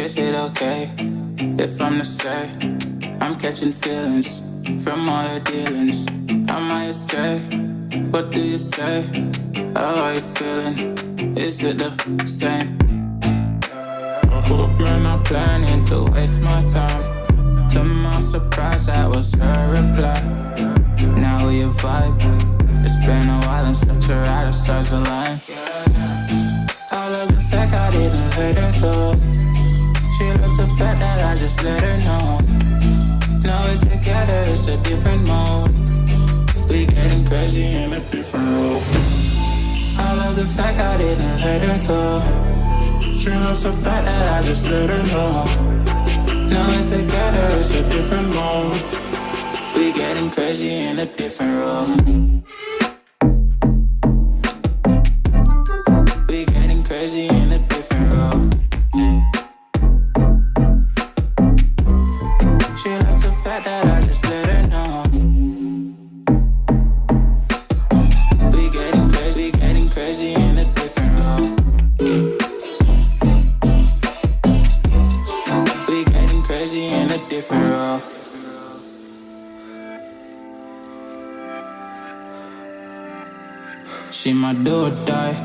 Is it okay if I'm to say I'm catching feelings from all the dealings? Am I astray? What do you say? How are you feeling? Is it the same? I hope you're not planning to waste my time. To my surprise, that was her reply. Now we vibe. It's been a while and such a ride, stars align. I love the fact I didn't let her go. She loves the fact that I just let her know. Now we're together, it's a different mode. We getting crazy in a different role. I love the fact I didn't let her go. She loves the fact that I just let her know. Now we're together, it's a different mode. We getting crazy in a different role. We getting crazy in a different role. She loves the fact that I just let her know. We getting crazy in a different role. We getting crazy in a different role. She my do or die,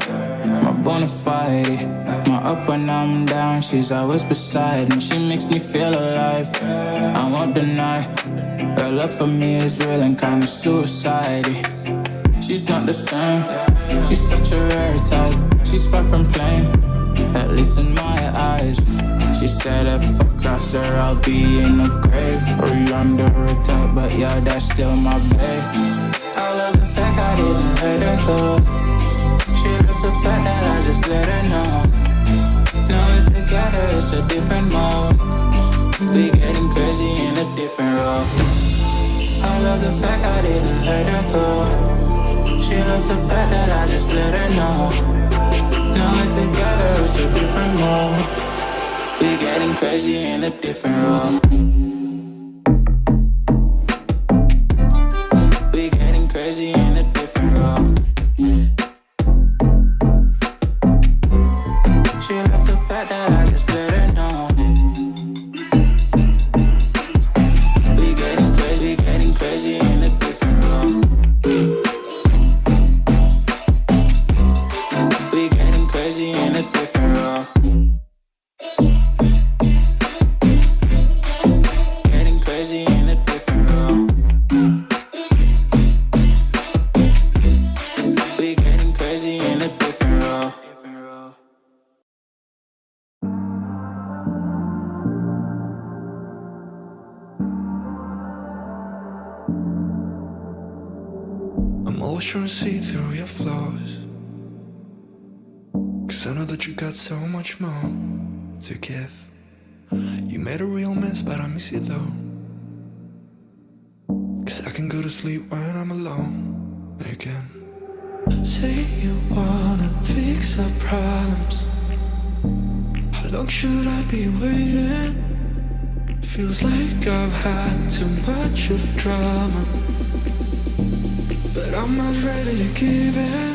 my bona fide. My up when I'm down, she's always beside me. She makes me feel alive, I won't deny. Her love for me is real and kinda suicide-y. She's not the same, she's such a rare type. She's far from plain, at least in my eyes. She said if I cross her, I'll be in the grave or under a type, but yeah, that's still my babe. I love the fact I didn't let her go. She loves the fact that I just let her know. Now we're together, it's a different mode. We getting crazy in a different role. I love the fact I didn't let her go. She loves the fact that I just let her know. Now we're together, it's a different mode. We getting crazy in a different role. We getting crazy in a different role. She loves the fact that I just let her know. We getting crazy in a different role. We getting crazy in a different role. Getting crazy in a different role. We getting crazy in a different role. I'm always trying to see through your flaws, 'cause I know that you got so much more to give. You made a real mess, but I miss you though, 'cause I can go to sleep when I'm alone again. Say you wanna fix our problems. How long should I be waiting? Feels like I've had too much of drama, but I'm not ready to give in.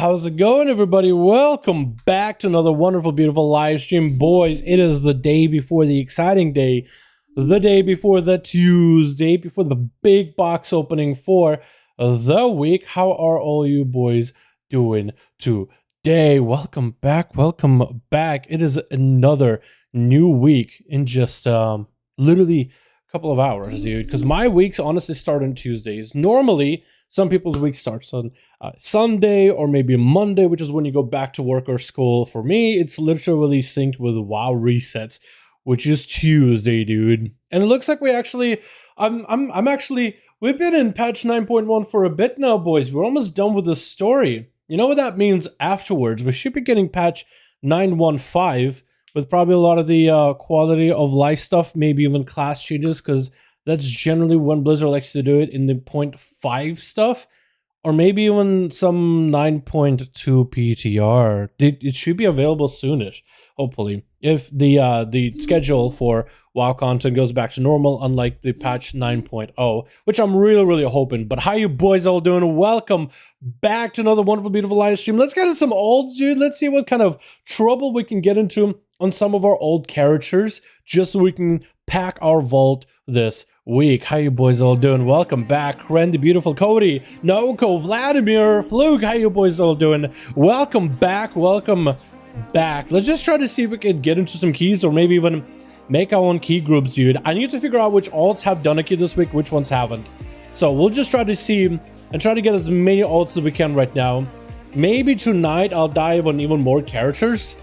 how's it going, everybody? Welcome back to another wonderful, beautiful live stream. Boys, it is the day before the exciting day, the day before the Tuesday, before the big box opening for the week. How are all you boys doing today? Welcome back, welcome back. It is another new week in just literally a couple of hours, dude, because my weeks honestly start on Tuesdays. Normally, some people's week starts on Sunday or maybe Monday, which is when you go back to work or school. For me, it's literally synced with WoW resets, which is Tuesday, dude. And it looks like we actually, we've been in patch 9.1 for a bit now, boys. We're almost done with the story. You know what that means afterwards? We should be getting patch 9.1.5 with probably a lot of the quality of life stuff, maybe even class changes, because that's generally when Blizzard likes to do it in the 0.5 stuff, or maybe even some 9.2 PTR. It should be available soonish, hopefully, if the schedule for WoW content goes back to normal, unlike the patch 9.0, which I'm really hoping. But how you boys all doing? Welcome back to another wonderful, beautiful live stream. Let's get into some olds, dude. Let's see what kind of trouble we can get into on some of our old characters, just so we can pack our vault this week. How you boys all doing? Welcome back. Ren, the beautiful Cody, Noko, Vladimir, Fluke. How you boys all doing? Welcome back. Welcome back. Let's just try to see if we can get into some keys, or maybe even make our own key groups, dude. I need to figure out which alts have done a key this week, which ones haven't. So we'll just try to see and try to get as many alts as we can right now. Maybe tonight I'll dive on even more characters.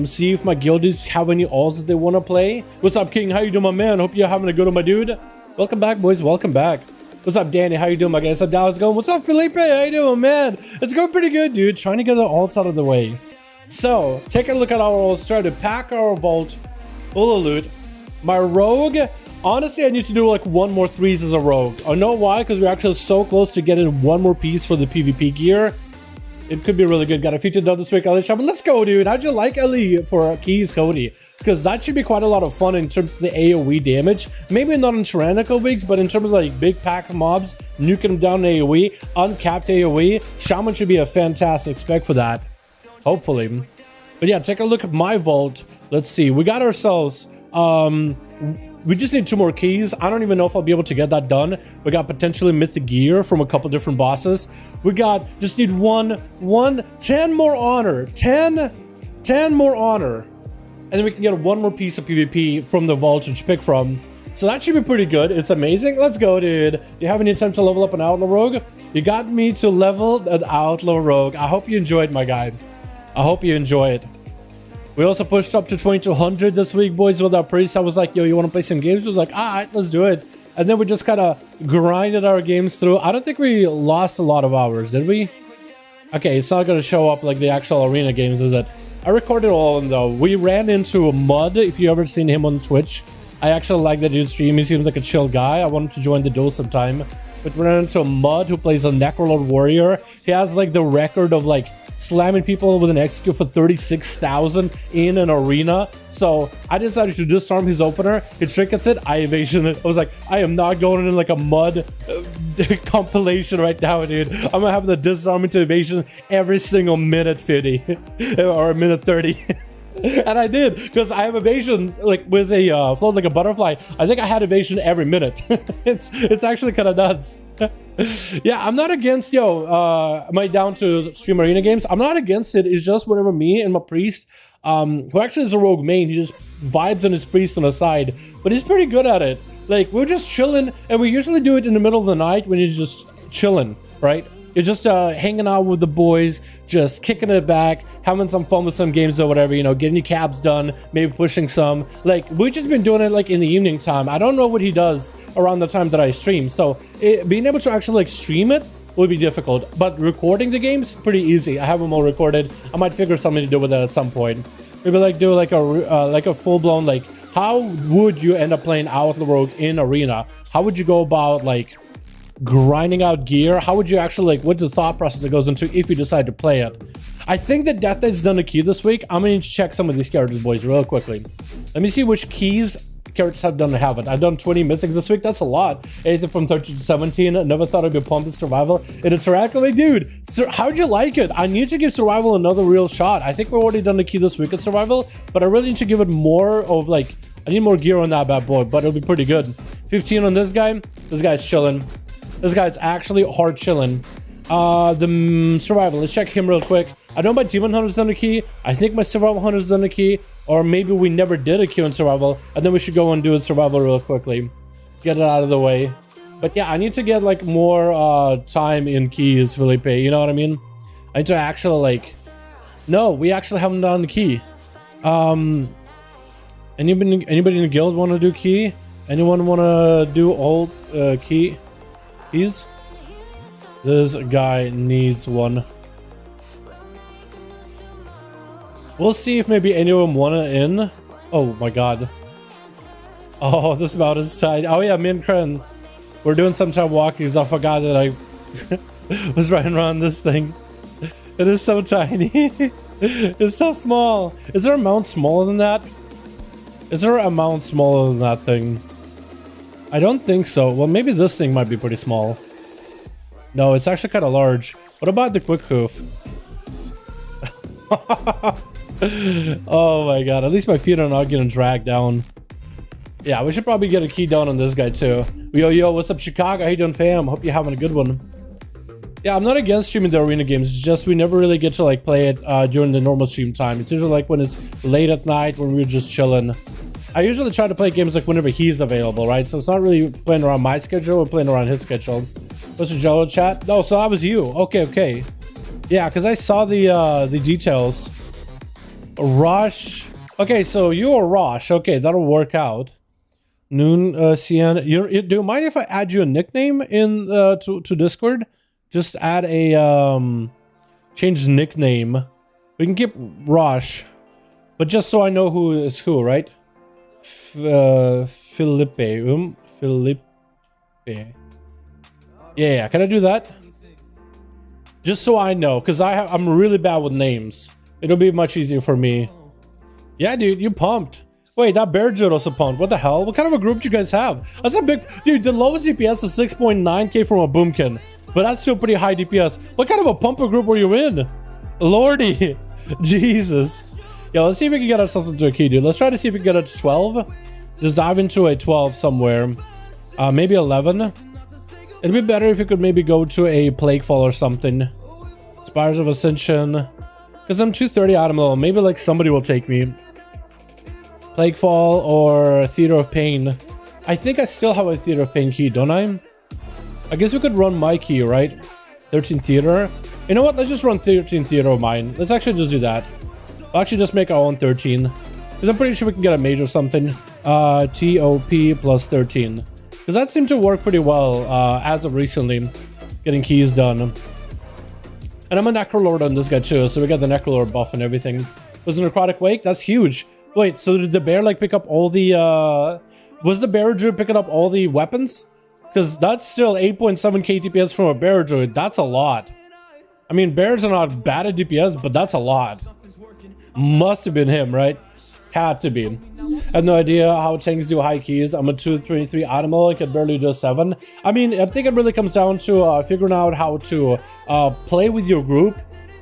See if my guildies have any alts that they want to play. What's up, King? How you doing, my man? Hope you're having a good one, my dude. Welcome back, boys. Welcome back. What's up, Danny? How you doing, my guy? What's up, Dallas? Going? What's up, Felipe? How you doing, man? It's going pretty good, dude. Trying to get the alts out of the way. So, take a look at our alts. Try to pack our vault full of loot. My rogue, honestly, I need to do like one more threes as a rogue. I know why, because we're actually so close to getting one more piece for the PvP gear. It could be really good. Got a featured done this week, Ellie Shopping. Let's go, dude. How'd you like Ellie for keys, Cody? Because that should be quite a lot of fun in terms of the AoE damage. Maybe not in tyrannical weeks, but in terms of like big pack mobs, nuking them down in AoE, uncapped AoE, Shaman should be a fantastic spec for that. Hopefully. But yeah, take a look at my vault. Let's see. We got ourselves we just need 2 more keys. I don't even know if I'll be able to get that done. We got potentially Mythic gear from a couple different bosses. We got, just need 10 more honor. 10 more honor. And then we can get 1 more piece of PvP from the vault to pick from. So that should be pretty good. It's amazing. Let's go, dude. Do you have any attempt to level up an Outlaw Rogue? You got me to level an Outlaw Rogue. I hope you enjoyed, my guy. I hope you enjoy it. We also pushed up to 2200 this week, boys, with our priest. I was like, yo, you want to play some games? I was like, all right, let's do it. And then we just kind of grinded our games through. I don't think we lost a lot of hours, did we? Okay, it's not going to show up like the actual arena games, is it? I recorded all of them, though. We ran into Mud, if you ever seen him on Twitch. I actually like that dude's stream. He seems like a chill guy. I want him to join the duel sometime. But we ran into Mud, who plays a Necrolord Warrior. He has like the record of like slamming people with an execute for 36,000 in an arena. So I decided to disarm his opener. He trinkets it. I evasion it. I was like, I am not going in like a Mud compilation right now, dude. I'm gonna have the disarming to evasion every single minute 50 or a minute 30. And I did, because I have evasion like with a float like a butterfly. I think I had evasion every minute. it's actually kind of nuts. Yeah, I'm not against, am I down to stream arena games? I'm not against it. It's just whenever me and my priest, who actually is a rogue main, he just vibes on his priest on the side, but he's pretty good at it. Like, we're just chilling, and we usually do it in the middle of the night when he's just chilling, right? You're just hanging out with the boys, just kicking it back, having some fun with some games or whatever, you know, getting your cabs done, maybe pushing some. Like, we've just been doing it like in the evening time. I don't know what he does around the time that I stream. So being able to actually like stream it would be difficult, but recording the game's pretty easy. I have them all recorded. I might figure something to do with that at some point. Maybe like do like a full-blown, like, how would you end up playing Outlaw Rogue in arena? How would you go about like grinding out gear? How would you actually like, what's the thought process that goes into if you decide to play it? I think that Death Knight's done a key this week. I'm gonna need to check some of these characters, boys, real quickly. Let me see which keys characters I've done have it. I've done 20 mythics this week. That's a lot. Anything from 13 to 17. I never thought I'd be pumped in survival. And it's like, dude, how'd you like it? I need to give survival another real shot. I think we've already done the key this week at survival, but I really need to give it more of like, I need more gear on that bad boy, but it'll be pretty good. 15 on this guy. This guy's chilling. This guy's actually hard chilling. The survival, let's check him real quick. I know my demon hunter's done a key. I think my survival hunter's done a key. Or maybe we never did a queue in survival, and then we should go and do it survival real quickly. Get it out of the way. But yeah, I need to get like more time in keys, Felipe. You know what I mean? I need to actually like... No, we actually haven't done the key. Anybody in the guild want to do key? Anyone want to do old keys? This guy needs one. We'll see if maybe any of them want to in. Oh my god. Oh, this mount is tight. Oh yeah, me and Kren, we're doing some time walking because I forgot that I was riding around this thing. It is so tiny. It's so small. Is there a mount smaller than that? Is there a mount smaller than that thing? I don't think so. Well, maybe this thing might be pretty small. No, it's actually kind of large. What about the quick hoof? Oh my god, at least my feet are not getting dragged down. Yeah, we should probably get a key down on this guy too. Yo, what's up, Chicago? How you doing, fam? Hope you're having a good one. Yeah, I'm not against streaming the arena games. It's just we never really get to like play it during the normal stream time. It's usually like when it's late at night when we're just chilling. I usually try to play games like whenever he's available, right? So it's not really playing around my schedule or playing around his schedule. What's your Jello chat? No, so that was you. Okay. Yeah, because I saw the details. Rosh. Okay, so you are Rosh. Okay, that'll work out. Noon, Sienna. Do you mind if I add you a nickname in to Discord? Just add a change nickname. We can keep Rosh, but just so I know who is who, right? Felipe. Felipe. Yeah, can I do that? Just so I know, because I'm really bad with names. It'll be much easier for me. Yeah, dude, you pumped. Wait, that bear dude also pumped. What the hell? What kind of a group do you guys have? That's a big... Dude, the lowest DPS is 6.9k from a boomkin. But that's still pretty high DPS. What kind of a pumper group were you in? Lordy. Jesus. Yeah, let's see if we can get ourselves into a key, dude. Let's try to see if we can get it to 12. Just dive into a 12 somewhere. Maybe 11. It'd be better if you could maybe go to a Plaguefall or something. Spires of Ascension. Because I'm 230 item level. Maybe like somebody will take me. Plaguefall or Theater of Pain. I think I still have a Theater of Pain key, don't I? I guess we could run my key, right? 13 Theater. You know what? Let's just run 13 Theater of mine. Let's actually just do that. We'll actually just make our own 13. Because I'm pretty sure we can get a mage or something. TOP plus 13. Because that seemed to work pretty well as of recently. Getting keys done. And I'm a Necrolord on this guy too, so we got the Necrolord buff and everything. Was a Necrotic Wake? That's huge. Wait, so did the bear like pick up all the... Was the bear druid picking up all the weapons? Because that's still 8.7k DPS from a bear druid. That's a lot. I mean, bears are not bad at DPS, but that's a lot. Must have been him, right? Had to be. I have no idea how tanks do high keys. I'm a 223 animal. I can barely do a 7. I mean, I think it really comes down to figuring out how to play with your group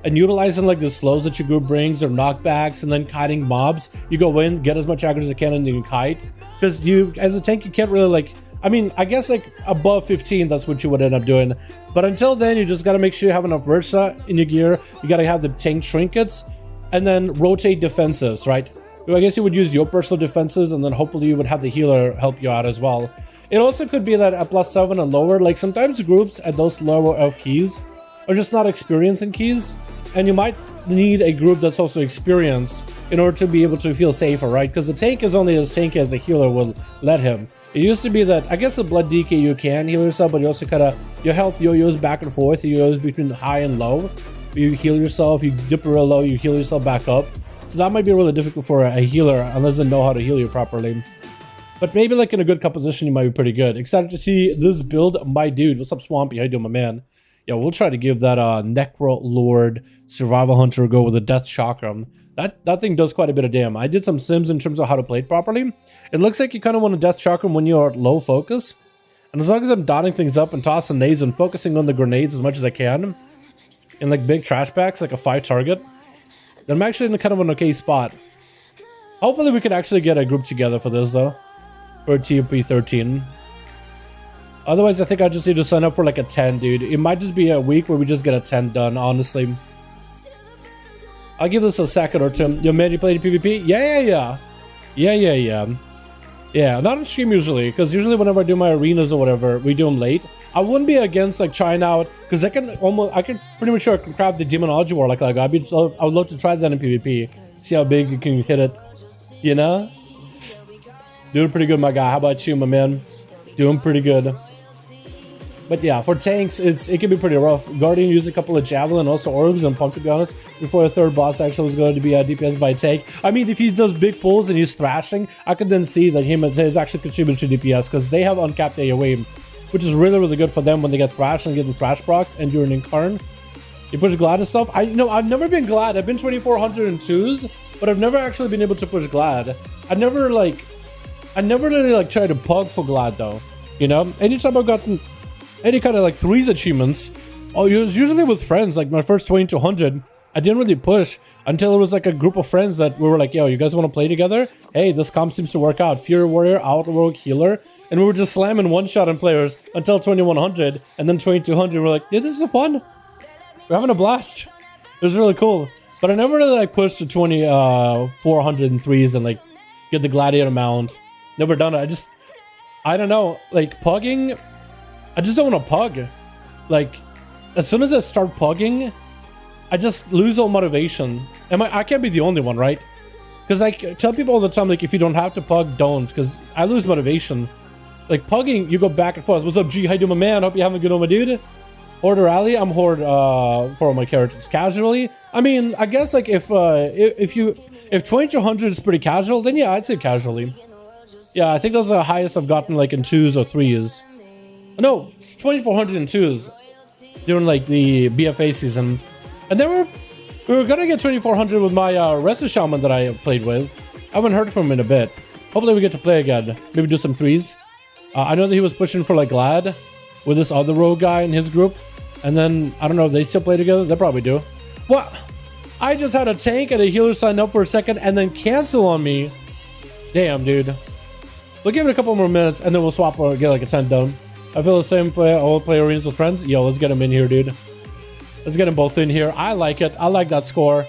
and utilizing like the slows that your group brings or knockbacks and then kiting mobs. You go in, get as much aggro as you can, and you can kite. Because you, as a tank, you can't really like... I mean, I guess like above 15, that's what you would end up doing. But until then, you just got to make sure you have enough Versa in your gear. You got to have the tank trinkets and then rotate defensives, right? I guess you would use your personal defenses and then hopefully you would have the healer help you out as well. It also could be that at +7 and lower, like sometimes groups at those lower elf keys are just not experienced in keys. And you might need a group that's also experienced in order to be able to feel safer, right? Because the tank is only as tanky as the healer will let him. It used to be that, I guess the blood DK you can heal yourself, but you also kind of, your health yo-yos back and forth, you yo-yos between high and low. You heal yourself, you dip real low, you heal yourself back up. So that might be really difficult for a healer unless they know how to heal you properly. But maybe like in a good composition, you might be pretty good. Excited to see this build, my dude. What's up, Swampy? How you doing, my man? Yeah, we'll try to give that Necro Lord Survival Hunter a go with a Death Chakra. That thing does quite a bit of damage. I did some sims in terms of how to play it properly. It looks like you kind of want to Death Chakra when you're at low focus. And as long as I'm dotting things up and tossing nades and focusing on the grenades as much as I can, in like big trash packs, like a 5 target, then I'm actually in kind of an okay spot. Hopefully we can actually get a group together for this though. For TOP 13. Otherwise, I think I just need to sign up for like a 10, dude. It might just be a week where we just get a 10 done, honestly. I'll give this a second or two. Yo, man, you played PvP? Yeah. Yeah, not on stream usually, because usually whenever I do my arenas or whatever, we do them late. I wouldn't be against like trying out, because I can pretty much sure I can grab the Demonology War like I would love to try that in PvP. See how big you can hit it, you know? Doing pretty good, my guy. How about you, my man? Doing pretty good. But yeah, for tanks, it can be pretty rough. Guardian used a couple of Javelin, also Orbs and Pump, to be honest, before the third boss actually was going to be DPS by tank. I mean, if he does big pulls and he's thrashing, I could then see that him and Zay's actually contributing to DPS, because they have uncapped AoE, which is really, really good for them when they get thrashed and get the thrash procs, and during Incarn. You push Glad and stuff. I've never been Glad. I've been 2400 in 2s, but I've never actually been able to push Glad. I never really like tried to pug for Glad though. You know? Anytime I've gotten any kind of like 3s achievements, it was usually with friends. Like my first 2200, I didn't really push until it was like a group of friends that we were like, yo, you guys want to play together? Hey, this comp seems to work out. Fury Warrior, Outwork, Healer. And we were just slamming one-shot on players until 2100, and then 2200, we're like, yeah, this is fun. We're having a blast. It was really cool. But I never really like pushed to 400 and 3s and like get the Gladiator mount. Never done it. I don't know, like pugging, I just don't want to pug. Like, as soon as I start pugging, I just lose all motivation. I can't be the only one, right? Because I tell people all the time, like, if you don't have to pug, don't. Because I lose motivation. Like, pugging, you go back and forth. What's up, G? How you doing, my man? Hope you having a good one, my dude. Horde Rally, I'm Horde for all my characters. Casually, I mean, I guess, like, if 2200 is pretty casual, then yeah, I'd say casually. Yeah, I think that's the highest I've gotten, like, in 2s or 3s. No, 2400 in 2s during like the BFA season. And then we were gonna get 2400 with my Resto Shaman that I played with. I haven't heard from him in a bit. Hopefully we get to play again. Maybe do some 3s. I know that he was pushing for like Glad with this other rogue guy in his group. And then, I don't know if they still play together. They probably do. What? I just had a tank and a healer sign up for a second and then cancel on me. Damn, dude. We'll give it a couple more minutes and then we'll swap or get like a 10 down. I feel the same play. I'll play arenas with friends. Yo, let's get them in here, dude. Let's get them both in here. I like it. I like that score.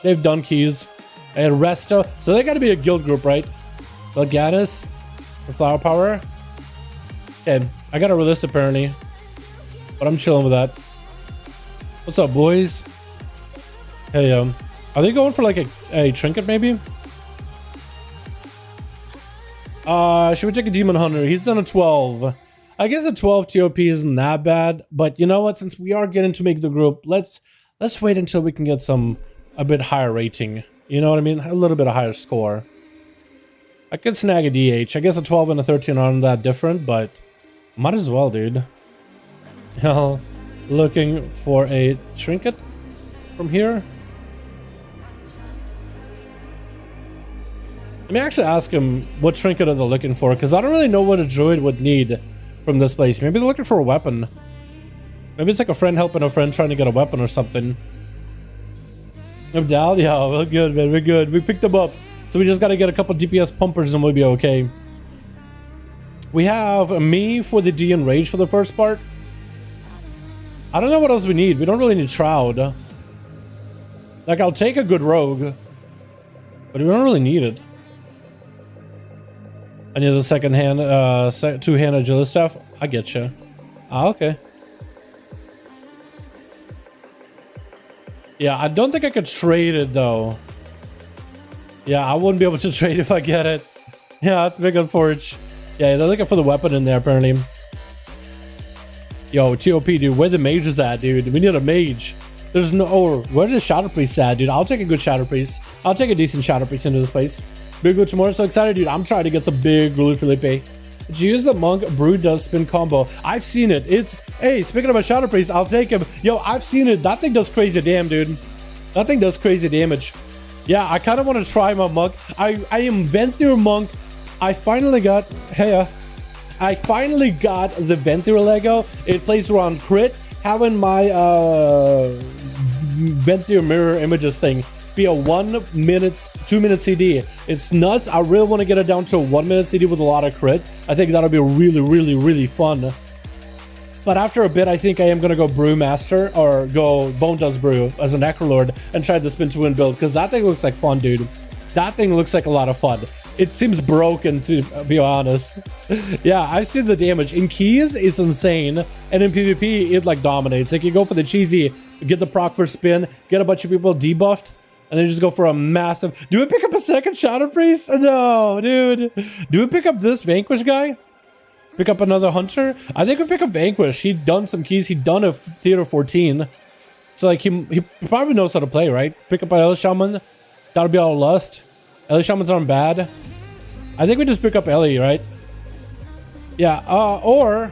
They've done keys. And Resto. So they got to be a guild group, right? Belganis. For Flower Power. Okay. I got a release apparently. But I'm chilling with that. What's up, boys? Hey, are they going for like a trinket maybe? Should we take a Demon Hunter? He's done a 12. I guess a 12 TOP isn't that bad, but you know what? Since we are getting to make the group, let's wait until we can get a bit higher rating. You know what I mean? A little bit of higher score. I could snag a DH. I guess a 12 and a 13 aren't that different, but might as well, dude. Hell, looking for a trinket from here. Let me actually ask him what trinket are they looking for, because I don't really know what a druid would need from this place. Maybe they're looking for a weapon. Maybe it's like a friend helping a friend trying to get a weapon or something. I'm down. Yeah, we're good, man. We're good. We picked them up. So we just got to get a couple DPS pumpers and we'll be okay. We have me for the D and Rage for the first part. I don't know what else we need. We don't really need Shroud. Like, I'll take a good rogue, but we don't really need it. I need a second hand, two-hand agility staff. I get you. Ah, okay. Yeah, I don't think I could trade it though. Yeah, I wouldn't be able to trade if I get it. Yeah, that's big on Forge. Yeah, they're looking for the weapon in there apparently. Yo, TOP, dude, where the mage is at, dude? We need a mage. There's no... Oh, where is Shadow Priest at, dude? I'll take a good Shadow Priest. I'll take a decent Shadow Priest into this place. Big good tomorrow. So excited, dude. I'm trying to get some big Ruler Felipe. Did you use the monk brew does spin combo? I've seen it. It's, hey, speaking of a shadow priest, I'll take him. Yo, I've seen it. That thing does crazy damn, dude. That thing does crazy damage. Yeah, I kind of want to try my monk. I am Ventur monk. I finally got, I finally got the Ventur Lego. It plays around crit. Having my Ventur mirror images thing be a 1 minute, 2 minute CD. It's nuts. I really want to get it down to a 1 minute CD with a lot of crit. I think that'll be really, really, really fun. But after a bit, I think I am going to go Brewmaster or go Bone Dust Brew as an Necrolord and try the spin to win build, because that thing looks like fun, dude. That thing looks like a lot of fun. It seems broken, to be honest. Yeah, I've seen the damage. In keys, it's insane. And in PvP, it like dominates. Like you go for the cheesy, get the proc for spin, get a bunch of people debuffed, and then just go for a massive... Do we pick up a second Shadow Priest? No, dude. Do we pick up this Vanquish guy? Pick up another Hunter? I think we pick up Vanquish. He'd done some keys. He'd done a Theater 14. So like he probably knows how to play, right? Pick up an Ellie Shaman. That'll be all Lust. Ellie Shamans aren't bad. I think we just pick up Ellie, right? Yeah, or...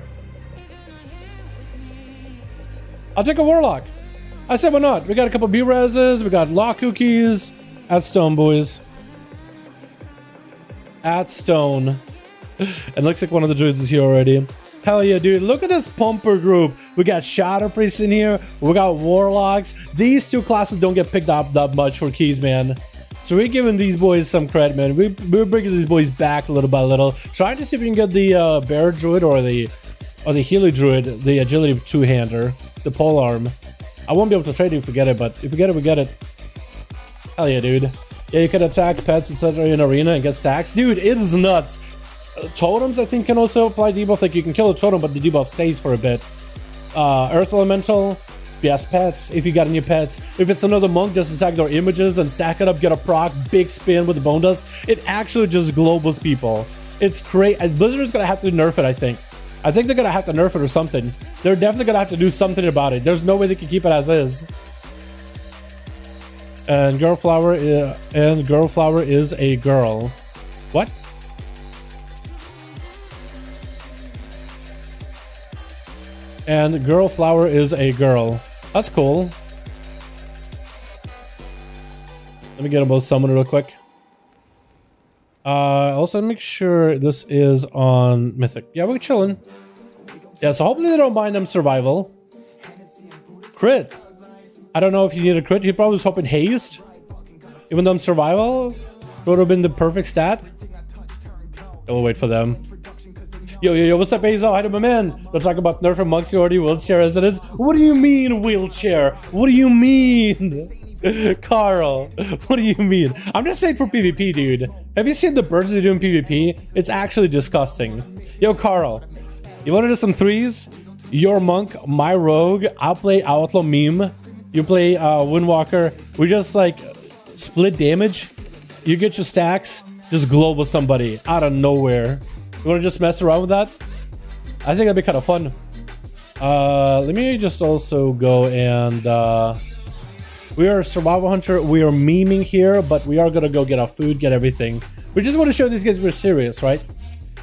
I'll take a Warlock. I said why not? We got a couple B-Reses. We got Law Cookies. At Stone, boys. At Stone. It looks like one of the druids is here already. Hell yeah, dude. Look at this pumper group. We got Shadow Priests in here. We got Warlocks. These two classes don't get picked up that much for keys, man. So we're giving these boys some credit, man. We're bringing these boys back little by little. Trying to see if we can get the Bear Druid or the Healy Druid, the Agility two-hander, the pole arm. I won't be able to trade it if we get it, but if we get it, we get it. Hell yeah, dude. Yeah, you can attack pets, etc. in arena and get stacks. Dude, it is nuts. Totems, I think, can also apply debuff. Like, you can kill a totem, but the debuff stays for a bit. Earth Elemental. Yes, pets, if you got any pets. If it's another monk, just attack their images and stack it up, get a proc, big spin with the Bone Dust. It actually just globals people. It's great. Blizzard's gonna have to nerf it, I think. I think they're gonna have to nerf it or something. They're definitely gonna have to do something about it. There's no way they can keep it as is. And Girlflower is a girl. What? And Girlflower is a girl. That's cool. Let me get them both summoned real quick. Also make sure this is on Mythic. Yeah, we're chilling. Yeah, so hopefully they don't mind them survival. Crit. I don't know if you need a crit. He probably was hoping haste. Even though I'm survival would have been the perfect stat. We'll wait for them. Yo, what's up, Azo? Hi to my man. Don't talk about nerfing monks, you already wheelchair as it is. What do you mean, wheelchair? What do you mean? Carl, what do you mean? I'm just saying for PvP, dude. Have you seen the birds they do in PvP? It's actually disgusting. Yo, Carl, you want to do some threes? Your monk, my rogue, I'll play Outlaw Meme. You play Windwalker. We just like split damage. You get your stacks, just global somebody out of nowhere. You want to just mess around with that? I think that'd be kind of fun. Let me just also go and... we are a survival hunter. We are memeing here, but we are going to go get our food, get everything. We just want to show these guys we're serious, right?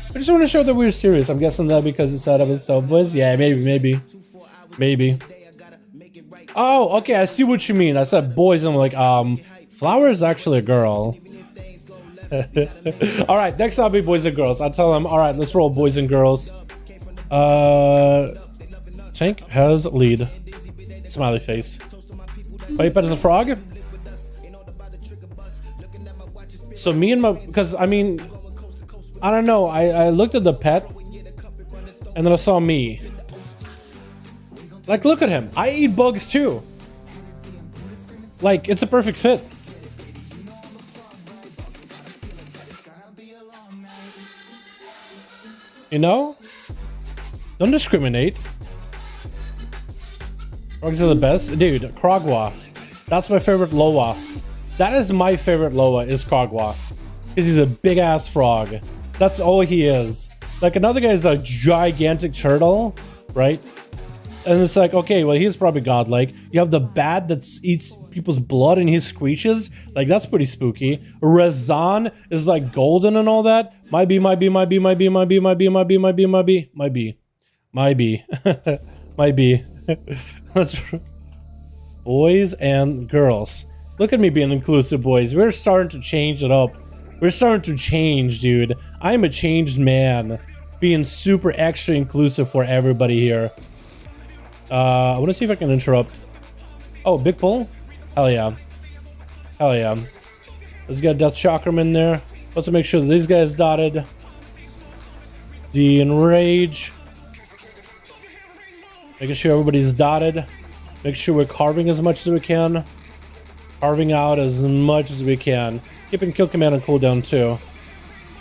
We just want to show that we're serious. I'm guessing that because it's out of itself was. Yeah, maybe. Oh, okay. I see what you mean. I said boys, and I'm like, Flower is actually a girl. All right, next I'll be boys and girls. I'll tell them, all right, let's roll boys and girls. Tank has lead. Smiley face. Wait, but as a frog? So me and my, because I mean, I don't know. I looked at the pet and then I saw me. Like, look at him. I eat bugs too. Like, it's a perfect fit. You know? Don't discriminate. Frogs are the best. Dude, Krogwa. That's my favorite Loa. That is my favorite Loa, is Krogwa. Because he's a big-ass frog. That's all he is. Like, another guy is a gigantic turtle, right? And it's like, okay, well, he's probably godlike. You have the bat that eats people's blood and he screeches. Like, that's pretty spooky. Razan is like golden and all that. Might be. Let's boys and girls. Look at me being inclusive, boys. We're starting to change it up. We're starting to change, dude. I'm a changed man. Being super extra inclusive for everybody here. I want to see if I can interrupt. Oh, big pull? Hell yeah. Hell yeah. Let's get Death Chakram in there. Let's make sure that these guys dotted. The Enrage. Making sure everybody's dotted. Make sure we're carving as much as we can. Carving out as much as we can. Keeping kill command on cooldown too.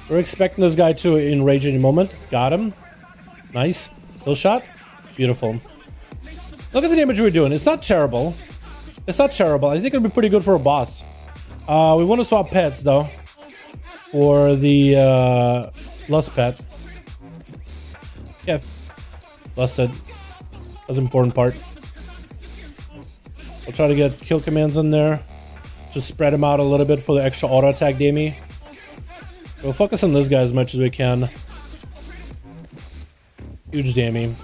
We're expecting this guy to enrage any moment. Got him. Nice. Kill shot. Beautiful. Look at the damage we're doing. It's not terrible. It's not terrible. I think it'll be pretty good for a boss. We want to swap pets though. For the Lust pet. Yeah. Lusted. That's an important part. We'll try to get kill commands in there. Just spread them out a little bit for the extra auto attack damage. We'll focus on this guy as much as we can. Huge damage.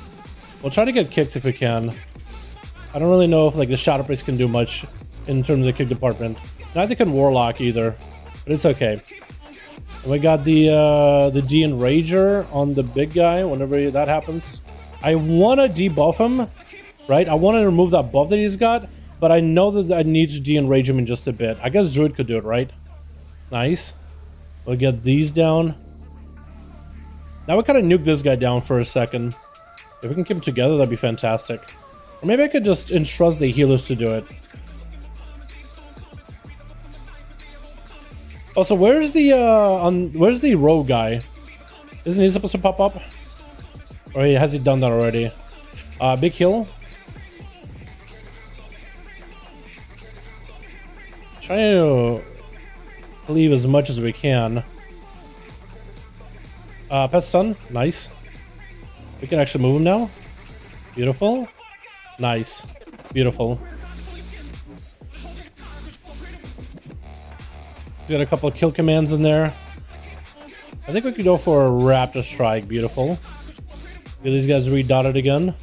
We'll try to get kicks if we can. I don't really know if like the Shadow Priest can do much in terms of the kick department. Neither can Warlock either, but it's okay. And we got the De-Enrager on the big guy whenever that happens. I want to debuff him, right? I want to remove that buff that he's got, but I know that I need to de-enrage him in just a bit. I guess Druid could do it, right? Nice. We'll get these down. Now we kind of nuke this guy down for a second. If we can keep them together, that'd be fantastic. Or maybe I could just entrust the healers to do it. Also, where's the rogue guy? Isn't he supposed to pop up? Or has he done that already? Big heal. Trying to leave as much as we can. Pet stun, nice. We can actually move him now. Beautiful. Nice. Beautiful. Got a couple of kill commands in there. I think we could go for a Raptor Strike. Beautiful. Get these guys redotted again.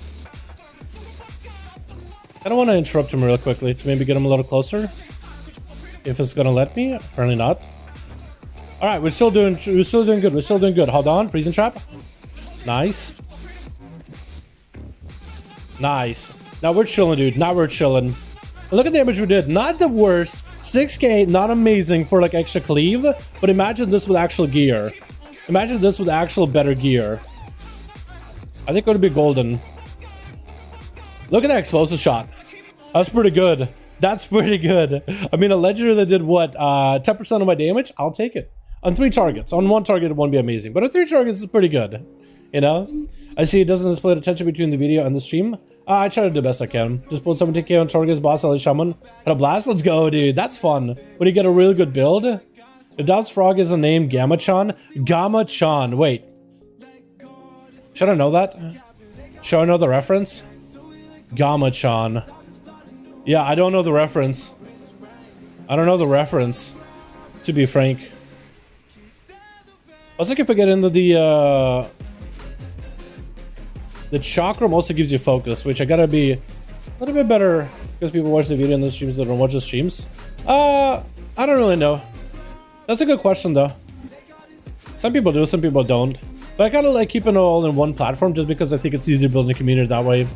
I don't want to interrupt him real quickly to maybe get him a little closer. If it's gonna let me. Apparently not. Alright, we're still doing good. We're still doing good. Hold on. Freezing trap. Nice. Nice. Now we're chilling, dude. Now we're chilling. Look at the damage we did. Not the worst. 6k, not amazing for like extra cleave, but imagine this with actual gear. Imagine this with actual better gear. I think it would be golden. Look at that explosive shot. That's pretty good. That's pretty good. I mean, a legendary that did what? 10% of my damage? I'll take it. On 3 targets. On 1 target, it won't be amazing. But on 3 targets, it's pretty good. You know? I see it doesn't display the tension between the video and the stream. I try to do the best I can. Just pulled 17k on targets, boss, LA Shaman. Had a blast? Let's go, dude. That's fun. When you get a really good build. If Doubt's Frog is a name, Gamma-chan. Gamma-chan. Wait. Should I know that? Should I know the reference? Gamma-chan. Yeah, I don't know the reference. I don't know the reference, to be frank. I was like, if I get into the chakram also gives you focus, which I gotta be a little bit better because people watch the video and the streams that don't watch the streams. I don't really know. That's a good question though. Some people do, some people don't. But I kind of like keeping it all in one platform just because I think it's easier building a community that way.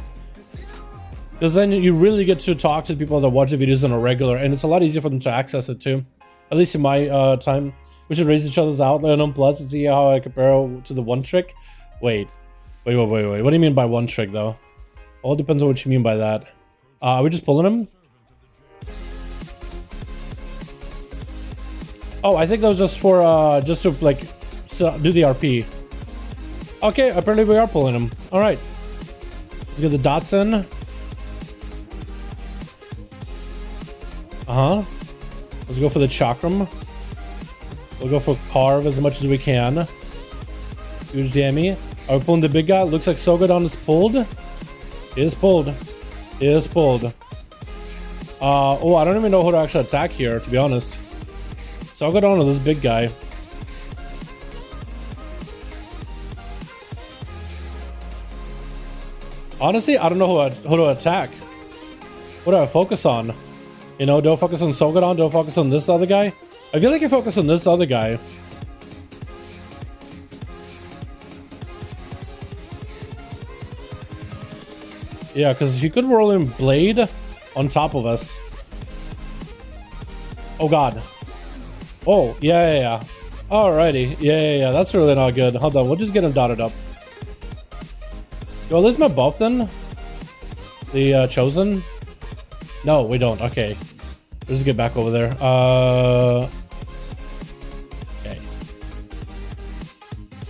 Because then you really get to talk to the people that watch the videos on a regular, and it's a lot easier for them to access it too. At least in my time. We should raise each other's outlet on Plus and see how I compare to the one trick. Wait. What do you mean by one trick though? All depends on what you mean by that. Are we just pulling him? Oh, I think that was just for just to like do the RP. Okay, apparently we are pulling him. All right, let's get the dots in. Let's go for the chakram. We'll go for carve as much as we can. Huge damage. Are we pulling the big guy? Looks like Sogodon is pulled. It is pulled. It is pulled. Oh, I don't even know who to actually attack here, to be honest. So I'll go down to this big guy. Honestly, I don't know who to attack. What do I focus on? You know, do I focus on Sogadon? Do I focus on this other guy? I feel like I focus on this other guy. Yeah, because he could roll in Blade on top of us. Oh, God. Oh, yeah. Alrighty. Yeah. That's really not good. Hold on. We'll just get him dotted up. Do I lose my buff then? The Chosen? No, we don't. Okay. Let's get back over there. Okay.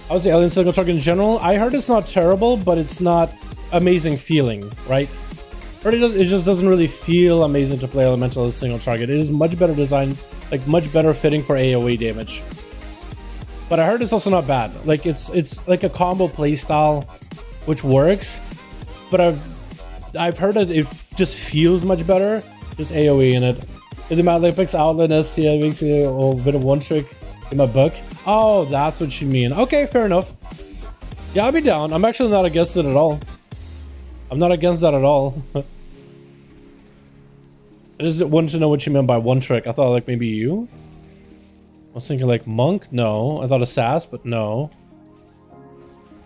How's the alien single target in general? I heard it's not terrible, but it's not amazing feeling, right? It just doesn't really feel amazing to play elemental as a single target. It is much better designed, like much better fitting for AoE damage. But I heard it's also not bad. Like it's like a combo playstyle, which works. But I've heard that it just feels much better, just AoE in it. The Olympics Outlet ST makes it a bit of one trick in my book. Oh, that's what you mean. Okay, fair enough. Yeah, I'll be down. I'm actually not against it at all. I'm not against that at all. I just wanted to know what you meant by one trick. I thought like maybe you? I was thinking like monk? No. I thought assassin, but no.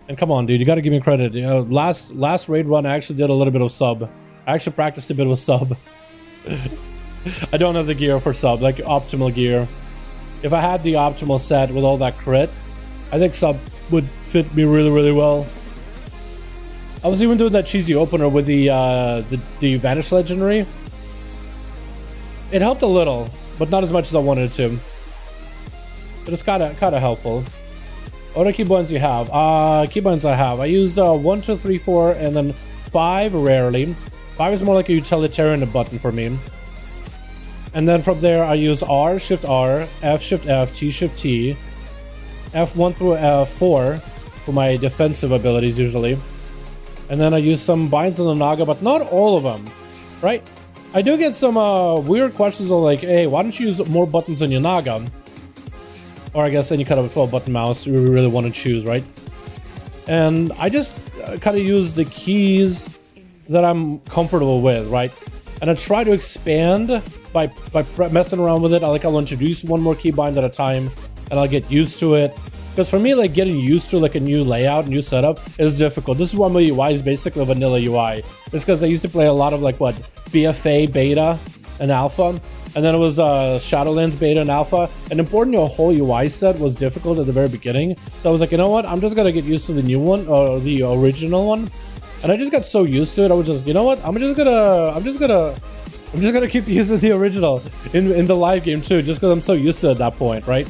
And come on, dude, you gotta give me credit. You know, last raid run I actually did a little bit of sub. I actually practiced a bit with sub. I don't have the gear for sub, like optimal gear. If I had the optimal set with all that crit, I think sub would fit me really, really well. I was even doing that cheesy opener with the Vanish Legendary. It helped a little, but not as much as I wanted it to. But it's kind of helpful. What are keybinds you have? Keybinds I have. I used 1, 2, 3, 4, and then 5 rarely. 5 is more like a utilitarian button for me. And then from there, I use R, Shift R, F, Shift F, T, Shift T, F1 through F4 for my defensive abilities usually. And then I use some binds on the Naga, but not all of them, right? I do get some weird questions of like, hey, why don't you use more buttons on your Naga? Or I guess any kind of 12-button mouse you really want to choose, right? And I just kind of use the keys that I'm comfortable with, right? And I try to expand by messing around with it. I'll introduce one more keybind at a time, and I'll get used to it. Because for me, like getting used to like a new layout, new setup is difficult. This is why my UI is basically a vanilla UI. It's because I used to play a lot of like what BFA beta and alpha, and then it was Shadowlands beta and alpha. And importing a whole UI set was difficult at the very beginning. So I was like, you know what? I'm just gonna get used to the new one or the original one. And I just got so used to it. I was just, you know what? I'm just gonna keep using the original in the live game too, just because I'm so used to it at that point, right?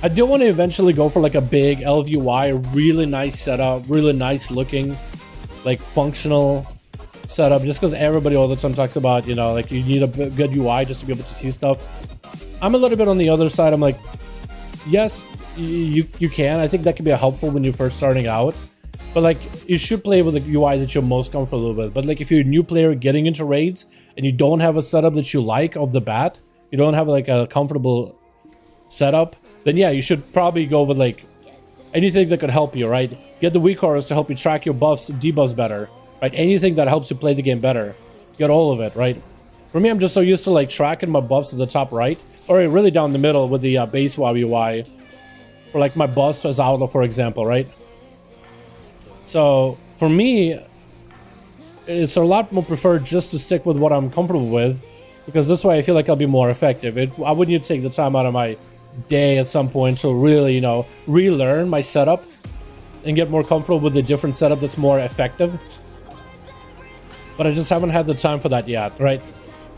I do want to eventually go for like a big LVUI, really nice setup, really nice looking, like functional setup, just because everybody all the time talks about, you know, like you need a good UI just to be able to see stuff. I'm a little bit on the other side. I'm like, yes, you can. I think that can be helpful when you're first starting out. But like, you should play with the UI that you're most comfortable with. But like, if you're a new player getting into raids and you don't have a setup that you like off the bat, you don't have like a comfortable setup, then yeah, you should probably go with like anything that could help you, right? Get the weak horrors to help you track your buffs, debuffs better, right? Anything that helps you play the game better. Get all of it, right? For me, I'm just so used to like tracking my buffs at the top right, or really down the middle with the base WoW UI, or like my buffs as Outlaw, for example, right? So for me, it's a lot more preferred just to stick with what I'm comfortable with, because this way I feel like I'll be more effective. I wouldn't need to take the time out of my day at some point to really, you know, relearn my setup and get more comfortable with a different setup that's more effective. But I just haven't had the time for that yet, right?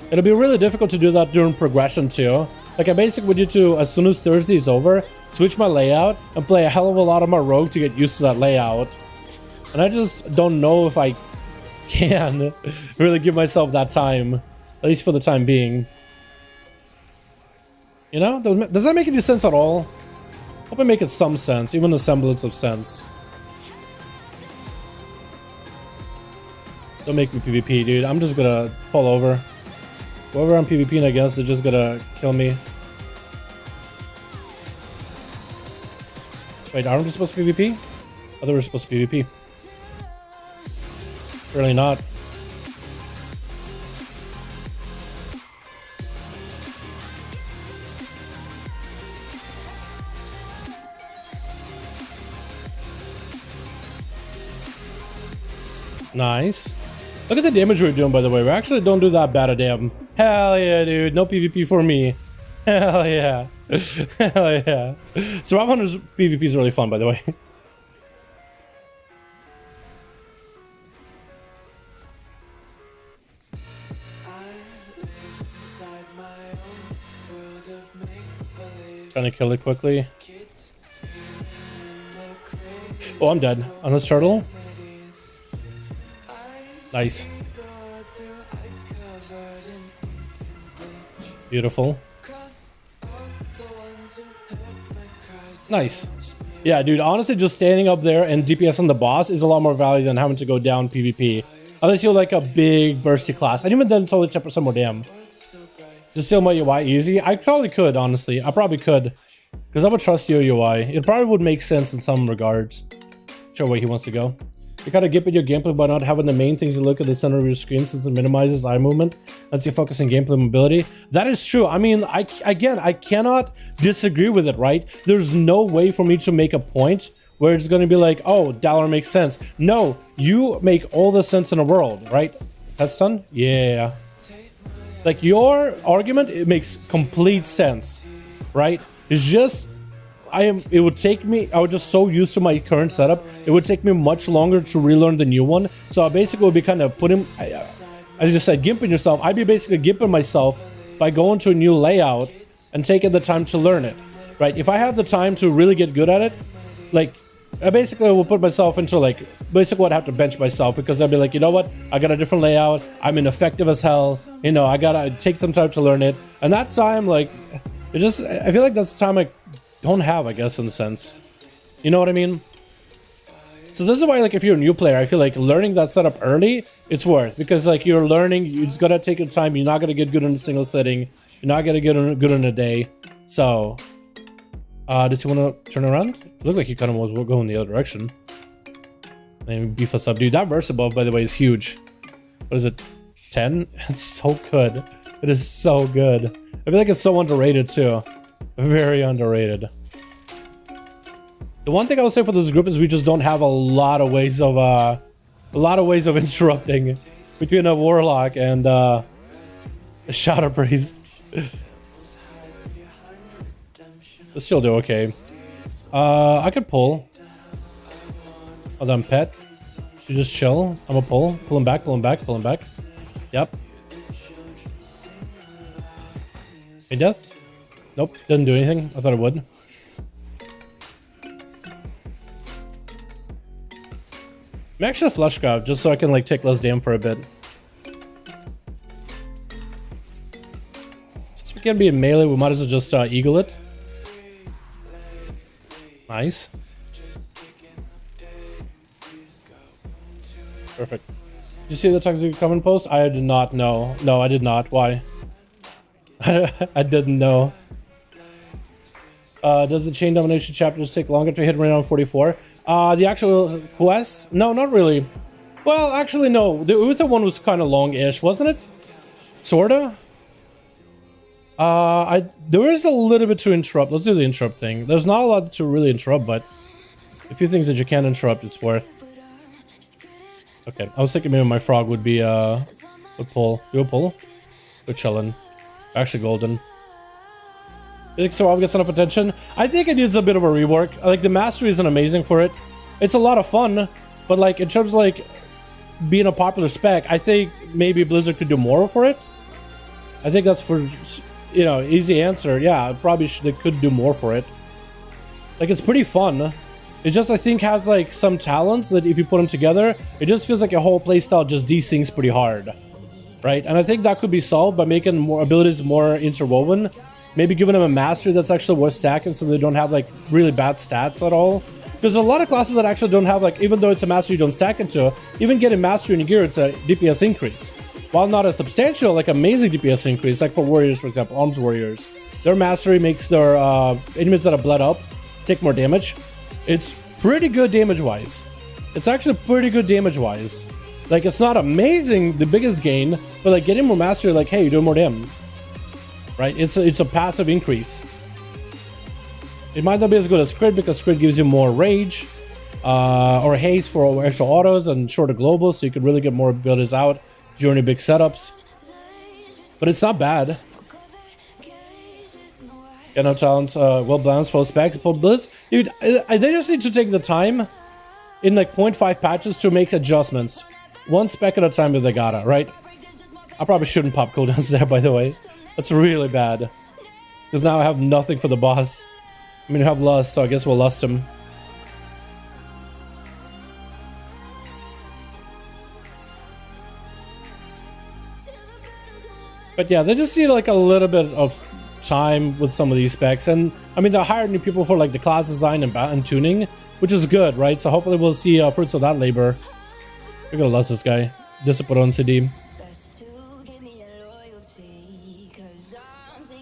It'll be really difficult to do that during progression too. Like I basically would need to, as soon as Thursday is over, switch my layout and play a hell of a lot of my rogue to get used to that layout. And I just don't know if I can really give myself that time, at least for the time being. You know, does that make any sense at all? Hope I make it some sense, even a semblance of sense. Don't make me PvP, dude. I'm just gonna fall over. Whoever I'm PvPing against is just gonna kill me. Wait, aren't we supposed to PvP? I thought we were supposed to PvP. Really not. Nice. Look at the damage we're doing, by the way. We actually don't do that bad a damn. Hell yeah, dude. No PvP for me. Hell yeah. Hell yeah. So Rob Hunter's PvP is really fun, by the way. Trying to kill it quickly. Oh, I'm dead. On this turtle. Nice. Beautiful. Nice. Yeah, dude, honestly, just standing up there and DPS on the boss is a lot more value than having to go down PvP. Unless you're like a big bursty class. And even then, it's only 10% more damn. Just steal my UI easy? I probably could, honestly. I probably could. Because I'm a trust your UI. It probably would make sense in some regards. Sure way he wants to go. You kind of gimp at your gameplay by not having the main things you look at the center of your screen, since it minimizes eye movement. Lets you focus on gameplay mobility. That is true. I mean, I cannot disagree with it, right? There's no way for me to make a point where it's going to be like, oh, Dalaran makes sense. No, you make all the sense in the world, right? That's done? Yeah. Like, your argument, it makes complete sense, right? It's just... it would take me, I was just so used to my current setup, it would take me much longer to relearn the new one. So I basically would be kind of putting, I just said, gimping yourself. I'd be basically gimping myself by going to a new layout and taking the time to learn it, right? If I have the time to really get good at it, like, I basically will put myself into like, basically I'd have to bench myself, because I'd be like, you know what? I got a different layout. I'm ineffective as hell. You know, I gotta take some time to learn it. And that time, like, it just, I feel like that's the time I don't have, I guess, in a sense. You know what I mean? So this is why, like, if you're a new player, I feel like learning that setup early, it's worth. Because, like, you're learning, you just gotta take your time. You're not gonna get good in a single sitting. You're not gonna get good in a day. So, does he want to turn around? It looked like he kind of was going the other direction. Maybe beef us up. Dude, that verse above, by the way, is huge. What is it? 10? It's so good. It is so good. I feel like it's so underrated, too. Very underrated. The one thing I would say for this group is we just don't have a lot of ways of interrupting between a warlock and a shadow priest. But still do okay. I could pull. Oh, then pet. You just chill. I'm gonna pull. Pull him back, pull him back, pull him back. Yep. Hey, death? Nope, didn't do anything. I thought it would. I'm actually a flush grab just so I can like take less damn for a bit. Since we can't be in melee, we might as well just eagle it. Nice. Perfect. Did you see the toxic comment post? I did not know. No, I did not. Why? I didn't know. Does the chain domination chapters take longer to hit right on 44? The actual quest? No, not really. Well, actually, no. The Uther one was kind of long-ish, wasn't it? Sorta? There is a little bit to interrupt. Let's do the interrupt thing. There's not a lot to really interrupt, but a few things that you can interrupt, it's worth. Okay, I was thinking maybe my frog would be, would pull. You would pull? We're chilling. Actually golden. You think Sorab gets enough attention? I think it needs a bit of a rework. Like, the mastery isn't amazing for it. It's a lot of fun, but like, in terms of like being a popular spec, I think maybe Blizzard could do more for it. I think that's for, you know, easy answer. Yeah, probably they could do more for it. Like, it's pretty fun. It just, I think, has like some talents that if you put them together, it just feels like a whole playstyle just desyncs pretty hard, right? And I think that could be solved by making more abilities more interwoven. Maybe giving them a mastery that's actually worth stacking so they don't have like really bad stats at all. Because there's a lot of classes that actually don't have like, even though it's a mastery you don't stack into, even getting mastery in your gear, it's a DPS increase. while not a substantial, like amazing DPS increase, like for warriors, for example, arms warriors, their mastery makes their enemies that are bled up take more damage. It's pretty good damage-wise. It's actually pretty good damage-wise. Like, it's not amazing, the biggest gain, but like getting more mastery, like, hey, you're doing more damage. Right? It's a passive increase. It might not be as good as crit because crit gives you more rage or haste for extra autos and shorter globals, so you can really get more abilities out during your big setups. But it's not bad. Yeah, no talents, well balanced, full specs, full blitz. Dude, they just need to take the time in like 0.5 patches to make adjustments. One spec at a time if they gotta, right? I probably shouldn't pop cooldowns there, by the way. That's really bad. Because now I have nothing for the boss. I mean, I have lust, so I guess we'll lust him. But yeah, they just need like a little bit of time with some of these specs. And I mean, they're hiring new people for like the class design and tuning, which is good, right? So hopefully we'll see fruits of that labor. We're gonna lust this guy. Discipline on CD.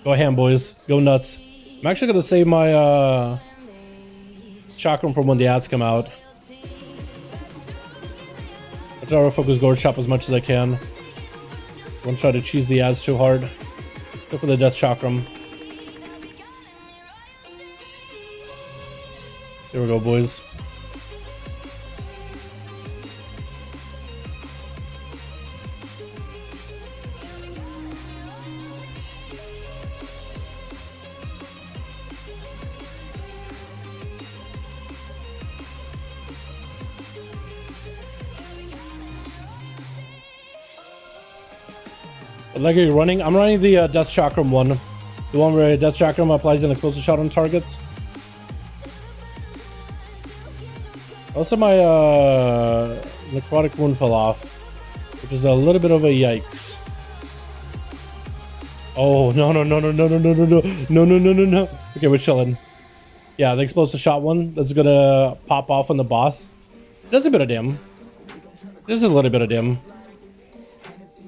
Go ham, boys. Go nuts. I'm actually gonna save my chakram for when the ads come out. I try to focus Gorge Shop as much as I can. Don't try to cheese the ads too hard. Go for the death chakram. There we go, boys. Like you're running, I'm running the Death Chakram one. The one where Death Chakram applies an explosive shot on targets. Also my necrotic wound fell off, which is a little bit of a yikes. Oh no. Okay, we're chilling. Yeah, the explosive shot one that's gonna pop off on the boss. It does a bit of damage. There's a little bit of damage.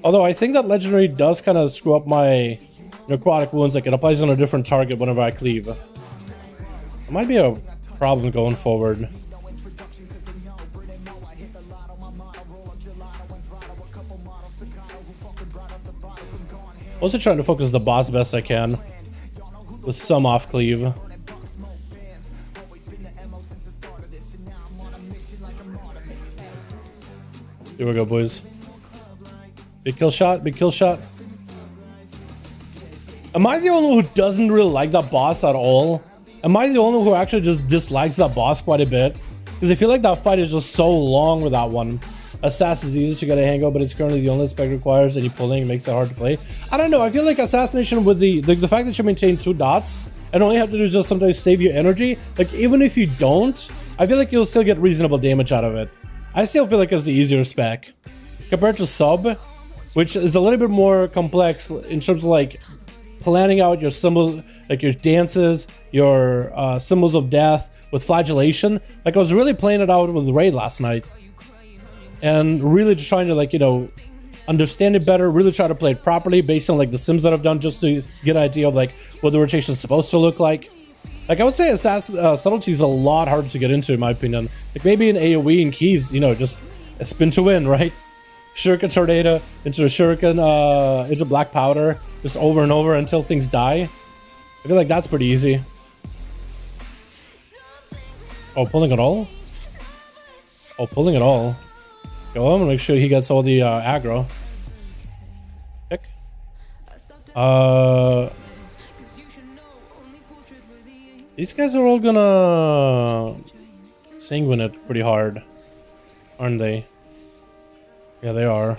Although I think that legendary does kind of screw up my necrotic wounds, like it applies on a different target whenever I cleave. It might be a problem going forward. Also trying to focus the boss best I can with some off cleave. Here we go, boys. Big kill shot, big kill shot. Am I the only one who doesn't really like that boss at all? Am I the only one who actually just dislikes that boss quite a bit? Because I feel like that fight is just so long with that one. Assassin is easy to get a hang of, but it's currently the only spec requires any pulling and makes it hard to play. I don't know, I feel like Assassination with the fact that you maintain 2 dots and all you have to do is just sometimes save your energy. Like, even if you don't, I feel like you'll still get reasonable damage out of it. I still feel like it's the easier spec. Compared to Sub, which is a little bit more complex in terms of like planning out your symbols, like your dances, your symbols of death with flagellation. Like I was really playing it out with Raid last night and really just trying to like, you know, understand it better, really try to play it properly based on like the sims that I've done just to get an idea of like what the rotation is supposed to look like. Like I would say subtlety is a lot harder to get into in my opinion. Like maybe in AoE and keys, you know, just a spin to win, right? Shuriken Tornado into a Shuriken into Black Powder just over and over until things die. I feel like that's pretty easy. Oh, pulling it all? Oh, pulling it all. Okay, well, I'm gonna make sure he gets all the aggro. Pick. These guys are all gonna sanguine it pretty hard, aren't they? Yeah, they are.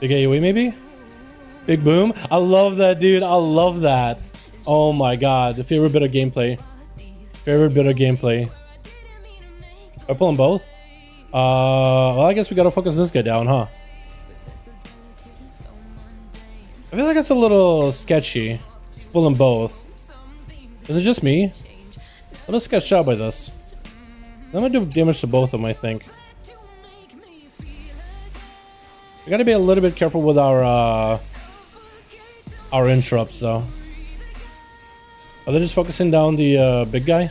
Big AoE maybe? Big boom? I love that, dude. I love that. Oh my god. The favorite bit of gameplay. Favorite bit of gameplay. I pull them both? Well, I guess we gotta focus this guy down, huh? I feel like it's a little sketchy. Pull them both. Is it just me? Let's get shot by this. I'm gonna do damage to both of them, I think. We gotta be a little bit careful with our interrupts, though. Are they just focusing down the big guy?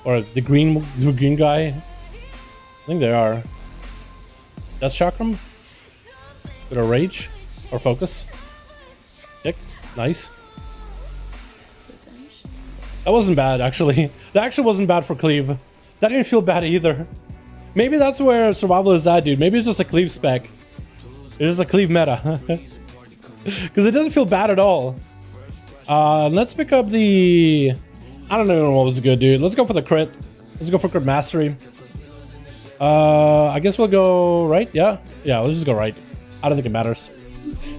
Or the green guy? I think they are. Death Chakram? Bit of rage? Or focus? Kick. Nice. That wasn't bad, actually. That actually wasn't bad for cleave. That didn't feel bad either. Maybe that's where survival is at, dude. Maybe it's just a cleave spec. It's just a cleave meta. Because it doesn't feel bad at all. Let's pick up the... I don't know what was good, dude. Let's go for the crit. Let's go for crit mastery. I guess we'll go right. Yeah, let's just go right. I don't think it matters.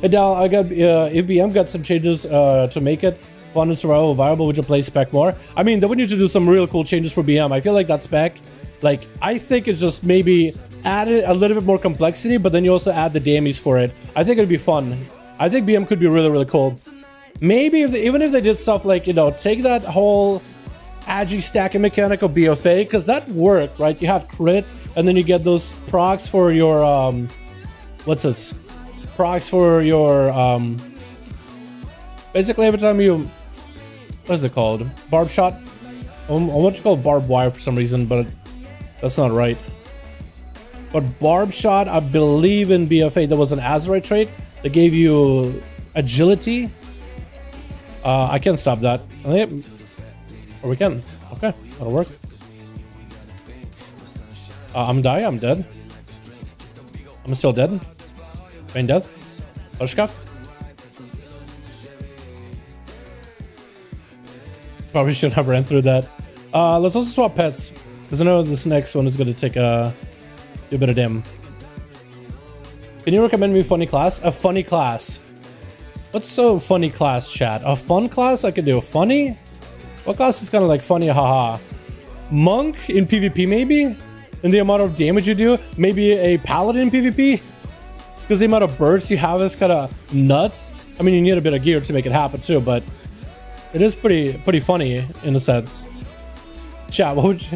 Hey Dal, I got if BM got some changes to make it fun and survival viable. Would you play spec more? I mean, they would need to do some real cool changes for BM. I feel like that spec, like, I think it's just maybe added a little bit more complexity, but then you also add the damies for it. I think it'd be fun. I think BM could be really, really cool. Maybe if even if they did stuff like, you know, take that whole agi stacking mechanic of BFA, because that worked, right? You have crit, and then you get those procs for your what's this? Procs for your basically every time you, what is it called? Barb shot? I want to call it barbed wire for some reason, but that's not right. But barb shot, I believe in BFA there was an Azurite trait that gave you agility. I can't stop that. Or we can. Okay, that'll work. I'm dead. I'm still dead. Main death. Pushka. Probably shouldn't have ran through that. Let's also swap pets, because I know this next one is going to take do a bit of damn. Can you recommend me a funny class? A funny class. What's so funny class, chat? A fun class? I could do a funny? What class is kind of like funny, haha? Monk in PvP, maybe? And the amount of damage you do? Maybe a paladin in PvP? Because the amount of bursts you have is kind of nuts. I mean, you need a bit of gear to make it happen too, but it is pretty funny in a sense. Chat, what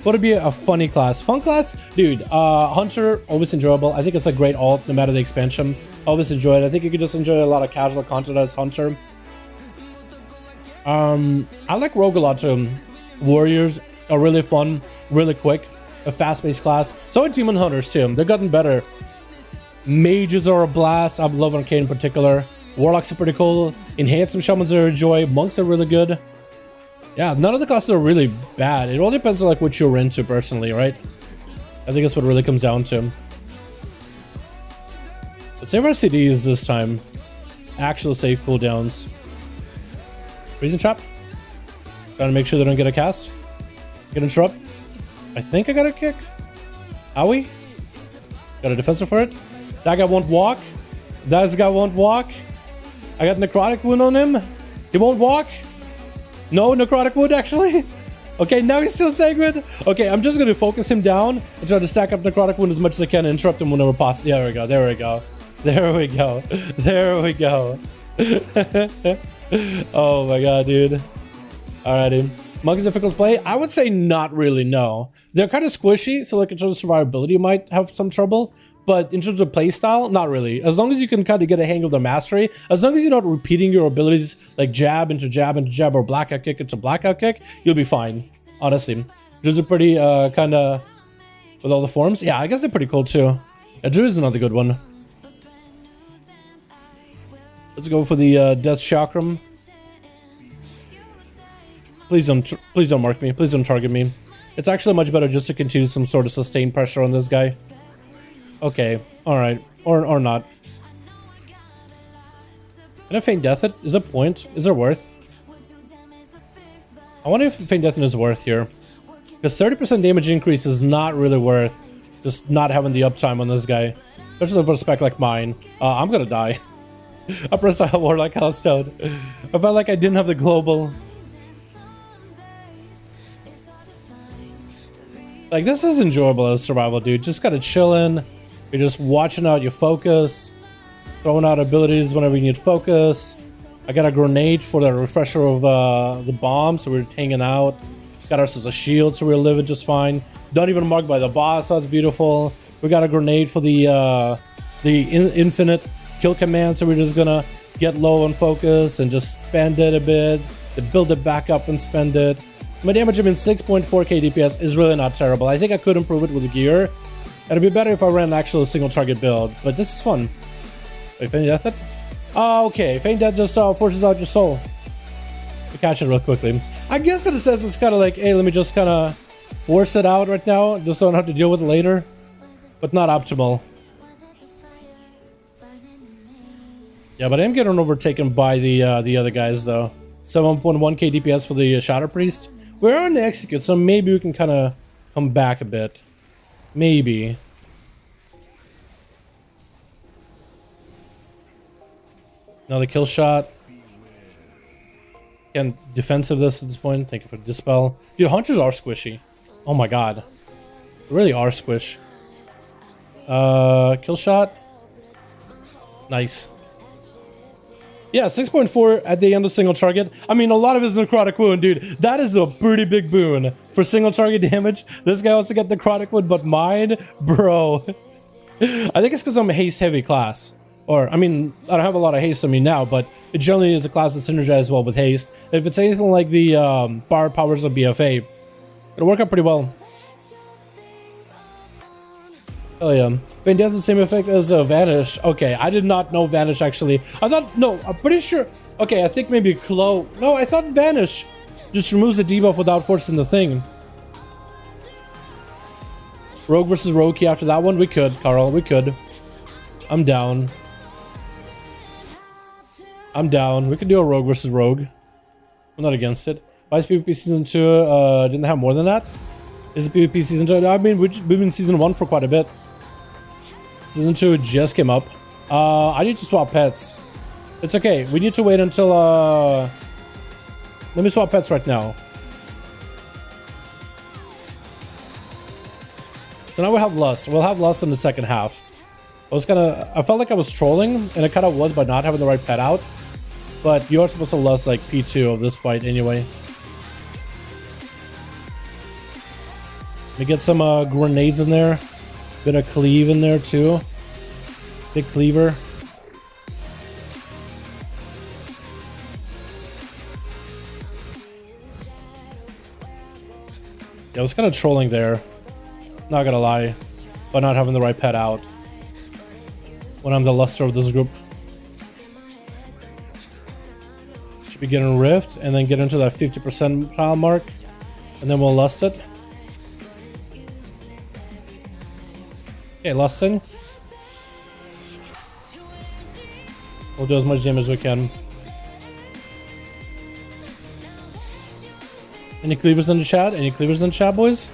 would be a funny class? Fun class? Dude, Hunter, always enjoyable. I think it's a great alt, no matter the expansion. Always enjoy it. I think you could just enjoy a lot of casual content as Hunter. I like Rogue a lot too. Warriors are really fun, really quick, a fast-paced class. So are Demon Hunters too. They've gotten better. Mages are a blast. I love Arcane in particular. Warlocks are pretty cool. Enhanced Shamans are a joy. Monks are really good. Yeah, none of the classes are really bad. It all depends on like what you're into personally, right? I think that's what it really comes down to. Let's save our CDs this time. Actual save cooldowns. Freezing trap. Trying to make sure they don't get a cast. Get interrupt. I think I got a kick. Owie. Got a defensor for it. That guy won't walk. That guy won't walk. I got necrotic wound on him. He won't walk. No necrotic wound actually. Okay, now he's still sanguine. Okay, I'm just gonna focus him down and try to stack up necrotic wound as much as I can and interrupt him whenever possible. Yeah, there we go. There we go. There we go. There we go. Oh my god, dude. Alrighty. Monk is difficult to play? I would say not really, no. They're kind of squishy, so like in terms of survivability you might have some trouble. But in terms of playstyle, not really. As long as you can kind of get a hang of the mastery, as long as you're not repeating your abilities like jab into jab into jab or blackout kick into blackout kick, you'll be fine, honestly. Druids are pretty kind of, with all the forms. Yeah, I guess they're pretty cool too. Yeah, Druid is another good one. Let's go for the Death Chakram. Please don't mark me. Please don't target me. It's actually much better just to continue some sort of sustained pressure on this guy. Okay, alright. Or not. Can I feign death it? Is it point? Is it worth? I wonder if feign death is worth here. Because 30% damage increase is not really worth just not having the uptime on this guy. Especially for a spec like mine. I'm gonna die. Upper style Warlock Hellstone. I felt like I didn't have the global. Like, this is enjoyable as survival, dude. Just kind of chilling. You're just watching out your focus. Throwing out abilities whenever you need focus. I got a grenade for the refresher of the bomb, so we're hanging out. Got ourselves a shield, so we're living just fine. Don't even marked by the boss, so that's beautiful. We got a grenade for the infinite kill command, so we're just gonna get low on focus and just spend it a bit, to build it back up and spend it. My damage, 6.4k DPS is really not terrible. I think I could improve it with the gear. It'd be better if I ran an actual single target build, but this is fun. Wait, Feign Death it? Oh, okay. Feign Death just forces out your soul. We catch it real quickly. I guess in a sense it's kind of like, hey, let me just kind of force it out right now, just so I don't have to deal with it later. But not optimal. Yeah, but I am getting overtaken by the other guys though. 7.1k DPS for the Shadow Priest. We're on the execute, so maybe we can kind of come back a bit. Maybe. Another kill shot. Again, defensive this at this point. Thank you for the dispel. Dude, hunters are squishy. Oh my god. They really are squish. Kill shot. Nice. Yeah, 6.4 at the end of single target. I mean, a lot of it is necrotic wound, dude. That is a pretty big boon for single target damage. This guy wants to get necrotic wound, but mine, bro. I think it's because I'm a haste heavy class. Or, I mean, I don't have a lot of haste on me now, but it generally is a class that synergizes well with haste. If it's anything like the bar powers of BFA, it'll work out pretty well. Oh yeah. Feign Death has the same effect as Vanish. Okay, I did not know Vanish actually. I thought, no, I'm pretty sure. Okay, I think maybe Clo. No, I thought Vanish just removes the debuff without forcing the thing. Rogue versus Rogue key after that one? We could, Carl, we could. I'm down. I'm down. We could do a Rogue versus Rogue. I'm not against it. Why is PvP Season 2 didn't have more than that? Is it PvP Season 2? I mean, we've been Season 1 for quite a bit. Season 2 just came up. I need to swap pets. It's okay. We need to wait until... Let me swap pets right now. So now we have Lust. We'll have Lust in the second half. I felt like I was trolling, and I kind of was by not having the right pet out. But you are supposed to Lust like P2 of this fight anyway. Let me get some grenades in there. Bit of cleave in there too. Big cleaver. Yeah, I was kind of trolling there. Not gonna lie. By not having the right pet out. When I'm the luster of this group. Should be getting Rift and then get into that 50% tile mark. And then we'll lust it. Okay, lusting. We'll do as much damage as we can. Any cleavers in the chat? Any cleavers in the chat, boys?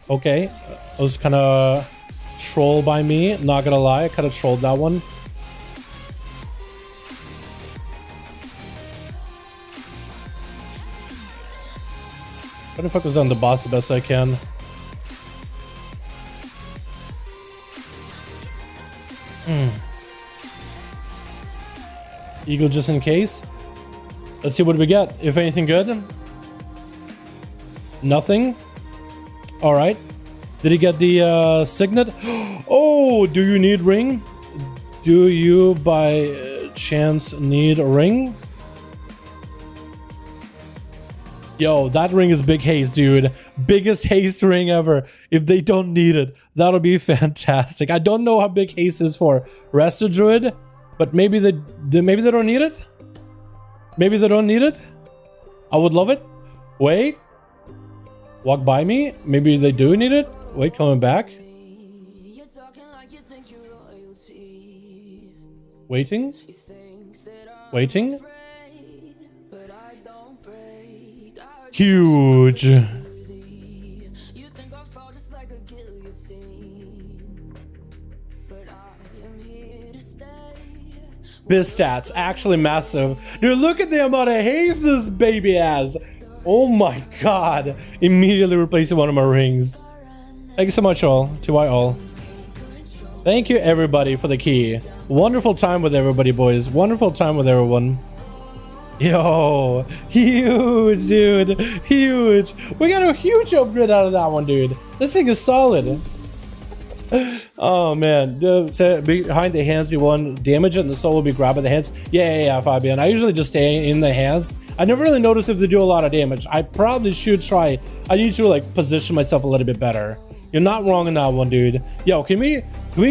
Okay. It was kind of trolled by me. Not gonna lie, I kind of trolled that one. Try to focus on the boss the best I can. Eagle just in case. Let's see what we get. If anything good. Nothing. All right. Did he get the signet? Oh, do you need ring? Do you by chance need a ring? Yo, that ring is big haste, dude. Biggest haste ring ever. If they don't need it, that'll be fantastic. I don't know how big haste is for Resto Druid, but maybe they don't need it. Maybe they don't need it. I would love it. Wait. Walk by me. Maybe they do need it. Wait, coming back. Waiting. Waiting. Huge. Biz stats, actually massive. Dude, look at the amount of haze this baby has. Oh my god. Immediately replacing one of my rings. Thank you so much, all. To all. Thank you, everybody, for the key. Wonderful time with everybody, boys. Wonderful time with everyone. Yo, huge, dude. Huge. We got a huge upgrade out of that one, dude. This thing is solid. Oh man, behind the hands you want damage it and the soul will be grabbing the hands. Yeah, Fabian. I usually just stay in the hands. I never really noticed if they do a lot of damage. I probably should try. I need to like position myself a little bit better. You're not wrong in that one, dude. Yo, can we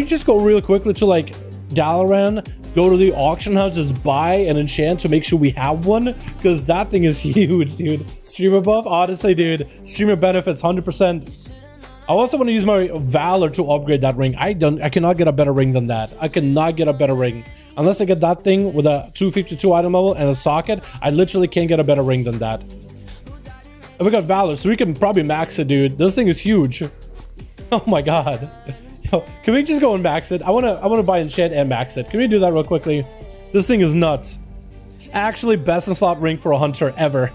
just go real quickly to like Dalaran, go to the auction house, just buy an enchant to make sure we have one, because that thing is huge, dude. Streamer buff, honestly, dude. Streamer benefits 100%. I also want to use my Valor to upgrade that ring. I cannot get a better ring than that. I cannot get a better ring. Unless I get that thing with a 252 item level and a socket, I literally can't get a better ring than that. And we got Valor, so we can probably max it, dude. This thing is huge. Oh my god. Yo, can we just go and max it? I wanna buy enchant and max it. Can we do that real quickly? This thing is nuts. Actually, best in slot ring for a hunter ever.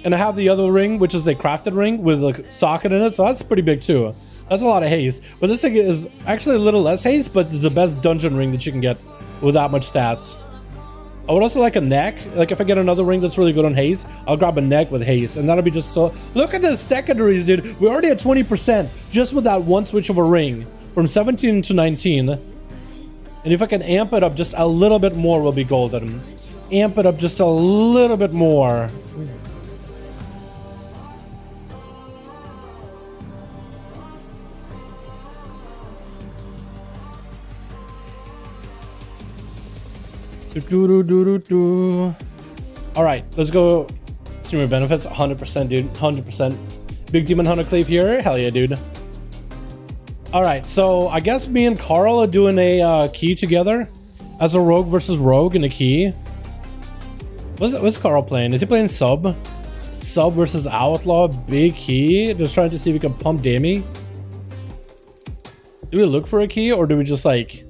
And I have the other ring, which is a crafted ring with a socket in it, so that's pretty big too. That's a lot of haze. But this thing is actually a little less haze, but it's the best dungeon ring that you can get with that much stats. I would also like a neck. Like if I get another ring that's really good on haze, I'll grab a neck with haze, and that'll be just so. Look at the secondaries, dude. We're already at 20% just with that one switch of a ring from 17 to 19. And if I can amp it up just a little bit more, we'll be golden. Amp it up just a little bit more. All right, let's go. Streamer benefits 100%, dude. 100%. Big Demon Hunter Cleave here. Hell yeah, dude. All right, so I guess me and Carl are doing a key together as a rogue versus rogue in a key. What's Carl playing? Is he playing sub? Sub versus outlaw, big key. Just trying to see if we can pump Demi. Do we look for a key or do we just like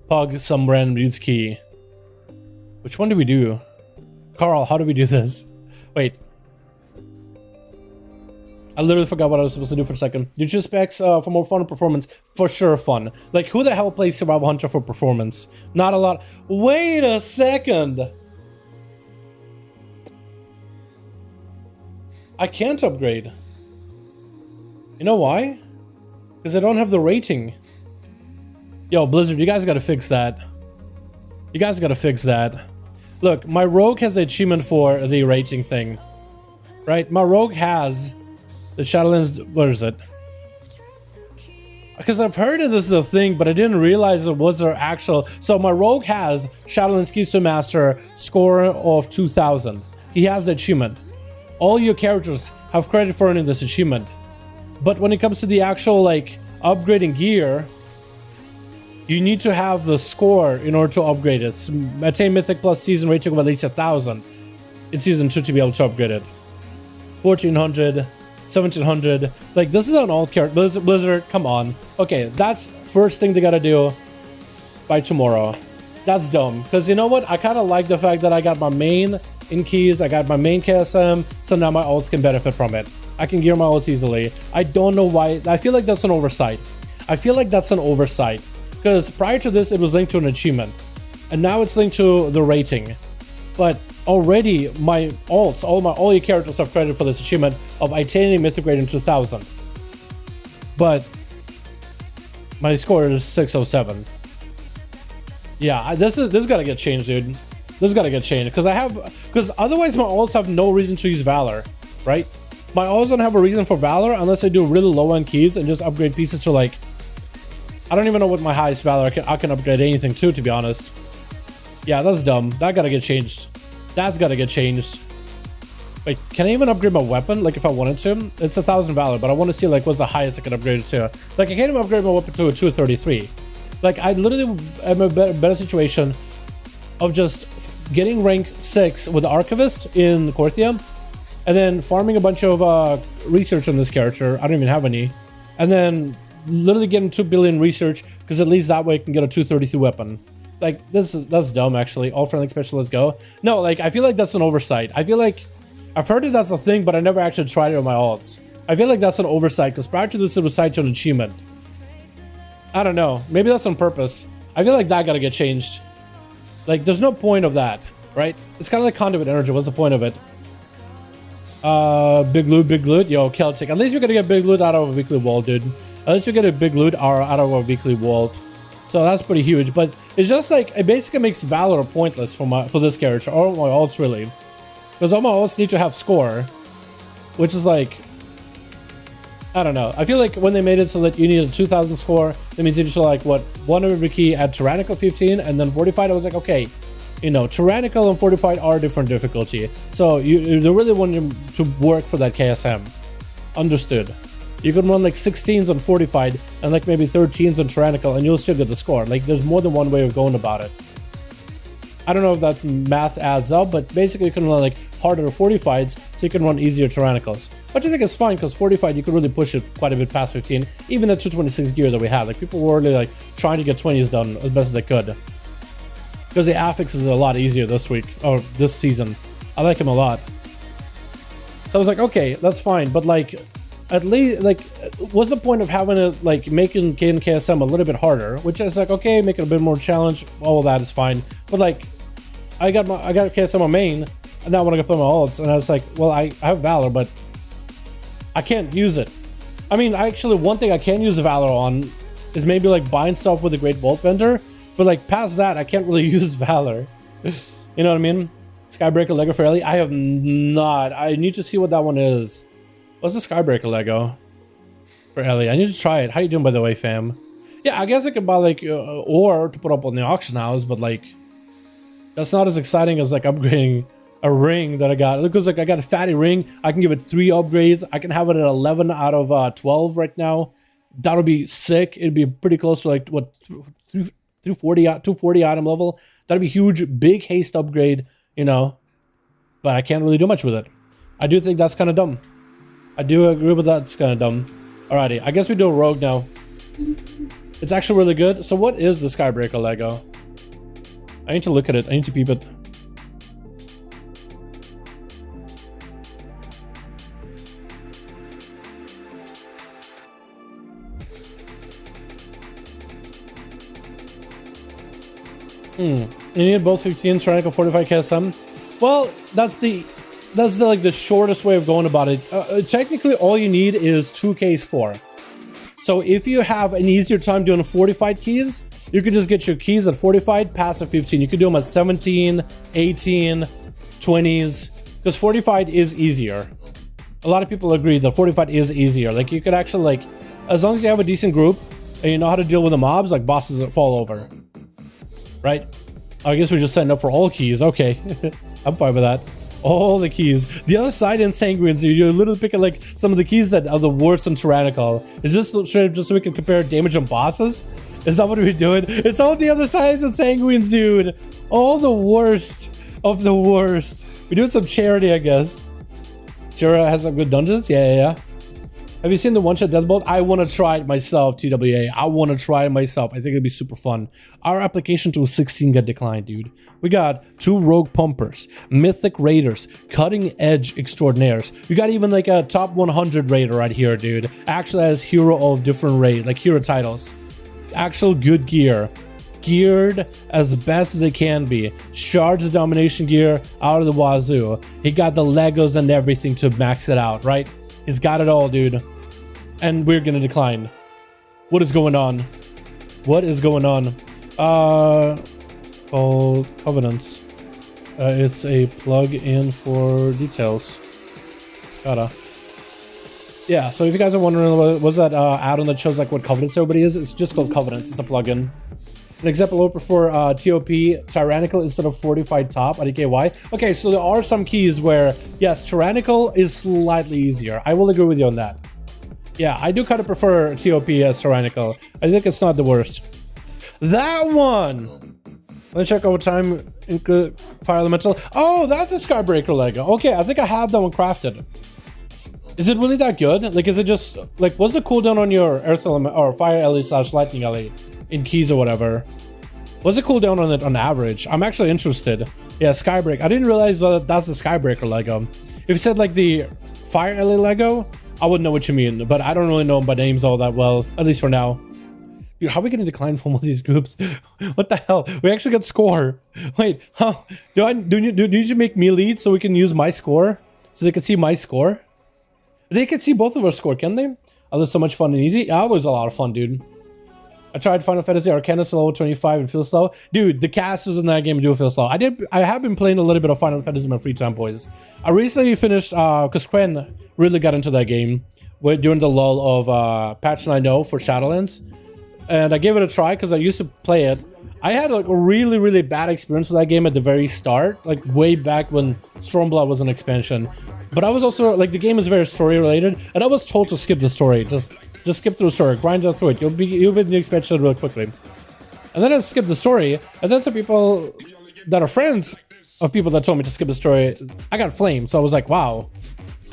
pug some random dude's key? Which one do we do? Carl, how do we do this? Wait. I literally forgot what I was supposed to do for a second. You choose specs for more fun and performance. For sure fun. Like, who the hell plays Survival Hunter for performance? Not a lot. Wait a second. I can't upgrade. You know why? Because I don't have the rating. Yo, Blizzard, you guys gotta fix that. You guys gotta fix that. Look, my rogue has the achievement for the rating thing. Right? My rogue has the Shadowlands... What is it? Because I've heard this is a thing, but I didn't realize it was their actual... So my rogue has Shadowlands Keystone Master score of 2000. He has the achievement. All your characters have credit for earning this achievement. But when it comes to the actual, like, upgrading gear... You need to have the score in order to upgrade it. So attain Mythic plus season rating of at least 1000 in season 2 to be able to upgrade it. 1400, 1700. Like, this is an old character. Blizzard, come on. Okay, that's first thing they gotta do by tomorrow. That's dumb. Because you know what? I kind of like the fact that I got my main in keys. I got my main KSM. So now my ults can benefit from it. I can gear my ults easily. I don't know why. I feel like that's an oversight. Because prior to this, it was linked to an achievement. And now it's linked to the rating. But already, my ults, all your characters have credit for this achievement of attaining Mythic rating 2000. But my score is 607. Yeah, this gotta get changed, dude. This gotta get changed. Because otherwise my ults have no reason to use Valor, right? My ults don't have a reason for Valor unless I do really low end keys and just upgrade pieces to like... I don't even know what my highest Valor I can upgrade anything to be honest. Yeah, that's dumb. That gotta get changed. That's gotta get changed. Wait, can I even upgrade my weapon? Like if I wanted to? It's 1000 Valor, but I want to see like what's the highest I can upgrade it to. Like I can't even upgrade my weapon to a 233. Like I literally am in a better situation of just getting rank 6 with the Archivist in Korthia, and then farming a bunch of research on this character. I don't even have any. And then literally getting 2 billion research, because at least that way I can get a 233 weapon. Like, that's dumb, actually. All friendly special, let's go. No, like, I feel like that's an oversight. I feel like I've heard that that's a thing, but I never actually tried it on my alts. I feel like that's an oversight, because prior to this, it was side to an achievement. I don't know. Maybe that's on purpose. I feel like that gotta get changed. Like, there's no point of that, right? It's kind of like conduit energy. What's the point of it? Big loot. Yo, Celtic. At least we're gonna get big loot out of a weekly wall, dude. At least we get a big loot out of our weekly wall. So that's pretty huge. But it's just like, it basically makes Valor pointless for this character. Or my alts, really. Because all my alts need to have score. Which is like, I don't know. I feel like when they made it so that you need a 2000 score, that means you need to like, what, 1 every key at Tyrannical 15 and then Fortified. I was like, okay, you know, Tyrannical and Fortified are different difficulty. So you really want to work for that KSM. Understood. You can run like 16s on Fortified and like maybe 13s on Tyrannical and you'll still get the score. Like, there's more than one way of going about it. I don't know if that math adds up, but basically you can run like harder Fortifieds so you can run easier Tyrannicals. Which I think is fine, because Fortified you could really push it quite a bit past 15, even at 226 gear that we had. Like, people were really like trying to get 20s done as best as they could. Because the affix is a lot easier this week, or this season. I like him a lot. So I was like, okay, that's fine, but like, at least, like, what's the point of having it, like, making KSM a little bit harder? Which is like, okay, make it a bit more challenge, all of that is fine. But like, I got KSM on main, and now I want to go play my alts, and I was like, well, I have Valor, but I can't use it. I mean, actually, one thing I can use Valor on is maybe like buying stuff with a Great Vault Vendor, but like past that, I can't really use Valor. You know what I mean? Skybreaker Lego for Ellie? I have not. I need to see what that one is. What's the Skybreaker Lego for Ellie? I need to try it. How you doing, by the way, fam? Yeah, I guess I could buy like ore to put up on the auction house, but like, that's not as exciting as like upgrading a ring that I got. It looks like I got a fatty ring. I can give it 3 upgrades. I can have it at 11 out of 12 right now. That'll be sick. It'd be pretty close to like, what, 240 item level. That'd be huge. Big haste upgrade, you know. But I can't really do much with it. I do think that's kind of dumb. I do agree with that. It's kind of dumb. Alrighty, I guess we do a rogue now. It's actually really good. So what is the Skybreaker Lego? I need to look at it. I need to peep it. You need both 15 Tyrannical 45 KSM. Well, that's the like the shortest way of going about it. Technically, all you need is 2k score. So if you have an easier time doing 45 keys, you could just get your keys at 45, pass at 15. You could do them at 17, 18, 20s, because 45 is easier. A lot of people agree that 45 is easier. Like, you could actually, like, as long as you have a decent group and you know how to deal with the mobs, like bosses that fall over. Right? I guess we're just setting up for all keys. Okay. I'm fine with that. All the keys. The other side in Sanguines, you're literally picking like some of the keys that are the worst in Tyrannical. Is this straight up just so we can compare damage on bosses? Is that what we're doing? It's all the other sides in Sanguines, dude. All the worst of the worst. We're doing some charity, I guess. Jura has some good dungeons? Yeah. Have you seen the one-shot Deathbolt? I want to try it myself, TWA. I want to try it myself. I think it'd be super fun. Our application to 16 got declined, dude. We got 2 Rogue Pumpers, Mythic Raiders, Cutting Edge Extraordinaires. We got even like a top 100 Raider right here, dude. Actually has hero of different raid, like hero titles. Actual good gear. Geared as best as it can be. Shards of Domination gear out of the wazoo. He got the Legos and everything to max it out, right? He's got it all, dude. And we're gonna decline. What is going on? What is going on? Called Covenants. It's a plug-in for details. SATA. Yeah, so if you guys are wondering, what's that add-on that shows like what Covenants everybody is? It's just called Covenants. It's a plugin. An example, I would prefer TOP Tyrannical instead of Fortified Top, IDKY. Okay, so there are some keys where, yes, Tyrannical is slightly easier. I will agree with you on that. Yeah, I do kind of prefer TOP as Tyrannical. I think it's not the worst. That one! Let me check over time. Fire Elemental. Oh, that's a Skybreaker Lego. Okay, I think I have that one crafted. Is it really that good? Like, is it just, like, what's the cooldown on your Earth Element or Fire LE / Lightning LE? In keys or whatever. What's the cooldown on it on average? I'm actually interested. Yeah, Skybreak. I didn't realize that that's the Skybreaker Lego. If you said like the Fire Alley Lego, I would know what you mean, but I don't really know by names all that well, at least for now. Dude, how are we gonna decline from all these groups? What the hell? We actually got score. Wait, how do you need to make me lead so we can use my score? So they can see my score? They can see both of our score, can they? Oh, that's so much fun and easy. Yeah, it was a lot of fun, dude. I tried Final Fantasy Arcanus level 25 and feels slow. Dude, the casters in that game do feel slow. I have been playing a little bit of Final Fantasy in my free time, boys. I recently finished, because Quen really got into that game during the lull of patch 9.0 for Shadowlands. And I gave it a try because I used to play it. I had like a really, really bad experience with that game at the very start, like way back when Stormblood was an expansion. But I was also, like, the game is very story related, and I was told to skip the story. Just skip through the story, grind it through it. You'll be in the expansion real quickly. And then I skipped the story, and then some people that are friends of people that told me to skip the story, I got flamed. So I was like, wow,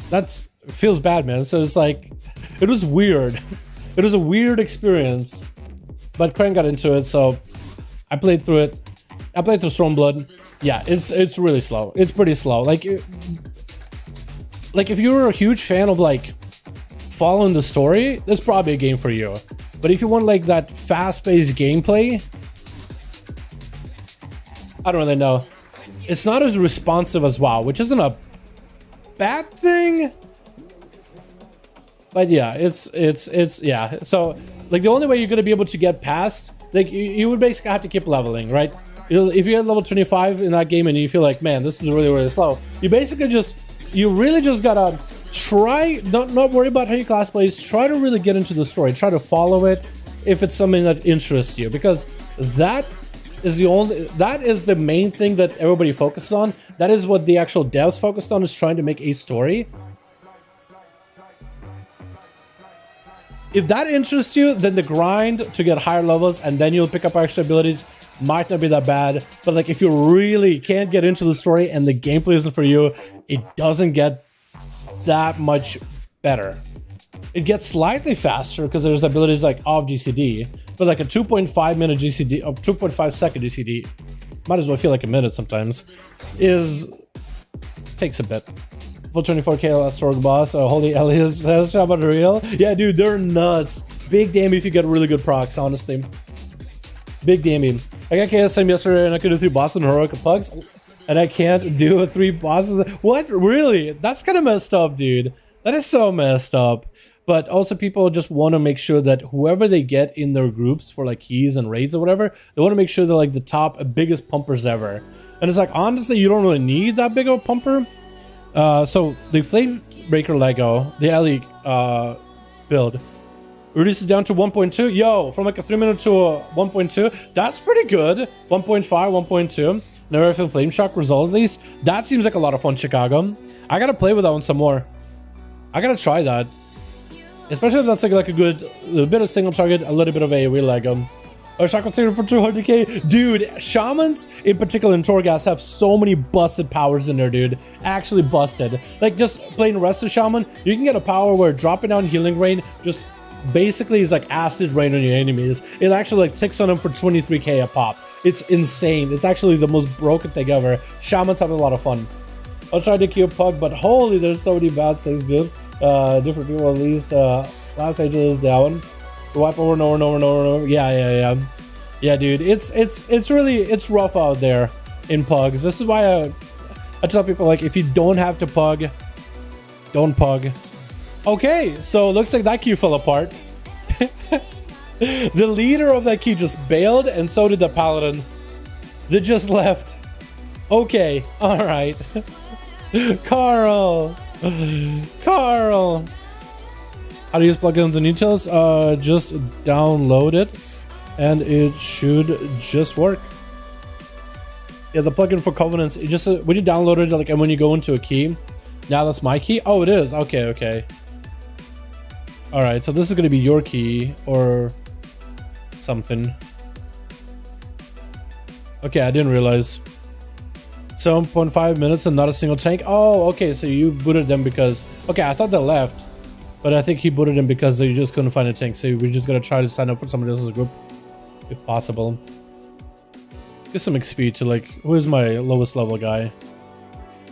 that's feels bad, man. So it's like, it was weird. It was a weird experience. But Crane got into it, so I played through it. I played through Stormblood. Yeah, it's really slow. It's pretty slow. Like if you're a huge fan of like following the story, that's probably a game for you. But if you want like that fast-paced gameplay, I don't really know. It's not as responsive as WoW, which isn't a bad thing. But yeah, it's yeah. So like the only way you're gonna be able to get past, like you would basically have to keep leveling, right? If you're at level 25 in that game and you feel like, man, this is really, really slow, you basically you really just gotta try, not worry about how your class plays, try to really get into the story, try to follow it if it's something that interests you, because that is the main thing that everybody focuses on. That is what the actual devs focused on, is trying to make a story. If that interests you, then the grind to get higher levels and then you'll pick up extra abilities might not be that bad. But like if you really can't get into the story and the gameplay isn't for you, it doesn't get that much better. It gets slightly faster because there's abilities like off GCD, but like a 2.5 minute GCD or 2.5 second GCD, might as well feel like a minute sometimes, takes a bit. 24k last Storg boss. Holy Elias says, how about real? Yeah, dude, they're nuts. Big damn if you get really good procs, honestly. Big damn. I got KSM yesterday and I could do 3 bosses and heroic pugs, and I can't do 3 bosses. What? Really? That's kind of messed up, dude. That is so messed up. But also people just want to make sure that whoever they get in their groups for like keys and raids or whatever, they want to make sure they're like the top biggest pumpers ever. And it's like, honestly, you don't really need that big of a pumper. So the Flamebreaker Lego, the Ellie build, reduces down to 1.2. Yo, from like a 3-minute to a 1.2. That's pretty good. 1.5, 1.2. Never feel Flame Shock result at least. That seems like a lot of fun, Chicago. I gotta play with that one some more. I gotta try that. Especially if that's like a bit of single target, a little bit of AoE Lego. Or Shock Container for 200k. Dude, Shamans, in particular in Torghast, have so many busted powers in there, dude. Actually busted. Like, just playing Rested Shaman, you can get a power where dropping down Healing Rain just basically is like acid rain on your enemies. It actually like ticks on them for 23k a pop. It's insane. It's actually the most broken thing ever. Shamans have a lot of fun. I'll try to queue Pug, but holy, there's so many bad saves builds. Different people at least. Last Angel is down. Wipe over and over and over and over. Yeah, dude. It's really rough out there in pugs. This is why I tell people, like, if you don't have to pug, don't pug. Okay, so it looks like that queue fell apart. The leader of that queue just bailed, and so did the paladin. They just left. Okay, all right. Carl. How to use plugins and details? Just download it and it should just work. Yeah, the plugin for Covenants, it just when you download it, like, and when you go into a key, now that's my key. Oh, it is. Okay. All right, so this is going to be your key or something. Okay, I didn't realize. 7.5 minutes and not a single tank. Oh, okay, so you booted them because... Okay, I thought they left. But I think he booted him because they just couldn't find a tank. So we're just going to try to sign up for somebody else's group, if possible. Get some XP to like, who's my lowest level guy?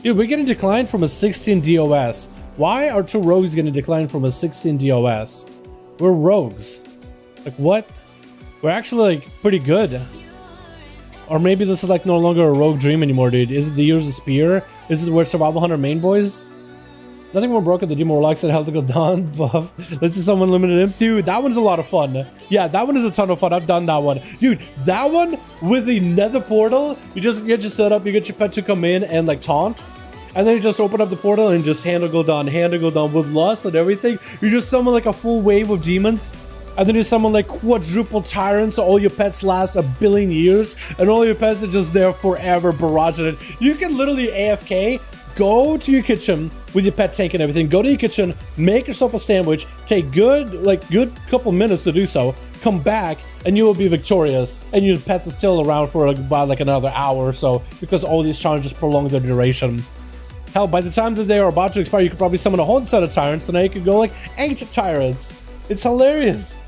Dude, we're getting declined from a 16 DOS. Why are two rogues getting declined from a 16 DOS? We're rogues. Like what? We're actually like pretty good. Or maybe this is like no longer a rogue dream anymore, dude. Is it the Years of Spear? Is it where Survival Hunter main boys? Nothing more broken than Demon Warlocks and Health to go down buff. Let's see someone limited him too. That one's a lot of fun. Yeah, that one is a ton of fun. I've done that one. Dude, that one with the nether portal, you just get your setup, you get your pet to come in and like taunt. And then you just open up the portal and just handle go down with lust and everything. You just summon like a full wave of demons. And then you summon like quadruple tyrants, so all your pets last 1 billion years. And all your pets are just there forever barraging it. You can literally AFK, go to your kitchen with your pet tank and everything. Go to your kitchen, make yourself a sandwich, take good couple minutes to do so. Come back and you will be victorious. And your pets are still around for about like another hour or so because all these challenges prolong their duration. Hell, by the time that they are about to expire, you could probably summon a whole set of tyrants, and now you could go like 8 tyrants. It's hilarious.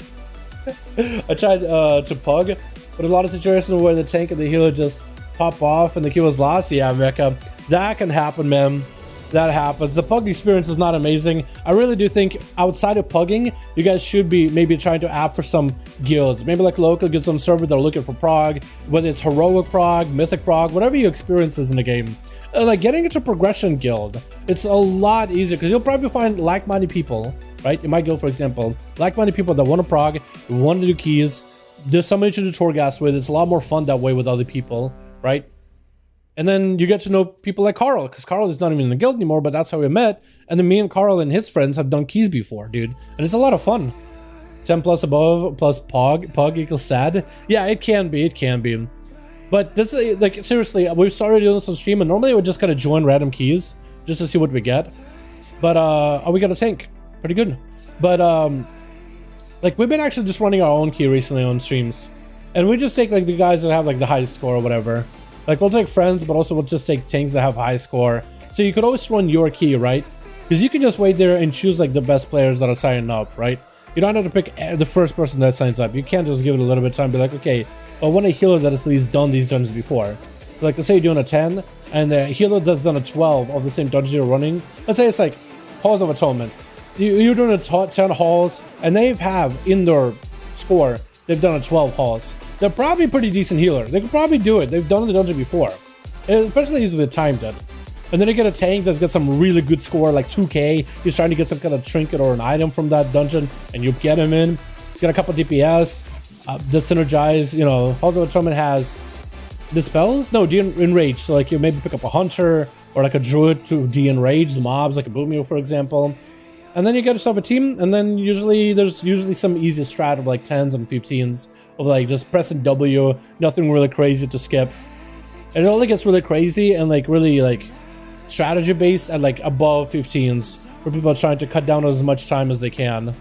I tried to pug, but a lot of situations where the tank and the healer just pop off and the kill was lost. Yeah, Mecha, that can happen, man. That happens. The pug experience is not amazing. I really do think outside of pugging, you guys should be maybe trying to app for some guilds. Maybe like local guilds on server that are looking for prog, whether it's heroic prog, mythic prog, whatever your experience is in the game. Like getting into progression guild, it's a lot easier because you'll probably find like-minded people, right? In my guild, for example, like-minded people that want to prog, want to do keys. There's somebody to do Torghast with. It's a lot more fun that way with other people, right? And then you get to know people like Carl, because Carl is not even in the guild anymore, but that's how we met. And then me and Carl and his friends have done keys before, dude. And it's a lot of fun. 10 plus above plus pug equals sad. Yeah, it can be. But this is like, seriously, we've started doing this on stream, and normally I would just kind of join random keys just to see what we get. But we got a tank. Pretty good. But like we've been actually just running our own key recently on streams. And we just take like the guys that have like the highest score or whatever. Like we'll take friends, but also we'll just take tanks that have high score. So you could always run your key, right? Because you can just wait there and choose like the best players that are signing up, right? You don't have to pick the first person that signs up. You can't just give it a little bit of time and be like, okay, I want a healer that has at least done these dungeons before. So like let's say you're doing a 10 and the healer that's done a 12 of the same dungeon you're running. Let's say it's like Halls of Atonement. You're doing a 10 halls and they have in their score, they've done a 12 halls. They're probably a pretty decent healer. They could probably do it. They've done the dungeon before. And especially if they timed it. And then you get a tank that's got some really good score, like 2k. He's trying to get some kind of trinket or an item from that dungeon, and you get him in. You get a couple DPS that synergize. You know, Halls of Atonement has dispels? No, de-enrage. So like you maybe pick up a hunter or like a druid to de-enrage the mobs, like a boomio, for example. And then you get yourself a team, and then there's usually some easy strat of like 10s and 15s of like just pressing W, nothing really crazy to skip. And it only gets really crazy and like really like strategy based at like above 15s, where people are trying to cut down as much time as they can.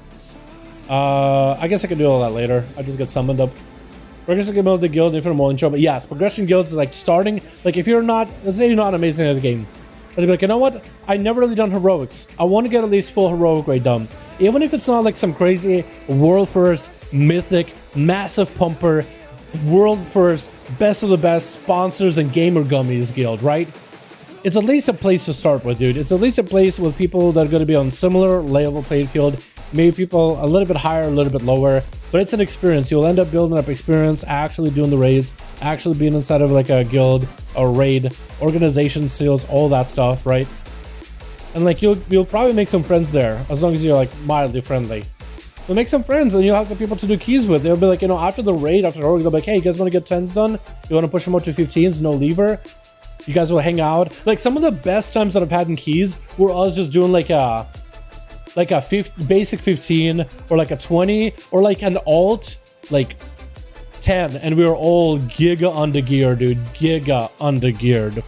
I guess I can do all that later. I just get summoned up. Progression guild, the guild, different more intro, but yes, progression guilds is like starting. Like if you're not, let's say you're not amazing at the game, but you'd be like, you know what? I never really done heroics. I want to get at least full heroic grade done, even if it's not like some crazy world first, mythic, massive pumper, world first, best of the best sponsors and gamer gummies guild, right? It's at least a place to start with, dude. It's at least a place with people that are going to be on similar level playing field. Maybe people a little bit higher, a little bit lower, but it's an experience. You'll end up building up experience, actually doing the raids, actually being inside of like a guild, a raid, organization seals, all that stuff, right? And like you'll probably make some friends there as long as you're like mildly friendly. You'll make some friends and you'll have some people to do keys with. They'll be like, you know, after the raid, after the org, they'll be like, hey, you guys want to get 10s done? You want to push them up to 15s, no lever? You guys will hang out. Like some of the best times that I've had in keys were us just doing like a basic 15 or like a 20 or like an alt like 10, and we were all giga undergeared, dude. Giga undergeared.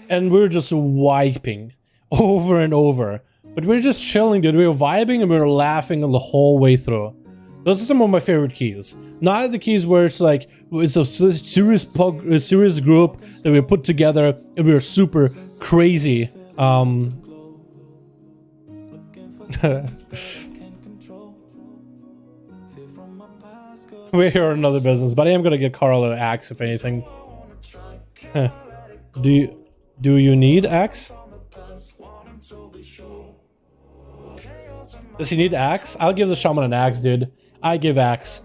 And we were just wiping over and over. But we were just chilling, dude. We were vibing and we were laughing the whole way through. Those are some of my favorite keys. Not the keys where it's like it's a serious group that we put together and we were super crazy. We're here in another business, but I am gonna get Carl an axe if anything. Do you need axe? Does he need axe? I'll give the shaman an axe, dude. I give axe.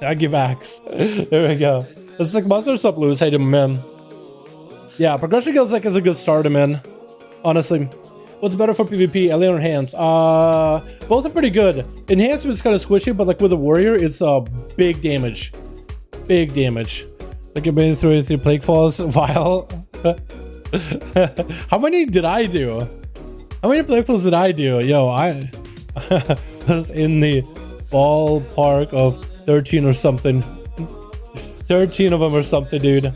I give axe. There we go. This is like Monster Sup Lewis. Hey, man. Yeah, progression kills like is a good starter, man. Honestly. What's better for PvP, LA or Enhance? Both are pretty good. Enhancement's kind of squishy, but like with a warrior, it's big damage. Big damage. Like you're been through Plague Falls vial. How many did I do? How many Plague Falls did I do? Yo, I was in the ballpark of 13 or something. 13 of them or something, dude.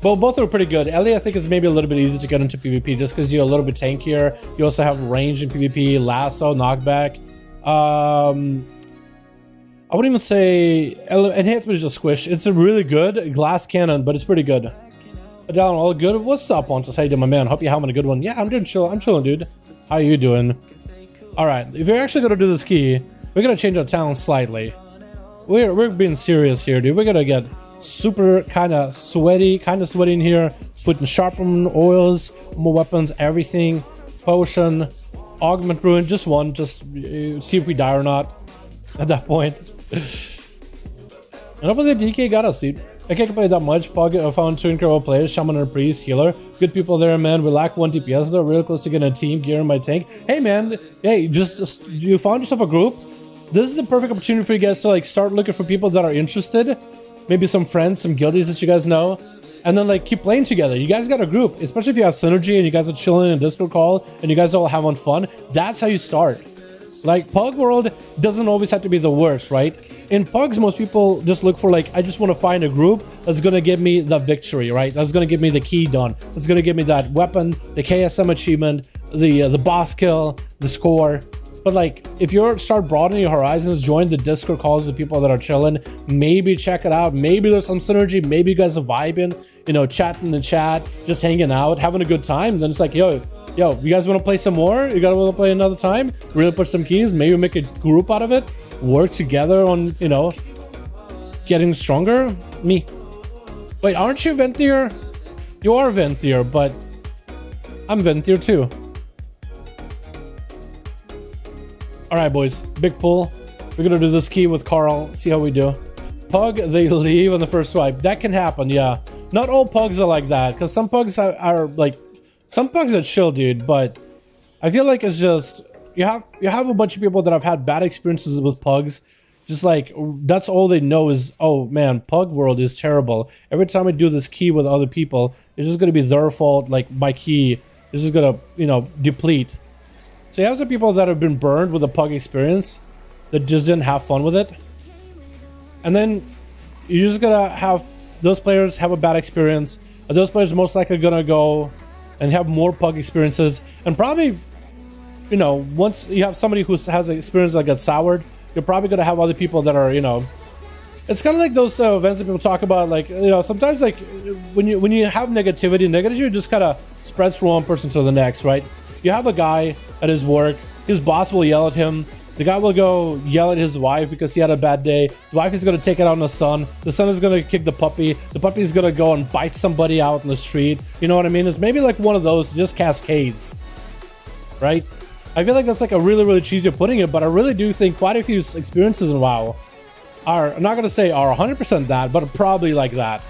Well, both are pretty good. Ellie, I think, is maybe a little bit easier to get into PvP just because you're a little bit tankier. You also have range in PvP, lasso, knockback. I wouldn't even say enhancement is just squish. It's a really good glass cannon, but it's pretty good. Dalaran, all good? What's up, Pontus? How you doing, my man? Hope you're having a good one. Yeah, I'm doing chill. I'm chilling, dude. How you doing? All right, if you're actually gonna do this key, we're gonna change our talent slightly. We're being serious here, dude. We're gonna get super kind of sweaty in here, putting sharpened oils, more weapons, everything, potion, augment ruin, just one, just see if we die or not at that point. And hopefully the DK got us, dude. I can't play that much. Pug found 2 incredible players, shaman and priest, healer, good people there, man. We lack 1 DPS though, really close to getting a team gear in my tank. Hey man, hey, just you found yourself a group. This is the perfect opportunity for you guys to like start looking for people that are interested. Maybe some friends, some guildies that you guys know, and then like keep playing together. You guys got a group, especially if you have synergy and you guys are chilling in a Discord call and you guys all having fun. That's how you start. Like Pug World doesn't always have to be the worst, right? In Pugs, most people just look for like, I just want to find a group that's gonna give me the victory, right? That's gonna give me the key done. That's gonna give me that weapon, the KSM achievement, the boss kill, the score. But like, if you start broadening your horizons, join the Discord calls with people that are chilling, maybe check it out. Maybe there's some synergy. Maybe you guys are vibing, you know, chatting in the chat, just hanging out, having a good time. Then it's like, yo, you guys want to play some more? You guys want to play another time? Really push some keys? Maybe make a group out of it? Work together on, you know, getting stronger? Me. Wait, aren't you Venthyr? You are Venthyr, but I'm Venthyr too. Alright boys, big pull. We're gonna do this key with Carl, see how we do. Pug, they leave on the first swipe. That can happen, yeah. Not all pugs are like that, because some pugs are like, some pugs are chill, dude, but I feel like it's just, you have a bunch of people that have had bad experiences with pugs. Just like, that's all they know is, oh man, Pug World is terrible. Every time I do this key with other people, it's just gonna be their fault, like my key is just gonna, you know, deplete. So you have some people that have been burned with a Pug experience that just didn't have fun with it. And then you're just gonna have those players have a bad experience. And those players are most likely gonna go and have more Pug experiences. And probably, you know, once you have somebody who has an experience that gets soured, you're probably gonna have other people that are, you know, it's kind of like those events that people talk about, like, you know, sometimes like when you have negativity just kind of spreads from one person to the next, right? You have a guy at his work, his boss will yell at him, the guy will go yell at his wife because he had a bad day, the wife is going to take it out on the son is going to kick the puppy is going to go and bite somebody out in the street, you know what I mean? It's maybe like one of those, just cascades, right? I feel like that's like a really, really cheesy way of putting it, but I really do think quite a few experiences in WoW are, I'm not going to say are 100% that, but probably like that,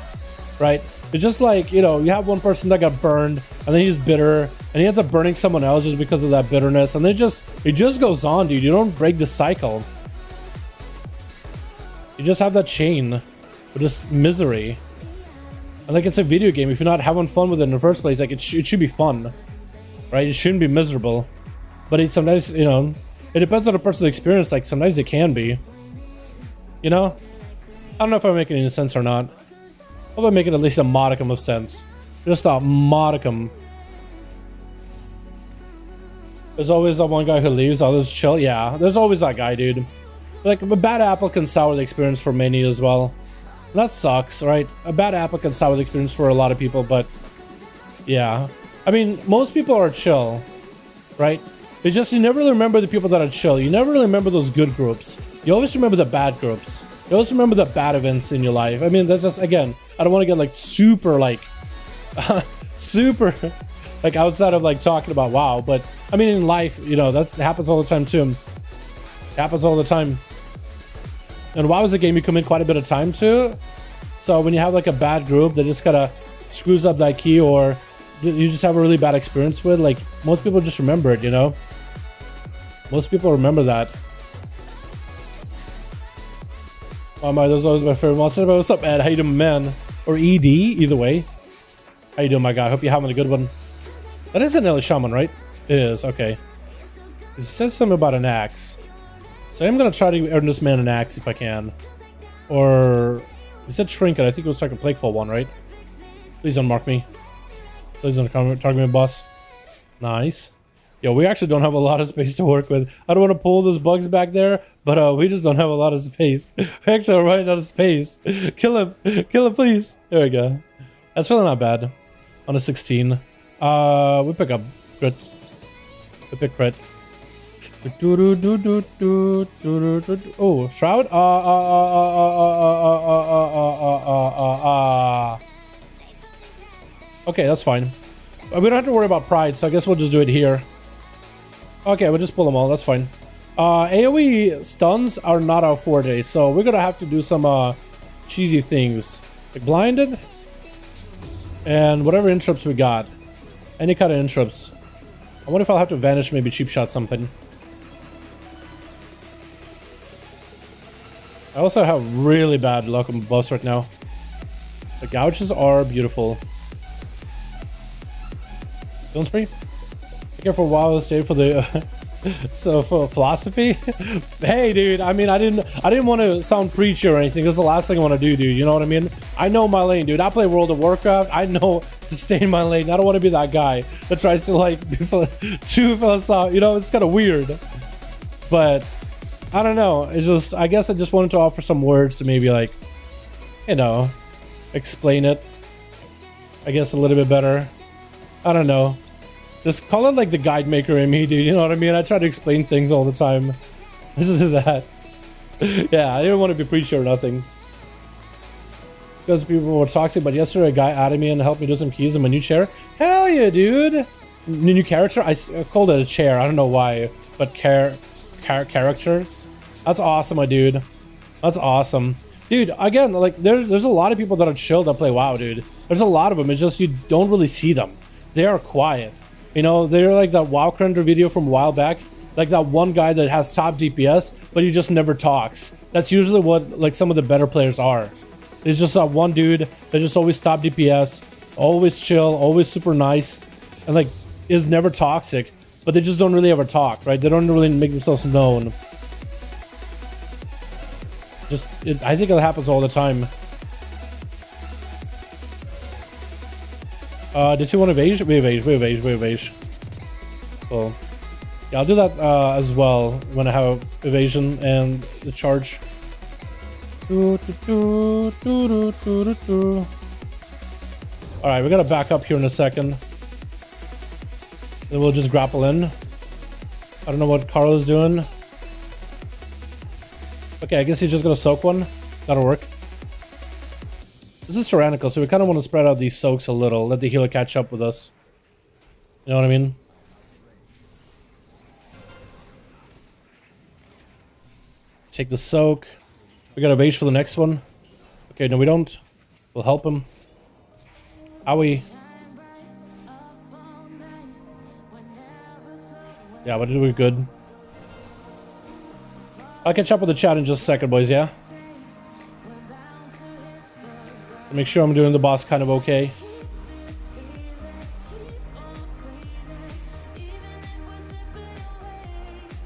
right? It's just like, you know, you have one person that got burned and then he's bitter and he ends up burning someone else just because of that bitterness, and it just goes on, dude. You don't break the cycle. You just have that chain of just misery. And like, it's a video game. If you're not having fun with it in the first place, like it should be fun, right? It shouldn't be miserable. But it sometimes, you know, it depends on the person's experience. Like sometimes it can be, you know. I don't know if I'm making any sense or not. How about making at least a modicum of sense? Just a modicum. There's always that one guy who leaves, others chill. Yeah, there's always that guy, dude. Like, a bad apple can sour the experience for many as well. And that sucks, right? A bad apple can sour the experience for a lot of people, but yeah. I mean, most people are chill, right? It's just you never really remember the people that are chill. You never really remember those good groups. You always remember the bad groups. You always remember the bad events in your life. I mean, that's just, again, I don't want to get like super like super like outside of like talking about WoW, but I mean in life, you know, that happens all the time too. It happens all the time. And WoW is a game you commit quite a bit of time to. So when you have like a bad group that just kind of screws up that key, or you just have a really bad experience with, like, most people just remember it, you know? Most people remember that. Oh my, those are always my favorite monster. But what's up, Ed? How you doing, man? Or ED, either way. How you doing, my guy? Hope you're having a good one. That is an early shaman, right? It is, okay. It says something about an axe. So I'm gonna try to earn this man an axe if I can. Or... It said trinket. I think it was like a plagueful one, right? Please don't mark me. Please don't target me, boss. Nice. Yo, we actually don't have a lot of space to work with. I don't want to pull those bugs back there, but we just don't have a lot of space. We actually are running out of space. Kill him. Kill him, please. There we go. That's really not bad. On a 16. We pick up crit. We pick crit. Oh, Shroud? Okay, that's fine. We don't have to worry about Pride, so I guess we'll just do it here. Okay, we'll just pull them all, that's fine. AoE stuns are not our forte, so we're gonna have to do some cheesy things. Like blinded, and whatever interrupts we got. Any kind of interrupts. I wonder if I'll have to vanish, maybe cheap shot something. I also have really bad luck on buffs right now. The gouges are beautiful. Don't spree. Be careful for a while, save for the so for philosophy. Hey dude, I mean I didn't want to sound preachy or anything. That's the last thing I want to do, dude. You know what I mean? I know my lane, dude. I play World of Warcraft. I know to stay in my lane. I don't want to be that guy that tries to like be too philosophical. You know, it's kind of weird. But I don't know. It's just, I guess I just wanted to offer some words to maybe like, you know, explain it, I guess, a little bit better. I don't know. Just call it like the guide maker in me, dude. You know what I mean? I try to explain things all the time. This is that. Yeah, I didn't want to be preachy or nothing. Because people were toxic, but yesterday a guy added me and helped me do some keys in my new chair. Hell yeah, dude! New character? I called it a chair. I don't know why, but character. That's awesome, my dude. That's awesome. Dude, again, like, there's a lot of people that are chill that play WoW, dude. There's a lot of them. It's just you don't really see them. They are quiet. You know, they're like that WoW Crender video from a while back. Like that one guy that has top DPS, but he just never talks. That's usually what, like, some of the better players are. It's just that one dude that just always top DPS, always chill, always super nice, and, like, is never toxic. But they just don't really ever talk, right? They don't really make themselves known. I think it happens all the time. Did you want to evade? We evade. Cool. Yeah, I'll do that as well when I have evasion and the charge. Alright, we gotta back up here in a second. Then we'll just grapple in. I don't know what Carlo's doing. Okay, I guess he's just gonna soak one. That'll work. This is tyrannical, so we kind of want to spread out these soaks a little. Let the healer catch up with us. You know what I mean? Take the soak. We got evade for the next one. Okay, no we don't. We'll help him. Owie. Yeah, but we're good. I'll catch up with the chat in just a second, boys, yeah? Make sure I'm doing the boss kind of okay.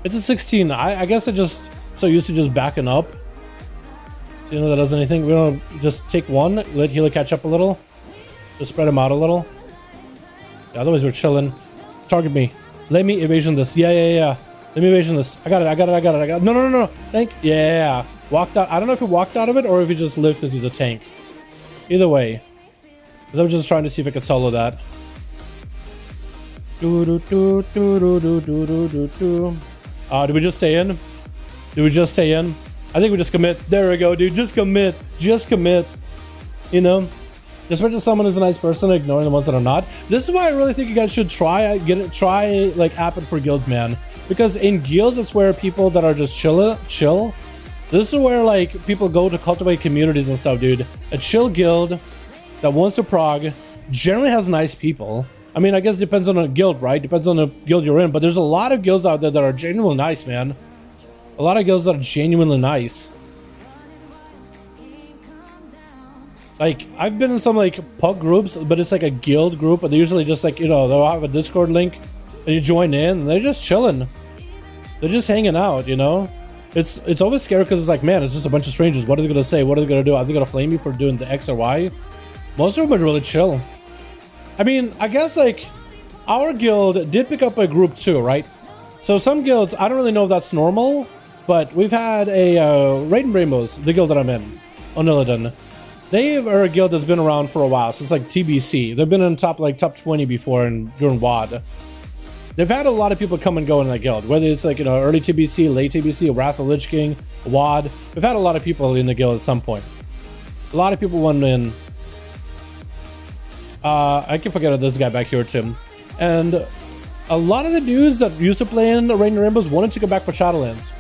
It's a 16. I guess I just so used to just backing up. So you know that does anything. We're gonna just take one, let healer catch up a little. Just spread him out a little. Yeah, otherwise we're chilling. Target me. Let me evasion this. Yeah. Let me evasion this. I got it. No. Tank. Yeah. Walked out. I don't know if he walked out of it or if he just lived because he's a tank. Either way. Because I was just trying to see if I could solo that. Did we just stay in? Did we just stay in? I think we just commit. There we go, dude. Just commit. Just commit. You know? Just wait till someone is a nice person, ignoring the ones that are not. This is why I really think you guys should try like Appen for guilds, man. Because in guilds, it's where people that are just chill. This is where like people go to cultivate communities and stuff, dude. A chill guild that wants to prog generally has nice people. I mean, I guess it depends on a guild, right? Depends on the guild you're in. But there's a lot of guilds out there that are genuinely nice, man. A lot of guilds that are genuinely nice. Like, I've been in some, like, pug groups, but it's like a guild group. But they're usually just, like, you know, they'll have a Discord link. And you join in, and they're just chilling. They're just hanging out, you know? It's always scary because it's like, man, it's just a bunch of strangers. What are they going to say? What are they going to do? Are they going to flame you for doing the X or Y? Most of them are really chill. I mean, I guess, like, our guild did pick up a group too, right? So some guilds, I don't really know if that's normal, but we've had a Raiden Rainbows, the guild that I'm in, on Illidan. They are a guild that's been around for a while, so it's like TBC. They've been in top 20 before and during WoD. They've had a lot of people come and go in that guild, whether it's like, you know, early TBC, late TBC, Wrath of Lich King, WoD. We've had a lot of people in the guild at some point. A lot of people went in. I can forget this guy back here, Tim. And a lot of the dudes that used to play in the Rain and Rainbows wanted to go back for Shadowlands,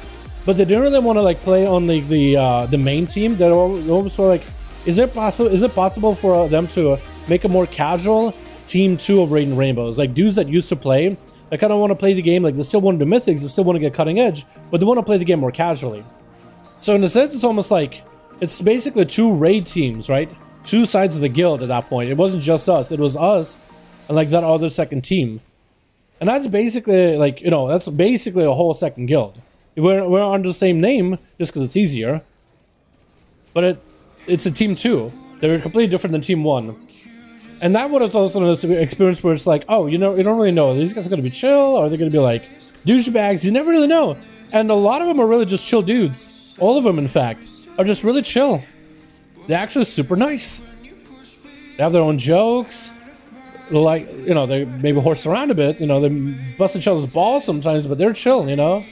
but they didn't really want to like play on the main team. They're always sort of like, is it possible for them to make a more casual team 2 of Rain and Rainbows? Like dudes that used to play, they kind of want to play the game, like they still want to do mythics, they still want to get cutting edge, but they want to play the game more casually. So in a sense, it's almost like it's basically 2 raid teams, right? 2 sides of the guild at that point. It wasn't just us, it was us and like that other second team. And that's basically like, you know, that's basically a whole second guild. We're under the same name just because it's easier. But it's a team 2. They're completely different than team 1. And that one is also an experience where it's like, oh, you know, you don't really know. Are these guys are going to be chill or are they going to be like douchebags? You never really know. And a lot of them are really just chill dudes. All of them, in fact, are just really chill. They're actually super nice. They have their own jokes. They're like, you know, they maybe horse around a bit. You know, they bust each other's balls sometimes, but they're chill, you know?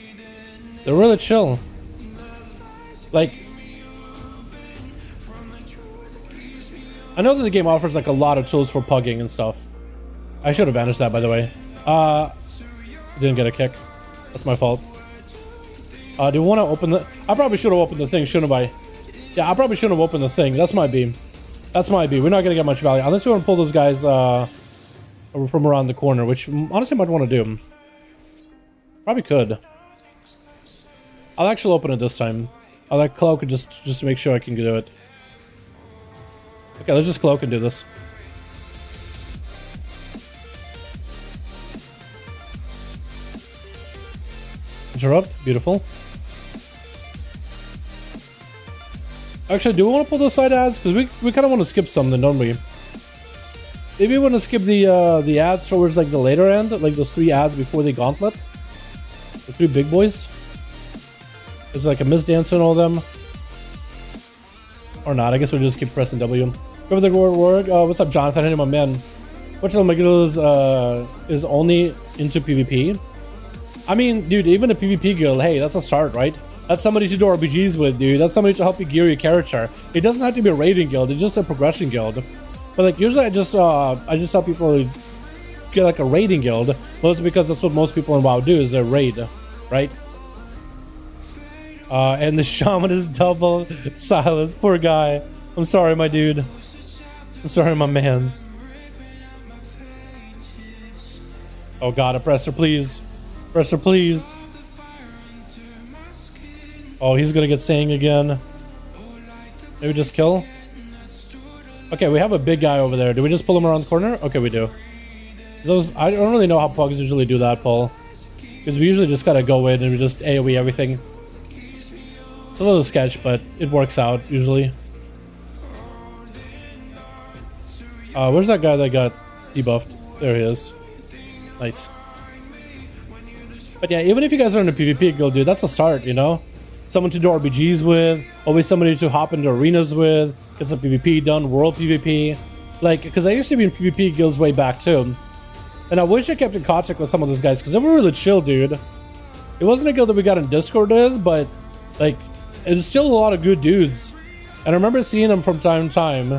They're really chill. Like, I know that the game offers like a lot of tools for pugging and stuff. I should have banished that, by the way. Didn't get a kick. That's my fault. Do we want to open the... I probably should have opened the thing, shouldn't I? Yeah, I probably shouldn't have opened the thing. That's my beam. That's my beam. We're not going to get much value. Unless we want to pull those guys from around the corner, which honestly I might want to do. Probably could. I'll actually open it this time. I'll let Cloak just to make sure I can do it. Okay, let's just Cloak and do this. Interrupt. Beautiful. Actually, do we want to pull those side ads? Because we kind of want to skip something, don't we? Maybe we want to skip the ads towards like the later end, like those 3 ads before the gauntlet. The 3 big boys. There's like a Miss Dance and all them. Or not, I guess we'll just keep pressing W. Go over the word. What's up, Jonathan? Hey, my man. Which of the is only into PvP? I mean, dude, even a PvP guild, hey, that's a start, right? That's somebody to do RPGs with, dude. That's somebody to help you gear your character. It doesn't have to be a raiding guild. It's just a progression guild. But like usually I just tell people get like a raiding guild, mostly because that's what most people in WoW do, is a raid, right? And the shaman is double. Silas, poor guy. I'm sorry, my dude. I'm sorry, my mans. Oh god, oppressor, please. Oppressor, please. Oh, he's gonna get saying again. Maybe just kill? Okay, we have a big guy over there. Do we just pull him around the corner? Okay, we do. I don't really know how pugs usually do that, Paul. Because we usually just gotta go in and we just AoE everything. It's a little sketch, but it works out, usually. Where's that guy that got debuffed? There he is. Nice. But yeah, even if you guys are in a PvP guild, dude, that's a start, you know? Someone to do RPGs with, always somebody to hop into arenas with, get some PvP done, world PvP. Like, because I used to be in PvP guilds way back too. And I wish I kept in contact with some of those guys because they were really chill, dude. It wasn't a guild that we got in Discord with, but like it was still a lot of good dudes. And I remember seeing them from time to time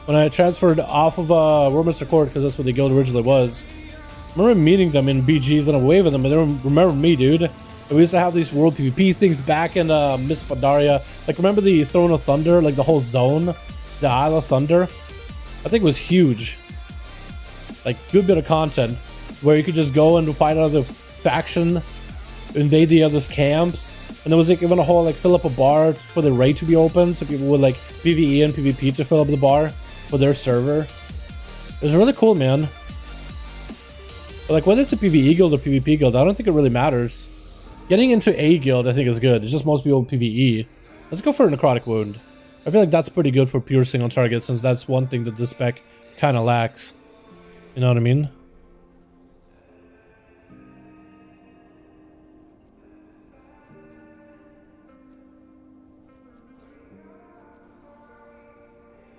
when I transferred off of Warminster Court, because that's what the guild originally was. I remember meeting them in BGs and a wave of them, and they don't remember me, dude. And we used to have these world PvP things back in Miss Pandaria. Like, remember the Throne of Thunder, like the whole zone, the Isle of Thunder? I think it was huge. Like, good bit of content where you could just go and fight another faction, invade the other's camps, and there was like even a whole like fill up a bar for the raid to be open, so people would like PvE and PvP to fill up the bar for their server. It was really cool, man. But like whether it's a PvE guild or PvP guild, I don't think it really matters. Getting into a guild, I think, is good. It's just most people PvE. Let's go for a necrotic wound. I feel like that's pretty good for pure single target, since that's one thing that this spec kind of lacks. You know what I mean?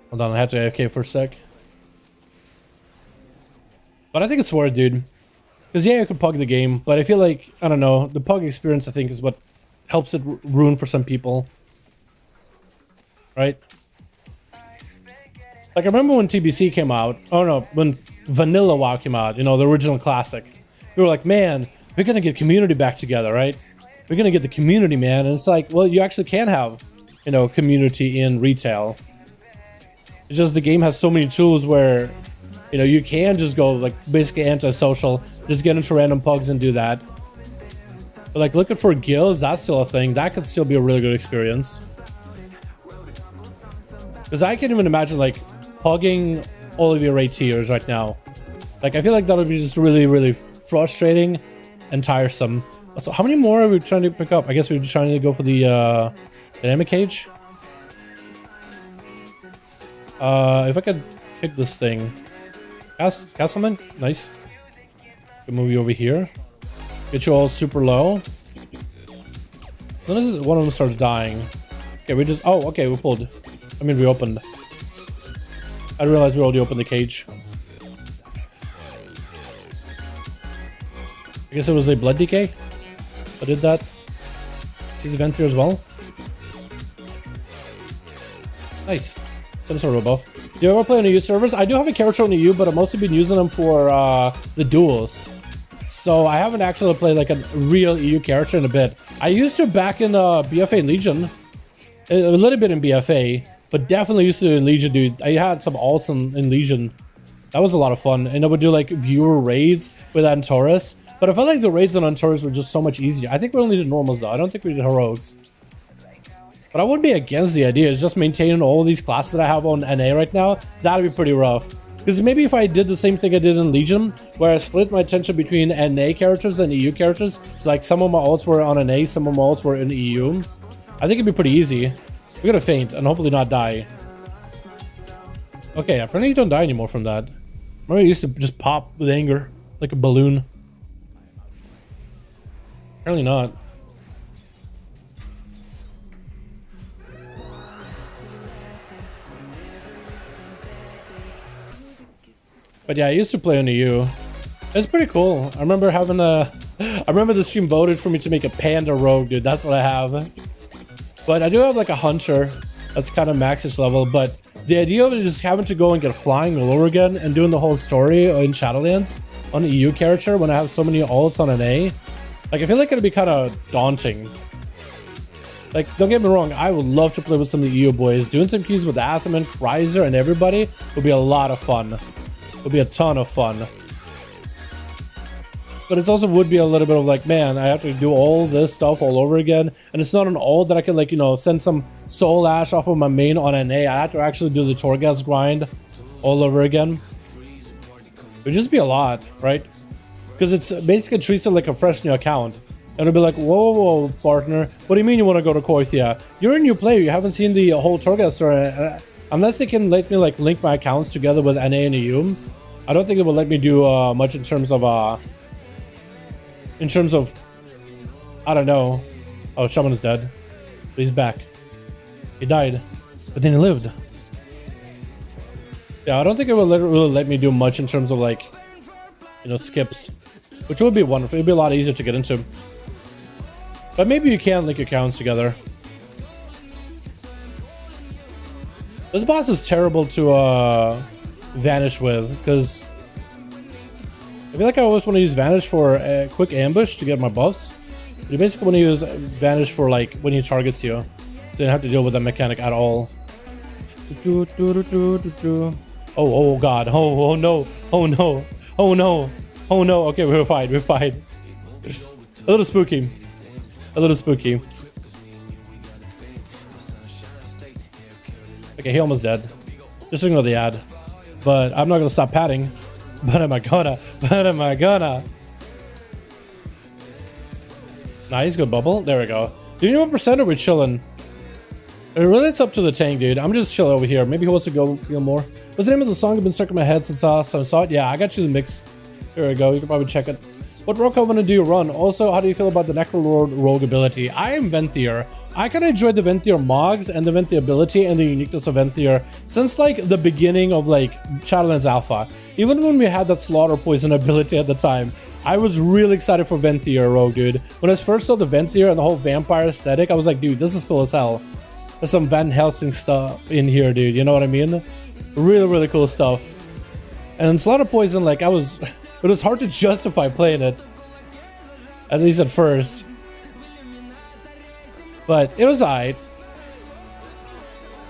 Hold on, I had to AFK for a sec. But I think it's worth it, dude. Because yeah, you could pug the game, but I feel like, I don't know, the pug experience, I think, is what helps it ruin for some people. Right? Like, I remember when TBC came out, oh no, when Vanilla WoW came out, you know, the original classic. We were like, man, we're gonna get community back together, right? We're gonna get the community, man. And it's like, well, you actually can have, you know, community in retail. It's just the game has so many tools where, you know, you can just go like basically anti-social, just get into random pugs and do that. But like looking for guilds, that's still a thing. That could still be a really good experience. Because I can't even imagine like pugging all of your raid tiers right now. Like I feel like that would be just really, really frustrating and tiresome. So how many more are we trying to pick up? I guess we're trying to go for the dynamic cage. If I could pick this thing. Cast something? Nice. Good move you over here. Get you all super low. As soon as one of them starts dying. Okay, we just... Oh, okay, we pulled. I mean, we opened. I realized we already opened the cage. I guess it was a blood decay. I did that. Sees event here as well. Nice. Some sort of buff. Do you ever play on EU servers? I do have a character on EU, but I've mostly been using them for the duels. So I haven't actually played like a real EU character in a bit. I used to back in BFA and Legion. A little bit in BFA, but definitely used to in Legion, dude. I had some alts in Legion. That was a lot of fun. And I would do like viewer raids with Antaurus. But I felt like the raids on Antaurus were just so much easier. I think we only did normals though. I don't think we did heroics. But I wouldn't be against the idea. It's just maintaining all of these classes that I have on NA right now. That'd be pretty rough. Because maybe if I did the same thing I did in Legion, where I split my attention between NA characters and EU characters. So like some of my ults were on NA, some of my ults were in EU. I think it'd be pretty easy. We're gonna faint and hopefully not die. Okay, apparently you don't die anymore from that. Remember I used to just pop with anger, like a balloon. Apparently not. But yeah, I used to play on EU. It's pretty cool. I remember having a... I remember the stream voted for me to make a panda rogue, dude. That's what I have. But I do have like a hunter. That's kind of maxish level. But the idea of it just having to go and get flying all over again and doing the whole story in Shadowlands on the EU character when I have so many ults on an A. Like, I feel like it'd be kind of daunting. Like, don't get me wrong. I would love to play with some of the EU boys. Doing some keys with Atherman, Kreiser, and everybody would be a lot of fun. Would be a ton of fun. But it also would be a little bit of like, man, I have to do all this stuff all over again. And it's not an ult that I can like, you know, send some soul ash off of my main on NA. I have to actually do the Torghast grind all over again. It would just be a lot, right? Because it's basically treats it like a fresh new account. And it'll be like, whoa, whoa, partner. What do you mean you want to go to Koithia? You're a new player. You haven't seen the whole Torghast story. Unless they can let me like link my accounts together with NA and EU, I don't think it will let me do much in terms of I don't know. Oh, Shaman is dead. But he's back. He died, but then he lived. Yeah, I don't think it will really let me do much in terms of like you know, skips, which would be wonderful. It'd be a lot easier to get into. But maybe you can link your accounts together. This boss is terrible to vanish with, because I feel like I always want to use vanish for a quick ambush to get my buffs. You basically want to use vanish for like when he targets you, so you don't have to deal with that mechanic at all. Oh god, oh no, oh no, oh no, oh no. Okay, we're fine, we're fine. A little spooky, a little spooky. Okay, he almost dead. Just ignore the ad. But I'm not gonna stop padding. But am I gonna? But am I gonna? Nice, good bubble. There we go. Do you know what percent are we chilling? It really, it's up to the tank, dude. I'm just chilling over here. Maybe he wants to go feel more. What's the name of the song? I've been stuck in my head since I saw it. Yeah, I got you the mix. Here we go. You can probably check it. What rogue covenant do you run? Also, how do you feel about the Necrolord rogue ability? I am Venthyr. I kind of enjoyed the Venthyr mogs and the Venthyr ability and the uniqueness of Venthyr since like the beginning of like Shadowlands Alpha. Even when we had that slaughter poison ability at the time, I was really excited for Venthyr rogue, dude. When I first saw the Venthyr and the whole vampire aesthetic, I was like, dude, this is cool as hell. There's some Van Helsing stuff in here, dude. You know what I mean? Really, really cool stuff. And slaughter poison, like it was hard to justify playing it, at least at first. But it was alright.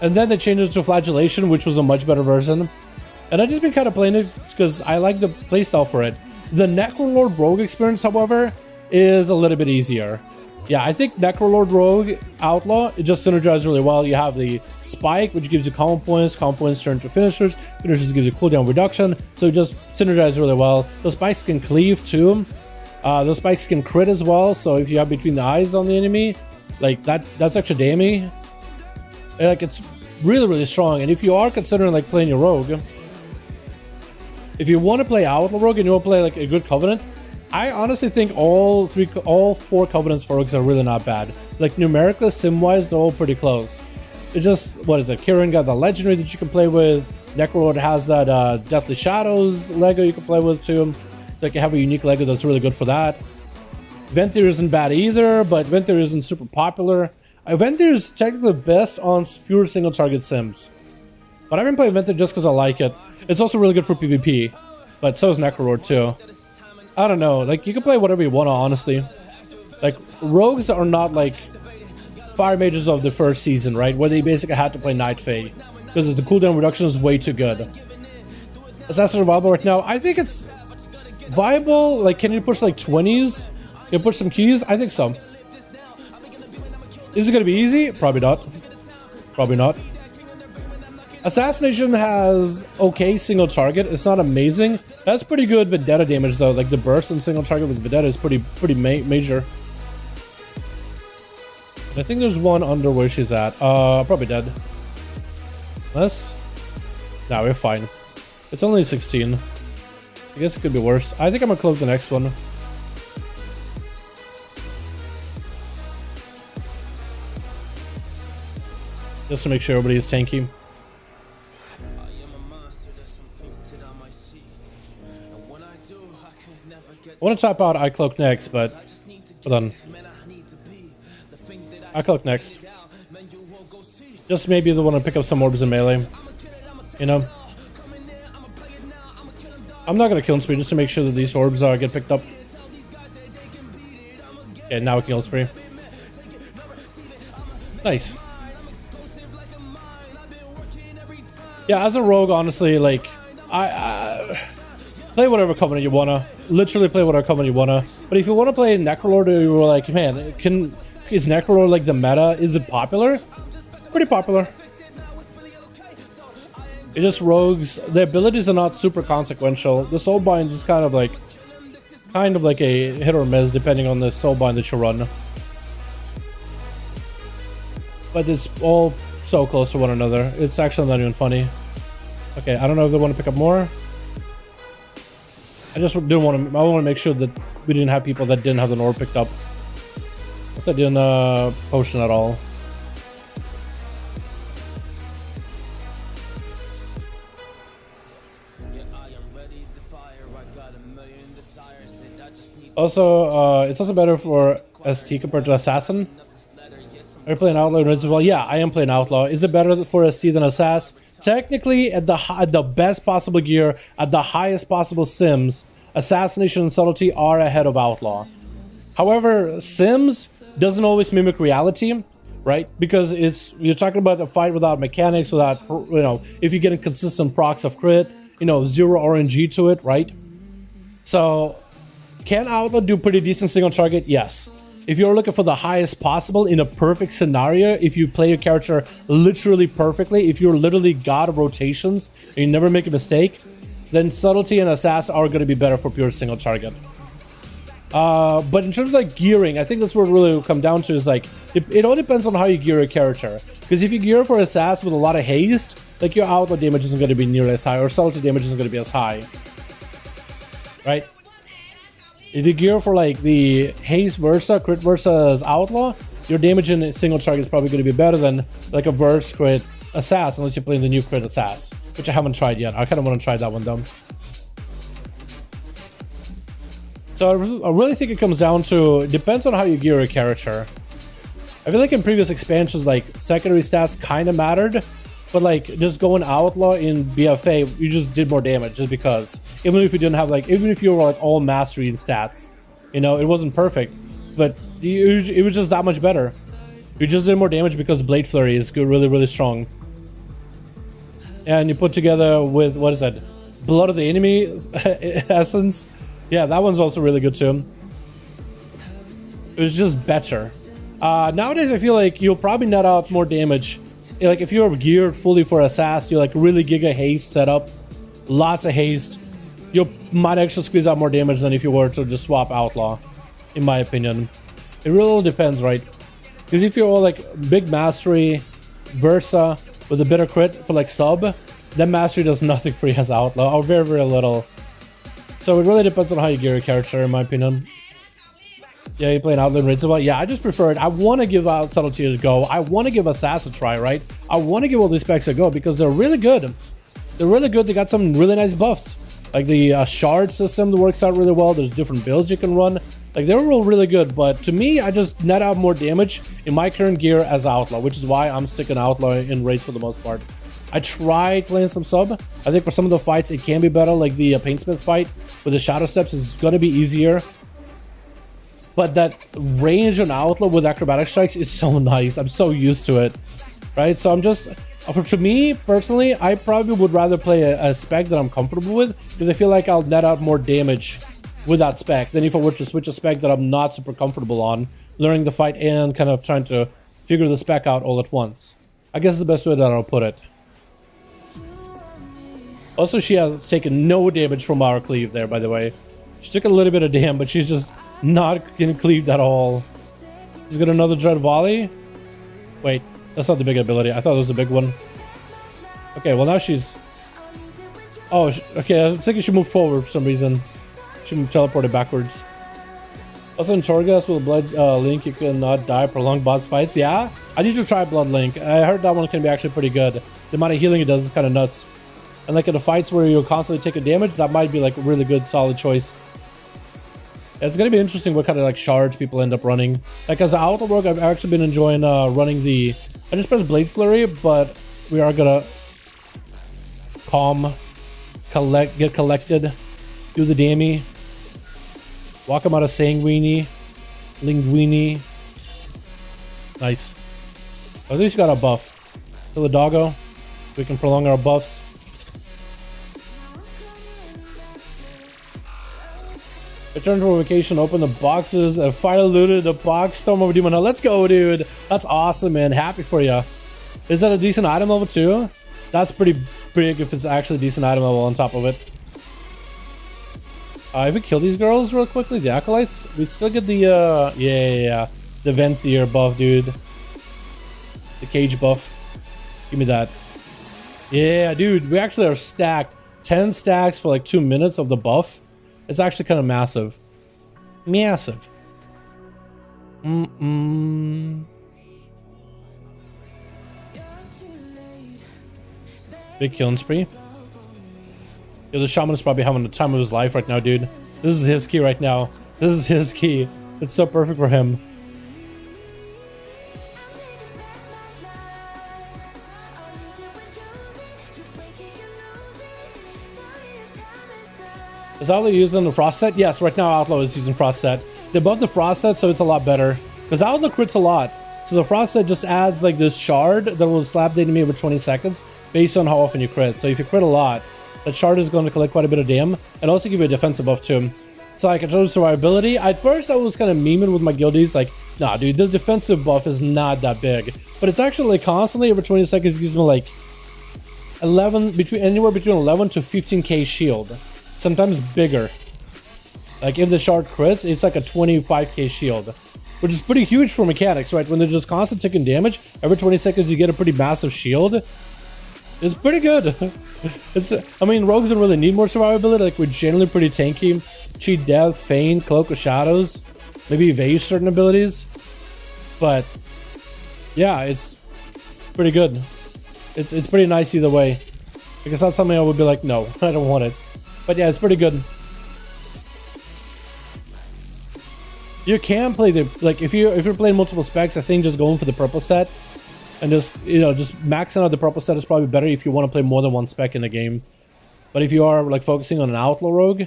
And then they changed it to flagellation, which was a much better version. And I've just been kind of playing it because I like the playstyle for it. The Necrolord Rogue experience, however, is a little bit easier. Yeah, I think Necrolord Rogue Outlaw, it just synergizes really well. You have the Spike, which gives you combo points turn to finishers. Finishers gives you cooldown reduction. So it just synergizes really well. Those spikes can cleave too. Those spikes can crit as well. So if you have between the eyes on the enemy, like that's extra damage. Like it's really, really strong. And if you are considering like playing your rogue, if you want to play Outlaw Rogue and you want to play like a good Covenant, I honestly think all four Covenants for rogues are really not bad. Like numerically, sim-wise, they're all pretty close. It's just, what is it? Kieran got the Legendary that you can play with. Necrolord has that Deathly Shadows Lego you can play with too. So you can have a unique Lego that's really good for that. Venthyr isn't bad either, but Venthyr isn't super popular. Venthyr is technically the best on pure single target sims. But I've been playing Venthyr just because I like it. It's also really good for PvP, but so is Necrolord too. I don't know, like you can play whatever you want, honestly. Like rogues are not like fire mages of the first season, right? Where they basically had to play Night Fae because the cooldown reduction is way too good. Assassin viable right now? I think it's viable. Like, can you push like 20s? Can you push some keys? I think so. Is it gonna be easy? Probably not. Probably not. Assassination has okay single target. It's not amazing. That's pretty good Vendetta damage though. Like the burst and single target with Vendetta is pretty major. And I think there's one under where she's at. Probably dead. Unless, nah, we're fine. It's only 16. I guess it could be worse. I think I'm gonna cloak the next one. Just to make sure everybody is tanky. I want to top out I cloak next, but hold on. I cloak next. Just maybe the one to pick up some orbs in melee. You know? I'm not gonna kill spree just to make sure that these orbs get picked up. Okay, now we can kill spree. Nice. Yeah, as a rogue, honestly, like I play whatever covenant you wanna. Literally play whatever covenant you wanna. But if you wanna play Necrolord, you were like, man, is Necrolord like the meta? Is it popular? Pretty popular. It just rogues. The abilities are not super consequential. The soulbinds is kind of like a hit or miss depending on the soulbind that you run. But it's all so close to one another. It's actually not even funny. Okay, I don't know if they want to pick up more. I just didn't want to. I want to make sure that we didn't have people that didn't have the orb picked up. I didn't potion at all. Also, it's also better for ST compared to Assassin. Are you playing Outlaw and as well? Yeah, I am playing Outlaw. Is it better for ST than Assassin? Technically, at the best possible gear, at the highest possible sims, Assassination and Subtlety are ahead of Outlaw. However, sims doesn't always mimic reality, right? Because you're talking about a fight without mechanics, without, you know, if you get a consistent procs of crit, you know, zero RNG to it, right? So, can Outlaw do pretty decent single target? Yes. If you're looking for the highest possible in a perfect scenario, if you play your character literally perfectly, if you're literally god of rotations and you never make a mistake, then Subtlety and Assassin are going to be better for pure single target. But in terms of like gearing, I think that's what it really will come down to is like, it all depends on how you gear your character. Because if you gear for Assassin with a lot of haste, like your Outlaw damage isn't going to be nearly as high, or Subtlety damage isn't going to be as high. Right? If you gear for like the haste versa, crit versus Outlaw, your damage in a single target is probably going to be better than like a verse crit Assassin, unless you're playing the new crit Assassin, which I haven't tried yet. I kind of want to try that one though. So I really think it comes down to, it depends on how you gear your character. I feel like in previous expansions, like secondary stats kind of mattered, but like just going Outlaw in BFA, you just did more damage just because. Even if you didn't have like, even if you were like all mastery in stats, you know, it wasn't perfect, but it was just that much better. You just did more damage because Blade Flurry is good, really, really strong. And you put together with, what is that? Blood of the Enemy Essence. Yeah, that one's also really good too. It was just better. Nowadays, I feel like you'll probably net out more damage. Like if you're geared fully for Assassin, you're like really giga haste setup, lots of haste, you might actually squeeze out more damage than if you were to just swap Outlaw, in my opinion. It really depends, right? Because if you're all like big mastery, Versa, with a bit of crit for like sub, then mastery does nothing for you as Outlaw, or very, very little. So it really depends on how you gear your character, in my opinion. Yeah, you're playing Outlaw and Raids. Yeah, I just prefer it. I want to give out Subtlety a go. I want to give Assassin a try, right? I want to give all these specs a go because they're really good. They're really good. They got some really nice buffs. Like the shard system that works out really well. There's different builds you can run. Like they're all really good. But to me, I just net out more damage in my current gear as Outlaw, which is why I'm sticking Outlaw in Raids for the most part. I tried playing some sub. I think for some of the fights, it can be better. Like the Paintsmith fight with the Shadow Steps is going to be easier. But that range on Outlaw with acrobatic strikes is so nice. I'm so used to it, right? So I'm just, to me personally, I probably would rather play a spec that I'm comfortable with because I feel like I'll net out more damage with that spec than if I were to switch a spec that I'm not super comfortable on, learning the fight and kind of trying to figure the spec out all at once. I guess is the best way that I'll put it. Also, she has taken no damage from our cleave there, by the way. She took a little bit of damage, but she's just not getting cleaved at all. She's got another Dread Volley. Wait, that's not the big ability. I thought it was a big one. Okay, well now she's... Oh, okay, I was thinking she moved forward for some reason. She teleported backwards. Also in Torghast with Blood Link, you cannot die prolonged boss fights. Yeah, I need to try Blood Link. I heard that one can be actually pretty good. The amount of healing it does is kind of nuts. And like in the fights where you're constantly taking damage, that might be like a really good, solid choice. It's gonna be interesting what kind of like shards people end up running. Like as an Outlaw work, I've actually been enjoying running the... I just pressed Blade Flurry, but we are gonna calm, get collected, do the dammy, walk him out of Sanguini, Linguini. Nice. At least got a buff. Kill the doggo. We can prolong our buffs. Return from vacation, open the boxes, and finally looted the box. Storm over Demon Hell. Let's go, dude. That's awesome, man. Happy for you. Is that a decent item level too? That's pretty big if it's actually a decent item level on top of it. If we kill these girls real quickly, the Acolytes, we'd still get the, yeah. The Venthier buff, dude. The Cage buff. Give me that. Yeah, dude. We actually are stacked. 10 stacks for like 2 minutes of the buff. It's actually kind of massive. Massive. Big killing spree. Yo, the shaman is probably having the time of his life right now, dude. This is his key right now. This is his key. It's so perfect for him. Is Outlaw using the frost set? Yes, right now Outlaw is using frost set. They buffed the frost set, so it's a lot better. Because Outlaw crits a lot. So the frost set just adds like this shard that will slap the enemy over 20 seconds based on how often you crit. So if you crit a lot, that shard is going to collect quite a bit of dam and also give you a defensive buff too. So like in terms of survivability, at first I was kind of memeing with my guildies like, nah dude, this defensive buff is not that big. But it's actually like constantly over 20 seconds gives me like anywhere between 11 to 15k shield. Sometimes bigger. Like if the shard crits, it's like a 25k shield. Which is pretty huge for mechanics, right? When they're just constant taking damage, every 20 seconds you get a pretty massive shield. It's pretty good. I mean, rogues don't really need more survivability. Like, we're generally pretty tanky. Cheat death, feign, cloak of shadows, maybe evade certain abilities. But yeah, it's pretty good. It's pretty nice either way. Like, it's not something I would be like, no, I don't want it. But yeah, it's pretty good. You can play the, like, if you're playing multiple specs, I think just going for the purple set and just, you know, just maxing out the purple set is probably better if you want to play more than one spec in the game. But if you are like focusing on an outlaw rogue,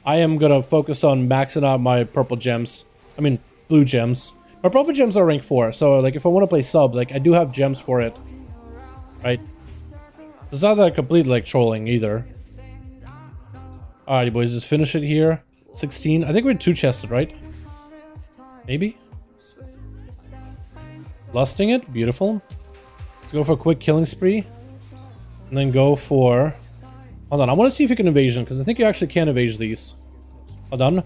I am gonna focus on maxing out my purple gems. I mean blue gems. My purple gems are rank 4, so like if I want to play sub, like I do have gems for it. Right? It's not that complete like trolling either. Alrighty boys, just finish it here. 16. I think we're 2 chested, right? Maybe? Lusting it, beautiful. Let's go for a quick killing spree. And then go for... Hold on, I want to see if you can evasion, because I think you actually can evade these. Hold on.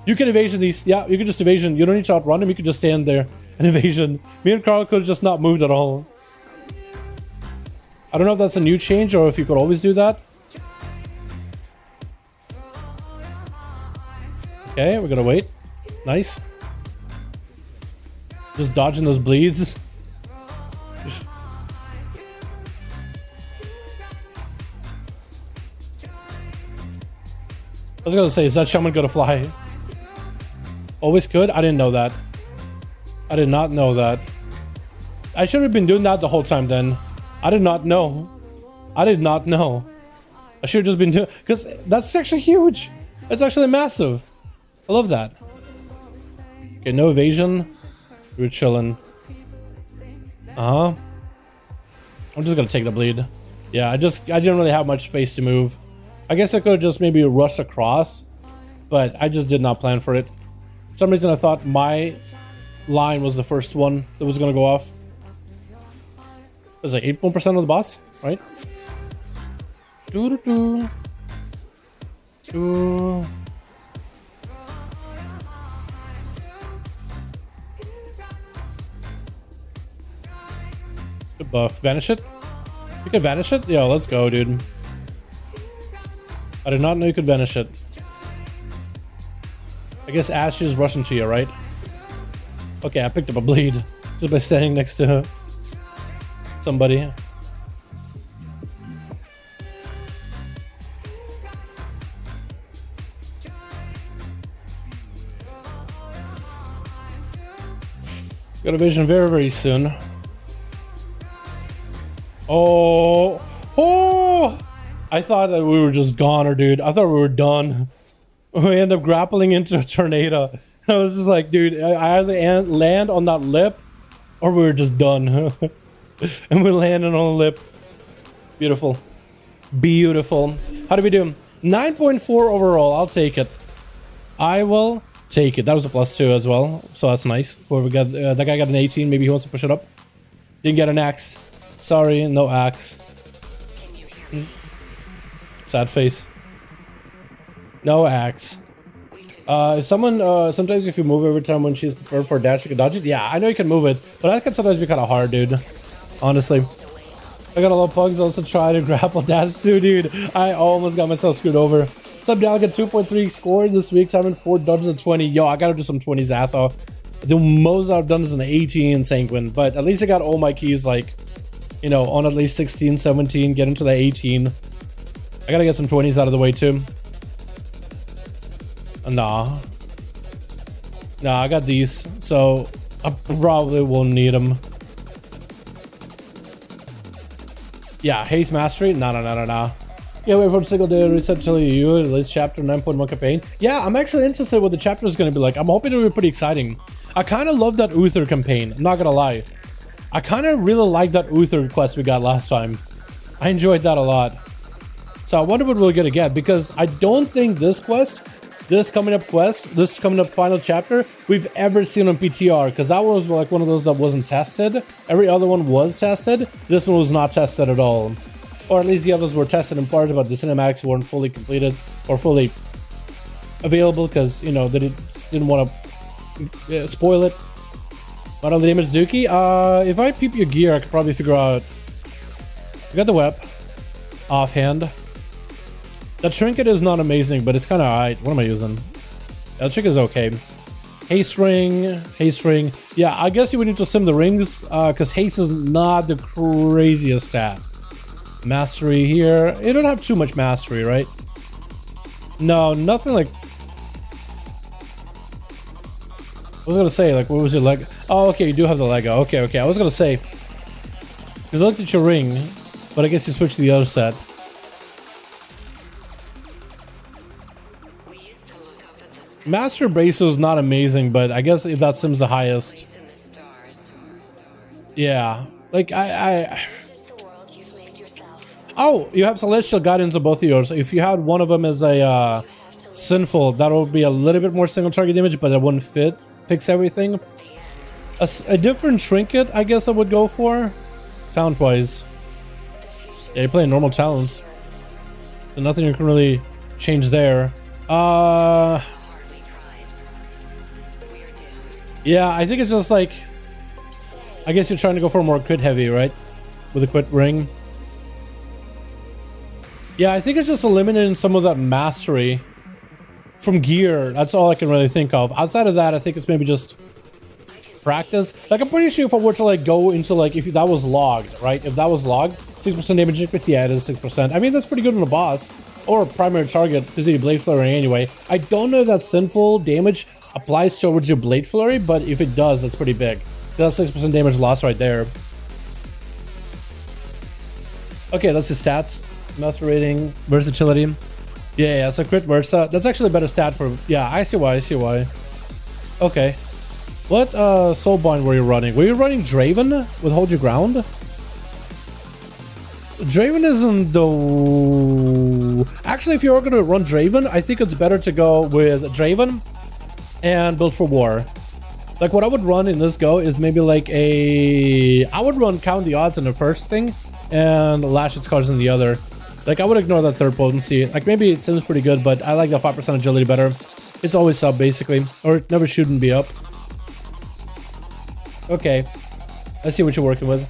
You can evasion these. Yeah, you can just evasion. You don't need to outrun them, you can just stand there and evasion. Me and Carl could have just not moved at all. I don't know if that's a new change or if you could always do that. Okay, we're gonna wait. Nice. Just dodging those bleeds. I was gonna say, is that shaman gonna fly? Always could? I didn't know that. I did not know that. I should have been doing that the whole time then. I did not know. I did not know. I should have just been doing... Because that's actually huge. It's actually massive. I love that. Okay, no evasion. We're chilling. I'm just gonna take the bleed. Yeah, I didn't really have much space to move. I guess I could have just maybe rushed across, but I just did not plan for it. For some reason I thought my line was the first one that was gonna go off. It was like 8% of the boss, right? Good buff. Vanish it? You can vanish it? Yo, let's go, dude. I did not know you could vanish it. I guess Ash is rushing to you, right? Okay, I picked up a bleed just by standing next to somebody. Got a vision very, very soon. Oh! Oh! I thought that we were just goner, dude. I thought we were done. We end up grappling into a tornado. I was just like, dude, I either land on that lip or we were just done. And we landed on a lip. Beautiful. Beautiful. How do we do? 9.4 overall. I'll take it. I will take it. That was a +2 as well. So that's nice. Whoever got, that guy got an 18. Maybe he wants to push it up. Didn't get an axe. Sorry, no axe. Sad face. No axe. If someone, sometimes if you move every time when she's prepared for a dash, you can dodge it. Yeah, I know you can move it, but that can sometimes be kind of hard, dude. Honestly. I got a lot of pugs also try to grapple dash too, dude. I almost got myself screwed over. Some delegate 2.3 scored this week, having 4 dodges and 20. Yo, I gotta do some 20s, Atho. The most I've done is an 18 Sanguine, but at least I got all my keys, like, you know, on at least 16, 17, get into the 18. I gotta get some 20s out of the way too. Nah, I got these, so I probably won't need them. Yeah, haste mastery. No. Yeah, wait for a single day reset till you release chapter 9.1 campaign. Yeah, I'm actually interested what the chapter is going to be like. I'm hoping it'll be pretty exciting. I kind of love that Uther campaign. I'm not gonna lie. I kind of really like that Uther quest we got last time. I enjoyed that a lot. So I wonder what we're gonna get, because I don't think this quest, this coming up final chapter, we've ever seen on PTR, because that was like one of those that wasn't tested. Every other one was tested. This one was not tested at all. Or at least the others were tested in part, but the cinematics weren't fully completed or fully available, because, you know, they didn't want to spoil it. But on the name of Zuki, if I peep your gear, I could probably figure out. I got the whip offhand. The trinket is not amazing, but it's kind of alright. What am I using? That trinket is okay. Haste ring. Yeah, I guess you would need to sim the rings, because haste is not the craziest stat. Mastery here. You don't have too much mastery, right? No, nothing like. I was gonna say, like, what was your leg? Oh, okay, you do have the Lego. Okay. I was gonna say, because I looked at your ring, but I guess you switched to the other set. Master Bracer is not amazing, but I guess if that sim's the highest. Yeah, like Oh, you have Celestial Guidance on both of yours. If you had one of them as a Sinful, that would be a little bit more single target damage, but it wouldn't fix everything. A different trinket, I guess I would go for. Talent-wise. Yeah, you're playing normal talents. So nothing you can really change there. Yeah, I think it's just like, I guess you're trying to go for more crit heavy, right? With a crit ring. Yeah, I think it's just eliminating some of that mastery from gear. That's all I can really think of. Outside of that, I think it's maybe just practice. Like, I'm pretty sure if I were to like go into like, if that was logged, right? If that was logged, 6% damage increase, yeah, it is 6%. I mean, that's pretty good on a boss or a primary target because you blade flurry anyway. I don't know if that sinful damage applies towards your blade flurry, but if it does, that's pretty big. That's 6% damage loss right there. Okay, that's his stats. Master rating, versatility. Yeah, it's a crit versa. That's actually a better stat for. Yeah, I see why. Okay. What soulbind were you running? Were you running Draven with Hold Your Ground? Draven isn't the. Actually, if you're gonna run Draven, I think it's better to go with Draven and Build for War. Like, what I would run in this go is maybe like a. I would run Count the Odds in the first thing and Lash its cards in the other. Like, I would ignore that third potency. Like, maybe it seems pretty good, but I like the 5% agility better. It's always sub, basically. Or it never shouldn't be up. Okay. Let's see what you're working with.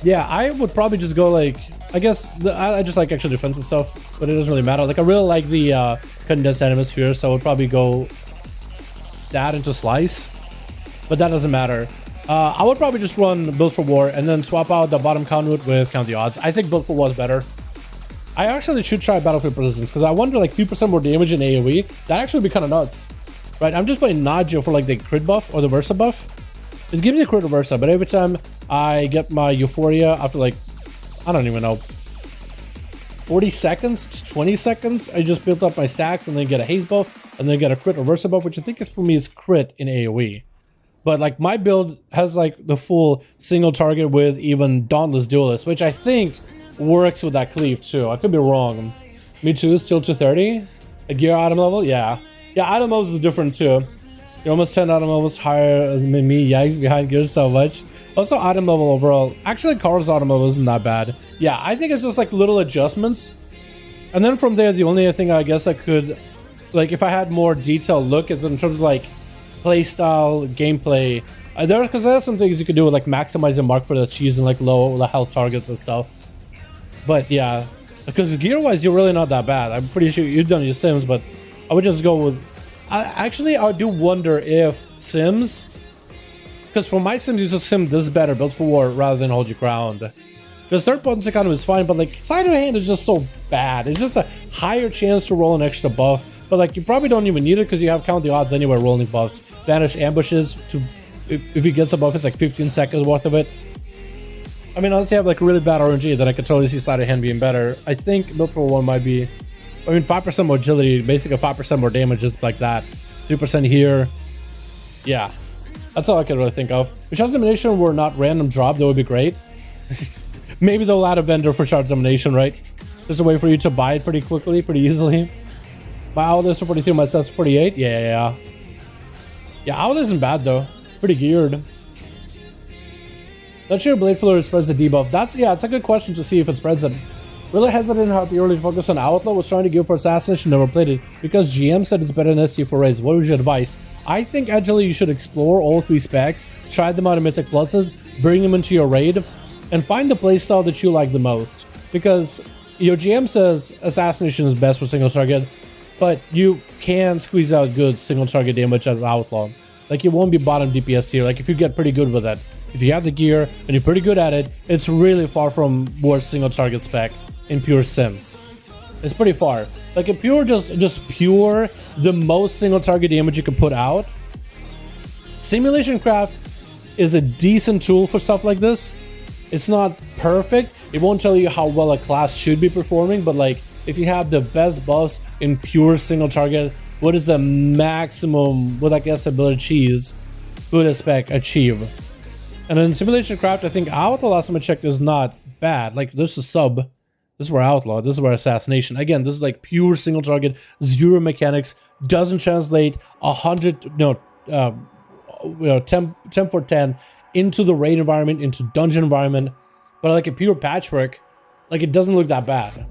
Yeah, I would probably just go, like... I guess... I just like extra defensive stuff, but it doesn't really matter. Like, I really like the condensed atmosphere, so I would probably go that into Slice. But that doesn't matter. I would probably just run Build for War and then swap out the bottom conduit with Count the Odds. I think Build for War is better. I actually should try Battlefield Persistence because I wonder, like, 3% more damage in AoE. That actually would be kind of nuts. Right, I'm just playing Najio for, like, the crit buff or the Versa buff. It gives me a crit or Versa, but every time I get my Euphoria after, like, I don't even know, 40 seconds, 20 seconds, I just built up my stacks and then get a haze buff and then get a crit or Versa buff, which I think is, for me, is crit in AoE. But, like, my build has, like, the full single target with even Dauntless Duelist, which I think works with that cleave too. I could be wrong. Me too, still 230. A gear item level? Yeah. Yeah, item levels is different too. You're almost 10 item levels higher than me. Yikes, behind gear so much. Also, item level overall. Actually, Carl's item level isn't that bad. Yeah, I think it's just like little adjustments. And then from there, the only thing I guess I could, like, if I had more detailed look, is in terms of like playstyle, gameplay. Because there's some things you could do with like maximizing mark for the cheese and like low health targets and stuff. But yeah, because gear-wise, you're really not that bad. I'm pretty sure you've done your sims, but I would just go with... I do wonder if sims... Because for my sims, you just sim this better, Built for War, rather than Hold Your Ground. Because third potency economy is fine, but like sleight of hand is just so bad. It's just a higher chance to roll an extra buff, but like you probably don't even need it because you have count the odds anyway rolling buffs. Vanish ambushes to if he gets a buff, it's like 15 seconds worth of it. I mean, unless you have like really bad RNG, then I could totally see sleight of hand being better. I think build for one might be, I mean, 5% more agility, basically 5% more damage, just like that. 3% here. Yeah, that's all I could really think of. If Shard's Domination were not random drop, that would be great. Maybe they'll add a vendor for Shard's Domination, right? Just a way for you to buy it pretty quickly, pretty easily. My Owl is for 42, my set's 48. Yeah. Owl isn't bad though. Pretty geared. Not sure Blade Flurry spreads the debuff. It's a good question to see if it spreads it. Really hesitant how purely focus on Outlaw. Was trying to go for Assassination, never played it because GM said it's better than SC for raids. What was your advice? I think actually you should explore all 3 specs, try them out in Mythic Pluses, bring them into your raid, and find the playstyle that you like the most. Because your GM says Assassination is best for single target, but you can squeeze out good single target damage as Outlaw. Like you won't be bottom DPS here. Like if you get pretty good with it. If you have the gear and you're pretty good at it, it's really far from worst single target spec in pure Sims. It's pretty far. Like in pure, just pure, the most single target damage you can put out. Simulation Craft is a decent tool for stuff like this. It's not perfect. It won't tell you how well a class should be performing, but like if you have the best buffs in pure single target, what is the maximum, with I guess ability cheese, could a spec achieve? And in Simulation Craft, I think Outlaw, last time I checked, is not bad. Like, this is sub. This is where Outlaw. This is where Assassination. Again, this is like pure single target, 0 mechanics, doesn't translate 10 for 10 into the raid environment, into dungeon environment. But like a pure patchwork, like it doesn't look that bad.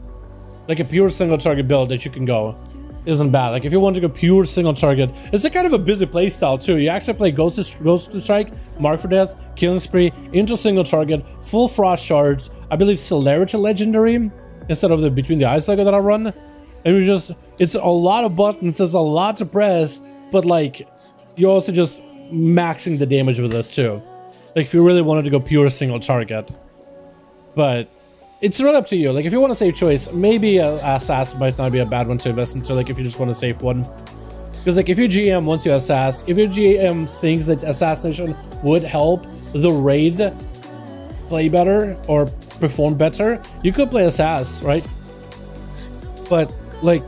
Like a pure single target build that you can go isn't bad. Like if you want to go pure single target, it's a kind of a busy playstyle too. You actually play Ghost Strike, Mark for Death, Killing Spree into single target, full Frost Shards, I believe Celerity Legendary instead of the Between the Eyes Lego that I run. And it's a lot of buttons, it's a lot to press, but like you're also just maxing the damage with this too. Like if you really wanted to go pure single target. But it's really up to you. Like if you want to save choice, maybe Assassin might not be a bad one to invest into, like if you just want to save one. Because like if your GM wants you Assass, if your GM thinks that Assassination would help the raid play better or perform better, you could play Assass, right? But like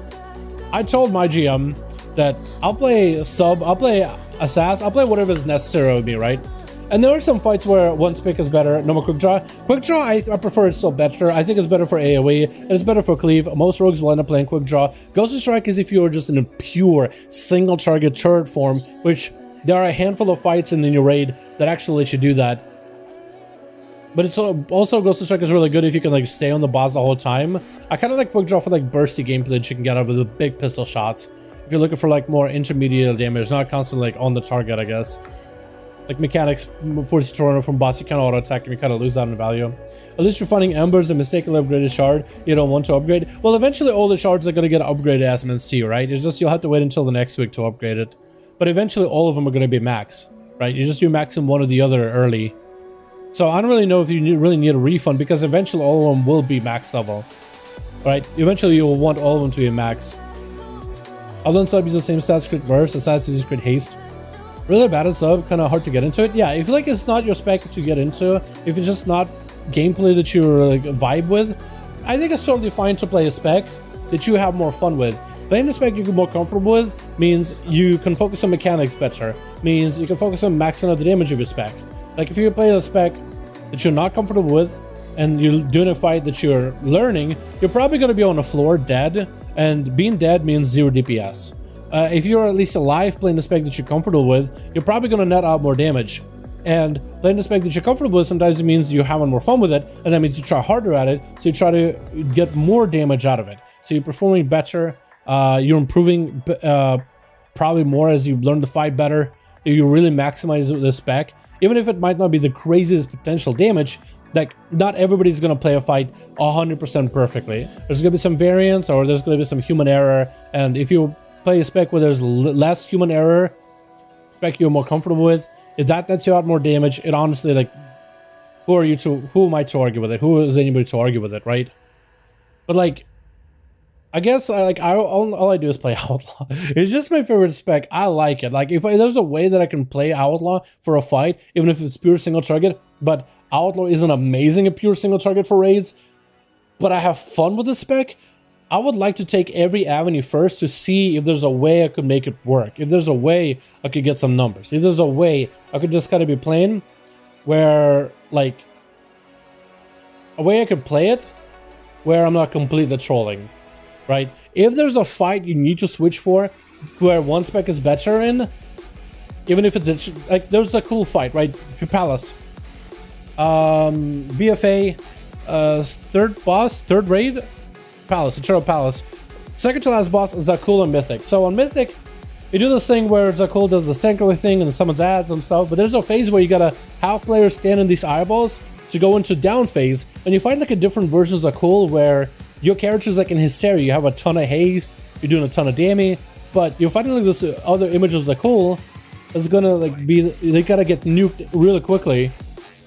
I told my GM that I'll play sub, I'll play Assass, I'll play whatever is necessary with me, right? And there are some fights where one pick is better, no more quick draw. Quick draw, I prefer it still better. I think it's better for AoE, and it's better for cleave. Most rogues will end up playing quick draw. Ghost Strike is if you're just in a pure single target turret form, which there are a handful of fights in your raid that actually let you do that. But it's also Ghost Strike is really good if you can like stay on the boss the whole time. I kind of like quick draw for like bursty gameplay that you can get out of the big pistol shots. If you're looking for like more intermediate damage, not constantly like on the target, I guess. Like mechanics, force Toronto from boss, you kind of auto attack and you kind of lose out in value. At least you're finding embers and mistakenly upgraded shard you don't want to upgrade. Well, eventually all the shards are going to get upgraded as MNC, right? It's just you'll have to wait until the next week to upgrade it. But eventually all of them are going to be max, right? You just do maxing one or the other early. So I don't really know if you really need a refund because eventually all of them will be max level, right? Eventually you will want all of them to be max. Other sub use the same stats crit verse, Assassin's crit haste. Really bad at sub, kind of hard to get into it. Yeah, if like it's not your spec to get into, if it's just not gameplay that you're like vibe with, I think it's totally fine to play a spec that you have more fun with. Playing a spec you're more comfortable with means you can focus on mechanics better, means you can focus on maxing out the damage of your spec. Like if you play a spec that you're not comfortable with and you're doing a fight that you're learning, you're probably going to be on the floor dead, and being dead means 0 DPS. If you're at least alive playing the spec that you're comfortable with, you're probably going to net out more damage. And playing the spec that you're comfortable with sometimes it means you're having more fun with it, and that means you try harder at it, so you try to get more damage out of it. So you're performing better, you're improving probably more as you learn to fight better, you really maximize the spec. Even if it might not be the craziest potential damage, like not everybody's going to play a fight 100% perfectly. There's going to be some variance, or there's going to be some human error, and if you play a spec where there's less human error, spec you're more comfortable with, if that nets you out more damage, it honestly, like, who am I to argue with it? Who is anybody to argue with it, right? But like, I guess all I do is play Outlaw. It's just my favorite spec. I like it. Like if there's a way that I can play Outlaw for a fight, even if it's pure single target, but Outlaw isn't amazing at pure single target for raids, but I have fun with the spec, I would like to take every avenue first to see if there's a way I could make it work. If there's a way I could get some numbers. If there's a way I could just kind of be playing where, like, a way I could play it where I'm not completely trolling, right? If there's a fight you need to switch for where one spec is better in, even if it's like, there's a cool fight, right? Palace. BFA, third raid, Palace, Eternal Palace. Second to last boss is Zakul and Mythic. So on Mythic, you do this thing where Zakul does the Stankerly thing and summons adds and stuff, but there's a phase where you gotta have players stand in these eyeballs to go into down phase, and you find like a different version of Zakul where your character's like in hysteria, you have a ton of haste, you're doing a ton of damage, but you're fighting like this other image of Zakul is gonna like be, they gotta get nuked really quickly,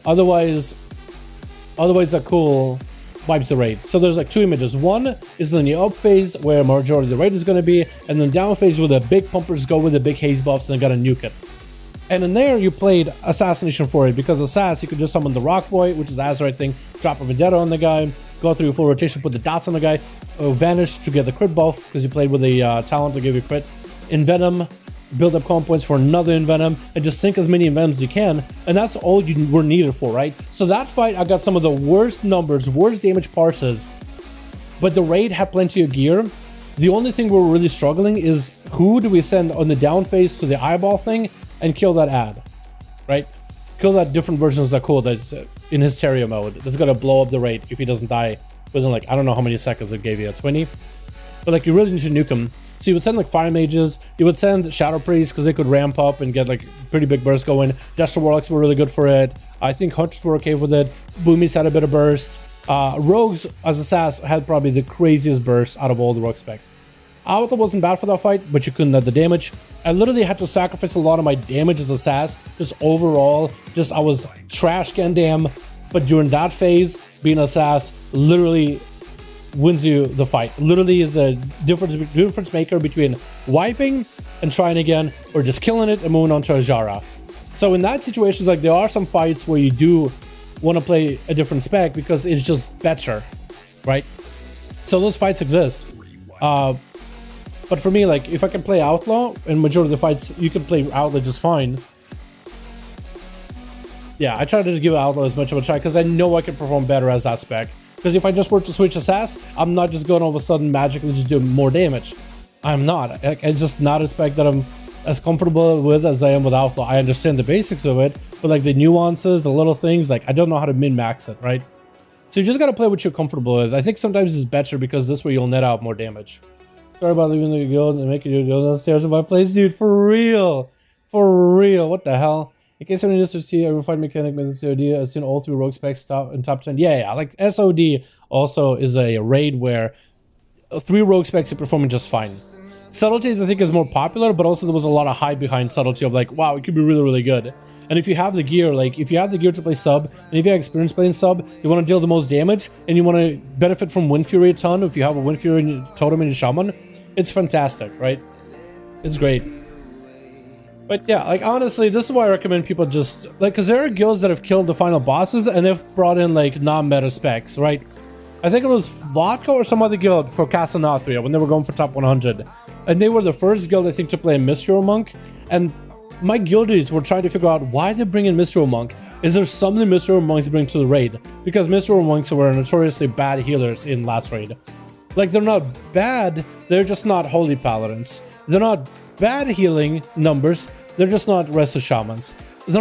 otherwise Zakul wipes the raid. So there's like two images. One is in the up phase where majority of the raid is going to be, and then down phase where the big pumpers go with the big haze buffs and gotta nuke it. And in there you played Assassination for it, because Assass, you could just summon the Rock Boy, which is Azerite thing, drop a Vendetta on the guy, go through your full rotation, put the dots on the guy, vanish to get the crit buff because you played with a talent to give you crit, Envenom, build up comp points for another Envenom, and just sink as many Envenoms as you can, and that's all you were needed for, right? So that fight, I got some of the worst numbers, worst damage parses, but the raid had plenty of gear. The only thing we're really struggling is who do we send on the down phase to the eyeball thing and kill that ad, right? Kill that different version of Zakul that's in Hysteria mode, that's gonna blow up the raid if he doesn't die within like, I don't know how many seconds it gave you, 20? But like, you really need to nuke him. So you would send like Fire Mages, you would send Shadow Priests because they could ramp up and get like pretty big bursts going. Destro Warlocks were really good for it. I think Hunters were okay with it. Boomies had a bit of burst. Rogues as a SAS had probably the craziest burst out of all the rogue specs. Outlaw wasn't bad for that fight, but you couldn't add the damage. I literally had to sacrifice a lot of my damage as a SAS, just overall, just I was trash Gandam, but during that phase, being a SAS literally wins you the fight. Literally is a difference maker between wiping and trying again, or just killing it and moving on to a Jara. So in that situation, like, there are some fights where you do want to play a different spec because it's just better, right? So those fights exist. But for me, like, if I can play Outlaw, and majority of the fights you can play Outlaw just fine. Yeah, I try to give Outlaw as much of a try because I know I can perform better as that spec. Because if I just were to switch Assass, I'm not just going all of a sudden magically just doing more damage. I'm not. It's just not a spec that I'm as comfortable with as I am with Outlaw. I understand the basics of it, but like the nuances, the little things, like I don't know how to min-max it, right? So you just got to play what you're comfortable with. I think sometimes it's better because this way you'll net out more damage. Sorry about leaving the guild and making you go downstairs in my place, dude. For real. For real. What the hell? In case anyone needs to see a refined mechanic with COD, I've seen all three rogue specs in top 10. Yeah, like SOD also is a raid where 3 rogue specs are performing just fine. Subtleties, I think, is more popular, but also there was a lot of hype behind Subtlety of like, wow, it could be really, really good. And if you have the gear, like if you have the gear to play sub, and if you have experience playing sub, you want to deal the most damage, and you want to benefit from Wind Fury a ton, if you have a Wind Fury in your totem and your shaman, it's fantastic, right? It's great. But yeah, like honestly, this is why I recommend people just, like, because there are guilds that have killed the final bosses, and they've brought in like non-meta specs, right? I think it was Vodka or some other guild for Casanothria when they were going for top 100. And they were the first guild, I think, to play Mysterio Monk. And my guildies were trying to figure out why they bring in Mysterio Monk. Is there something Mysterio Monks bring to the raid? Because Mysterio Monks were notoriously bad healers in last raid. Like, they're not bad, they're just not Holy Paladins. They're not bad healing numbers, they're just not Rest of Shamans. They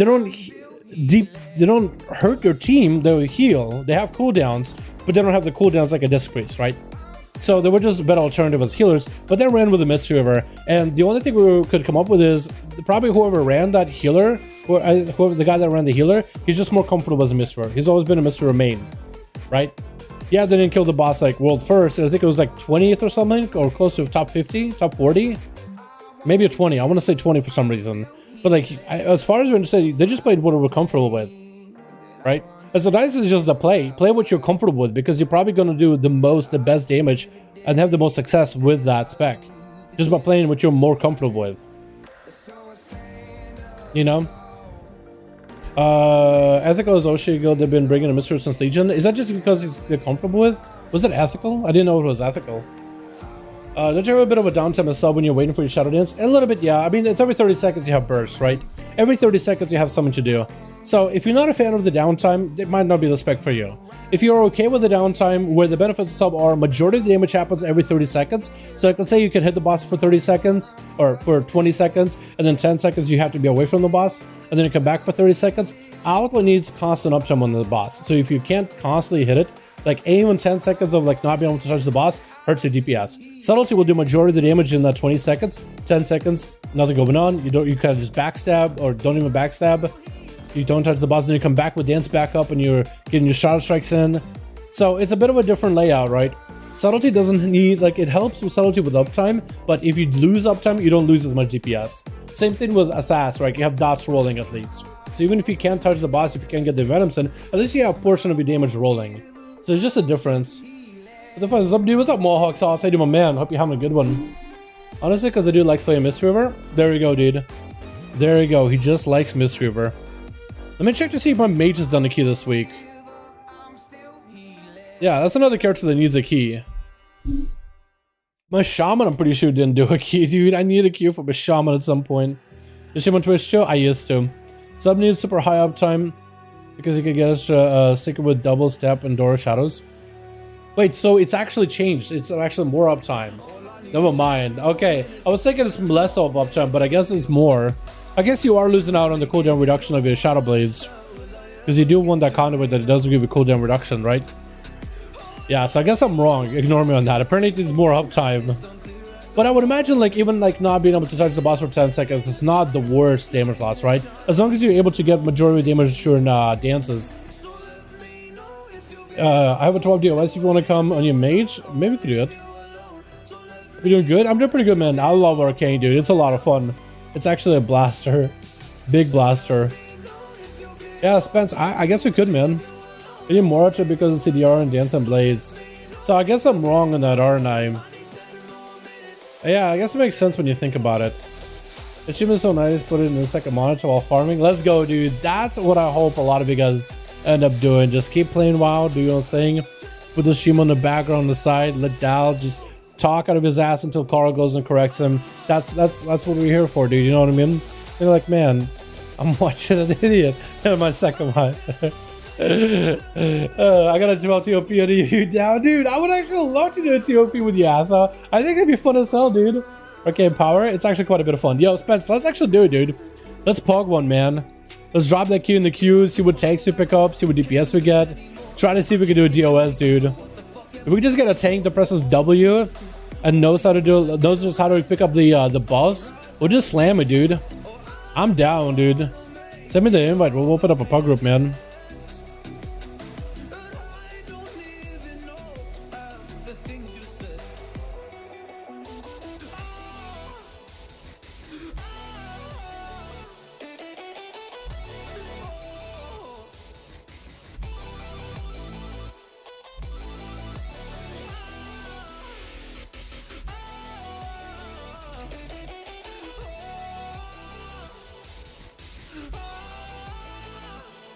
don't hurt your team, they heal, they have cooldowns, but they don't have the cooldowns like a Disc Priest, right? So they were just a better alternative as healers, but they ran with a Mist River, and the only thing we could come up with is probably whoever ran that healer, or whoever the guy that ran the healer, he's just more comfortable as a Mist River. He's always been a Mist River main, right? Yeah, they didn't kill the boss like world first, and I think it was like 20th or something, or close to top 50, top 40, maybe a 20. I want to say 20 for some reason. But like, as far as we understand, they just played what we're comfortable with, right? And so nice is just the play what you're comfortable with, because you're probably going to do the best damage and have the most success with that spec, just by playing what you're more comfortable with, you know. Ethical is ONYXIA guild. They've been bringing a mystery since Legion. Is that just because they're comfortable with? Was it ethical? I didn't know it was ethical. Don't you have a bit of a downtime as sub when you're waiting for your shadow dance? A little bit, yeah. I mean, it's every 30 seconds you have bursts, right? Every 30 seconds you have something to do. So if you're not a fan of the downtime, it might not be the spec for you. If you're okay with the downtime, where the benefits of sub are, majority of the damage happens every 30 seconds. So like, let's say you can hit the boss for 30 seconds, or for 20 seconds, and then 10 seconds you have to be away from the boss, and then you come back for 30 seconds. Outlaw needs constant uptime on the boss. So if you can't constantly hit it, like even 10 seconds of like not being able to touch the boss hurts your DPS. Subtlety will do majority of the damage in that 20 seconds. 10 seconds, nothing going on. You kind of just backstab, or don't even backstab. You don't touch the boss, and then you come back with dance back up, and you're getting your shadow strikes in. So it's a bit of a different layout, right? Subtlety doesn't need, like, it helps with subtlety with uptime, but if you lose uptime, you don't lose as much DPS. Same thing with ASUS, right? You have dots rolling at least. So even if you can't touch the boss, if you can't get the venoms in, at least you have a portion of your damage rolling. So it's just a difference. What the fuck is up, dude? What's up, Mohawk Sauce? Hey, dude, my man. Hope you're having a good one. Honestly, because the dude likes playing Mistweaver. There we go, dude. There we go. He just likes Mistweaver. Let me check to see if my mage has done a key this week. Yeah, that's another character that needs a key. My shaman, I'm pretty sure, didn't do a key, dude. I need a key for my shaman at some point. Is she on Twitch too? I used to. Sub needs super high uptime because he can get us sticker with double step and door shadows. Wait, so it's actually changed. It's actually more uptime. Never mind. Okay, I was thinking it's less of uptime, but I guess it's more. I guess you are losing out on the cooldown reduction of your shadow blades, because you do want that conduit that it doesn't give you cooldown reduction, right? Yeah, so I guess I'm wrong. Ignore me on that. Apparently it needs more uptime. But I would imagine, like, even like not being able to touch the boss for 10 seconds is not the worst damage loss, right? As long as you're able to get majority of damage during dances. I have a 12 DOS if you want to come on your mage. Maybe we could do it. You doing good? I'm doing pretty good, man. I love Arcane, dude. It's a lot of fun. It's actually a blaster. Big blaster. Yeah, Spence, I guess we could, man. We need more to because of CDR and Dance and Blades. So I guess I'm wrong on that, aren't I? Yeah, I guess it makes sense when you think about it. Achievement's so nice, put it in the second monitor while farming. Let's go, dude. That's what I hope a lot of you guys end up doing. Just keep playing WoW, do your thing. Put the stream on the background on the side. Let Dal just talk out of his ass until Carl goes and corrects him. That's what we're here for, dude. You know what I mean? They're like, man, I'm watching an idiot in my second one. I got a 12 TOP on you down, dude. I would actually love to do a TOP with Yatha. I think it'd be fun as hell, dude. Okay, power. It's actually quite a bit of fun. Yo, Spence, let's actually do it, dude. Let's pog one, man. Let's drop that Q in the queue, see what tanks we pick up, see what DPS we get. Try to see if we can do a DOS, dude. If we just get a tank that presses W and knows how to just how to pick up the buffs, we'll just slam it, dude. I'm down, dude. Send me the invite. We'll open up a pug group, man.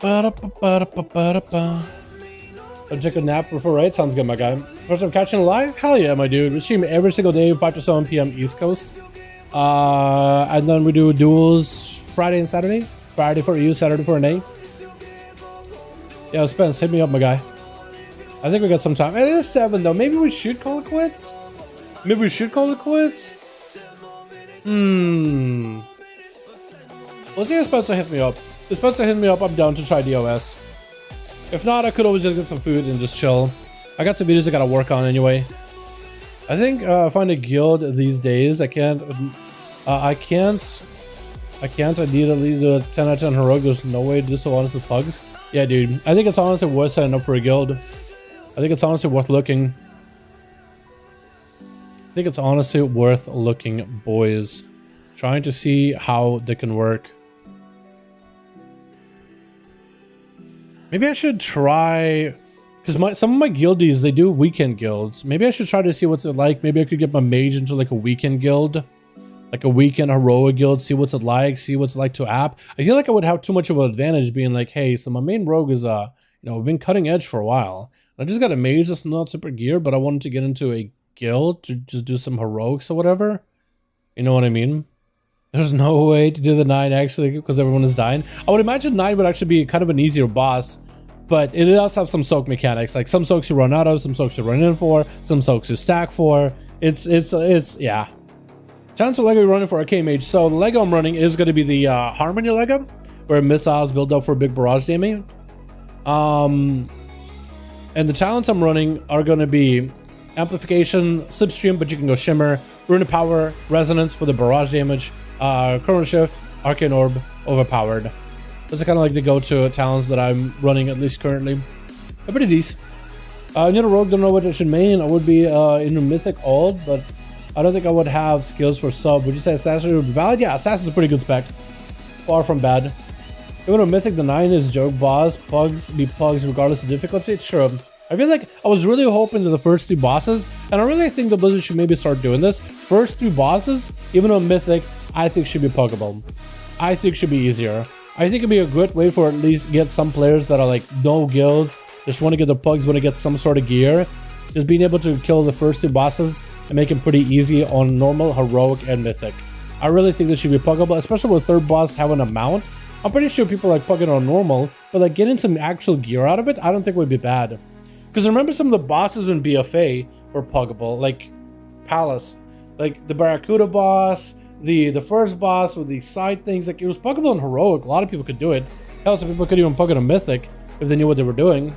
I'll check a nap before, right? Sounds good, my guy. First time catching live? Hell yeah, my dude. We stream every single day, 5 to 7 p.m. East Coast. And then we do duels Friday and Saturday. Friday for EU, Saturday for NA. Yeah, Spence, hit me up, my guy. I think we got some time. It is 7, though. Maybe we should call it quits? Maybe we should call it quits? We'll see if Spencer hits me up. If Spencer hits me up, I'm down to try DOS. If not, I could always just get some food and just chill. I got some videos I gotta work on anyway. I think find a guild these days. I can't. I need to leave the 10 out of 10 heroic. There's no way to do so honest with pugs. Yeah, dude. I think it's honestly worth signing up for a guild. I think it's honestly worth looking. I think it's honestly worth looking, boys. Trying to see how they can work. Maybe I should try, because some of my guildies, they do weekend guilds. Maybe I should try to see what's it like. Maybe I could get my mage into like a weekend guild, like a weekend heroic guild, see what's it like, to app. I feel like I would have too much of an advantage being like, hey, so my main rogue is, you know, we've been cutting edge for a while. I just got a mage that's not super geared, but I wanted to get into a guild to just do some heroics or whatever. You know what I mean? There's no way to do the 9 actually because everyone is dying. I would imagine 9 would actually be kind of an easier boss, but it does have some soak mechanics. Like some soaks you run out of, some soaks you run in for, some soaks you stack for. It's yeah. Chance of Lego running for a K-Mage. So the Lego I'm running is going to be the Harmony Lego, where missiles build up for big barrage damage. And the talents I'm running are going to be Amplification, Slipstream, but you can go Shimmer, Rune of Power, Resonance for the barrage damage, Chrono Shift, Arcane Orb, Overpowered. Those are kind of like the go-to talents that I'm running, at least currently. They're pretty decent. New to Rogue, don't know what I should main. I would be into Mythic Old, but I don't think I would have skills for sub. Would you say Assassin would be valid? Yeah, Assassin's a pretty good spec. Far from bad. Even though Mythic, the 9 is joke boss, pugs be pugs regardless of difficulty. True. I feel like I was really hoping that the first 3 bosses, and I really think the Blizzard should maybe start doing this. First 3 bosses, even though Mythic, I think should be puggable. I think should be easier. I think it'd be a good way for at least get some players that are like no guilds, just want to get the pugs, want to get some sort of gear. Just being able to kill the first 2 bosses and make it pretty easy on normal, heroic, and mythic. I really think this should be puggable, especially with 3rd boss having a mount. I'm pretty sure people like pugging on normal, but like getting some actual gear out of it, I don't think would be bad. Because remember some of the bosses in BFA were puggable, like Palace, like the Barracuda boss, the first boss with the side things, like it was puggable and heroic. A lot of people could do it. Hell, some people could even pug it on mythic if they knew what they were doing.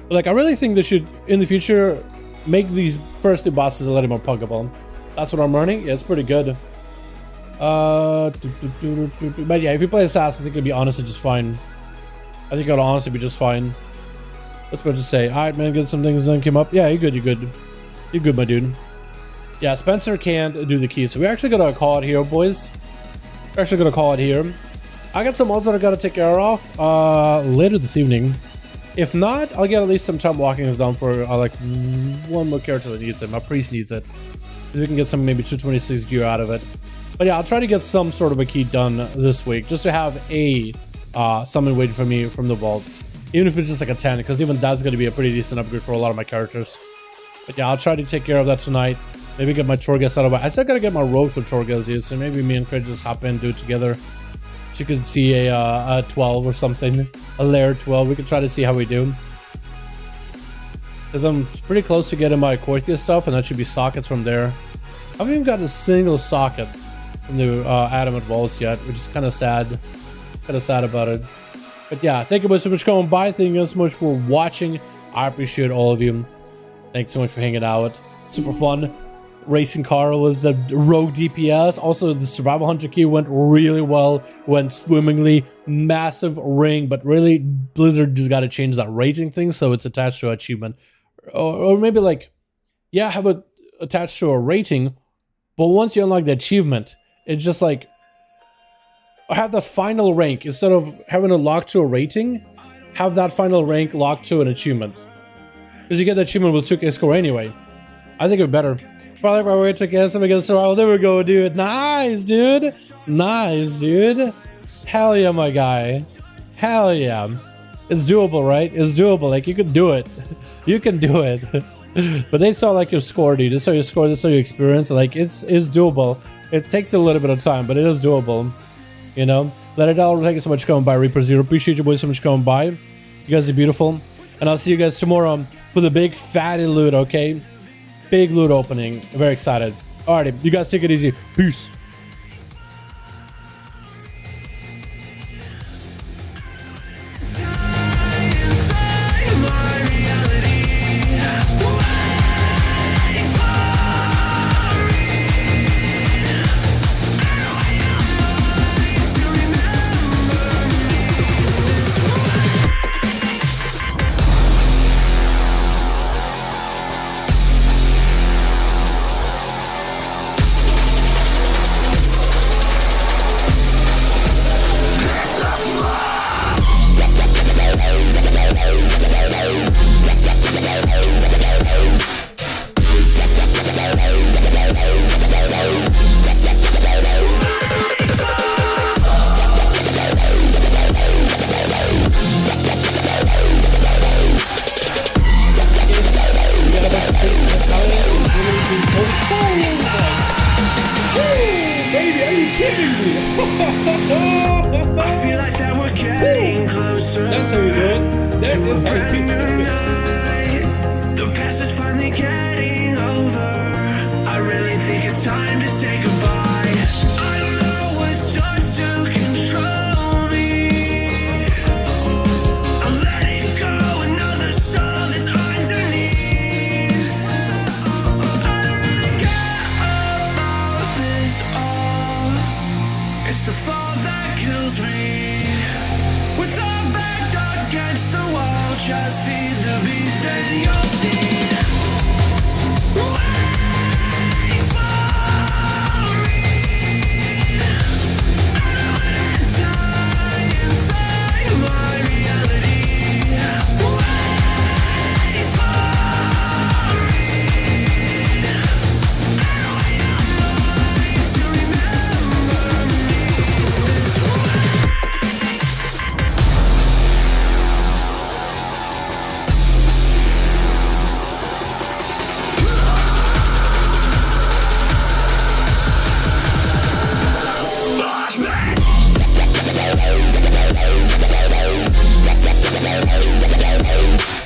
But like I really think they should in the future make these first 2 bosses a little more puggable. That's what I'm running. Yeah, it's pretty good. But yeah, if you play Assassin, I think it'd be honestly just fine. I think it'll honestly be just fine. What's about to say? Alright, man, get some things done. Came up. Yeah, you're good. You're good. You're good, my dude. Yeah, Spencer can't do the keys, so we're actually gonna call it here, boys. We're actually gonna call it here. I got some mods that I gotta take care of later this evening. If not, I'll get at least some time walkings done for like 1 more character that needs it. My priest needs it, so we can get some maybe 226 gear out of it. But yeah, I'll try to get some sort of a key done this week, just to have a summon waiting for me from the vault. Even if it's just like a 10, because even that's going to be a pretty decent upgrade for a lot of my characters. But yeah, I'll try to take care of that tonight. Maybe get my Torghast out of it. I still got to get my rogue for Torghast, dude. So maybe me and Craig just hop in, do it together. So you could see a 12 or something. A layer 12. We could try to see how we do. Because I'm pretty close to getting my Korthia stuff, and that should be sockets from there. I haven't even gotten a single socket from the Adamant Vaults yet, which is kind of sad. Kind of sad about it. But yeah, thank you guys so much for coming by. Thank you guys so much for watching. I appreciate all of you. Thanks so much for hanging out. Super fun. Racing car was a rogue DPS. Also, the survival hunter key went really well. Went swimmingly. Massive ring, but really Blizzard just got to change that rating thing so it's attached to an achievement. Or maybe like, yeah, have it attached to a rating, but once you unlock the achievement, it's just like, or have the final rank instead of having it locked to a rating, have that final rank locked to an achievement, because you get the achievement with 2K score anyway. I think it'd be better. Probably my way to get some against survival. There we go, dude. Nice, dude. Nice, dude. Hell yeah, my guy. Hell yeah. It's doable, right? It's doable. Like, you can do it. You can do it. But they saw like your score, dude. They saw your score. They saw your experience. Like, it's doable. It takes a little bit of time, but it is doable. You know? Let it all. Thank you so much for coming by, Reaper Zero. Appreciate you boys so much for coming by. You guys are beautiful. And I'll see you guys tomorrow for the big fatty loot, okay? Big loot opening. I'm very excited. Alrighty, you guys take it easy. Peace.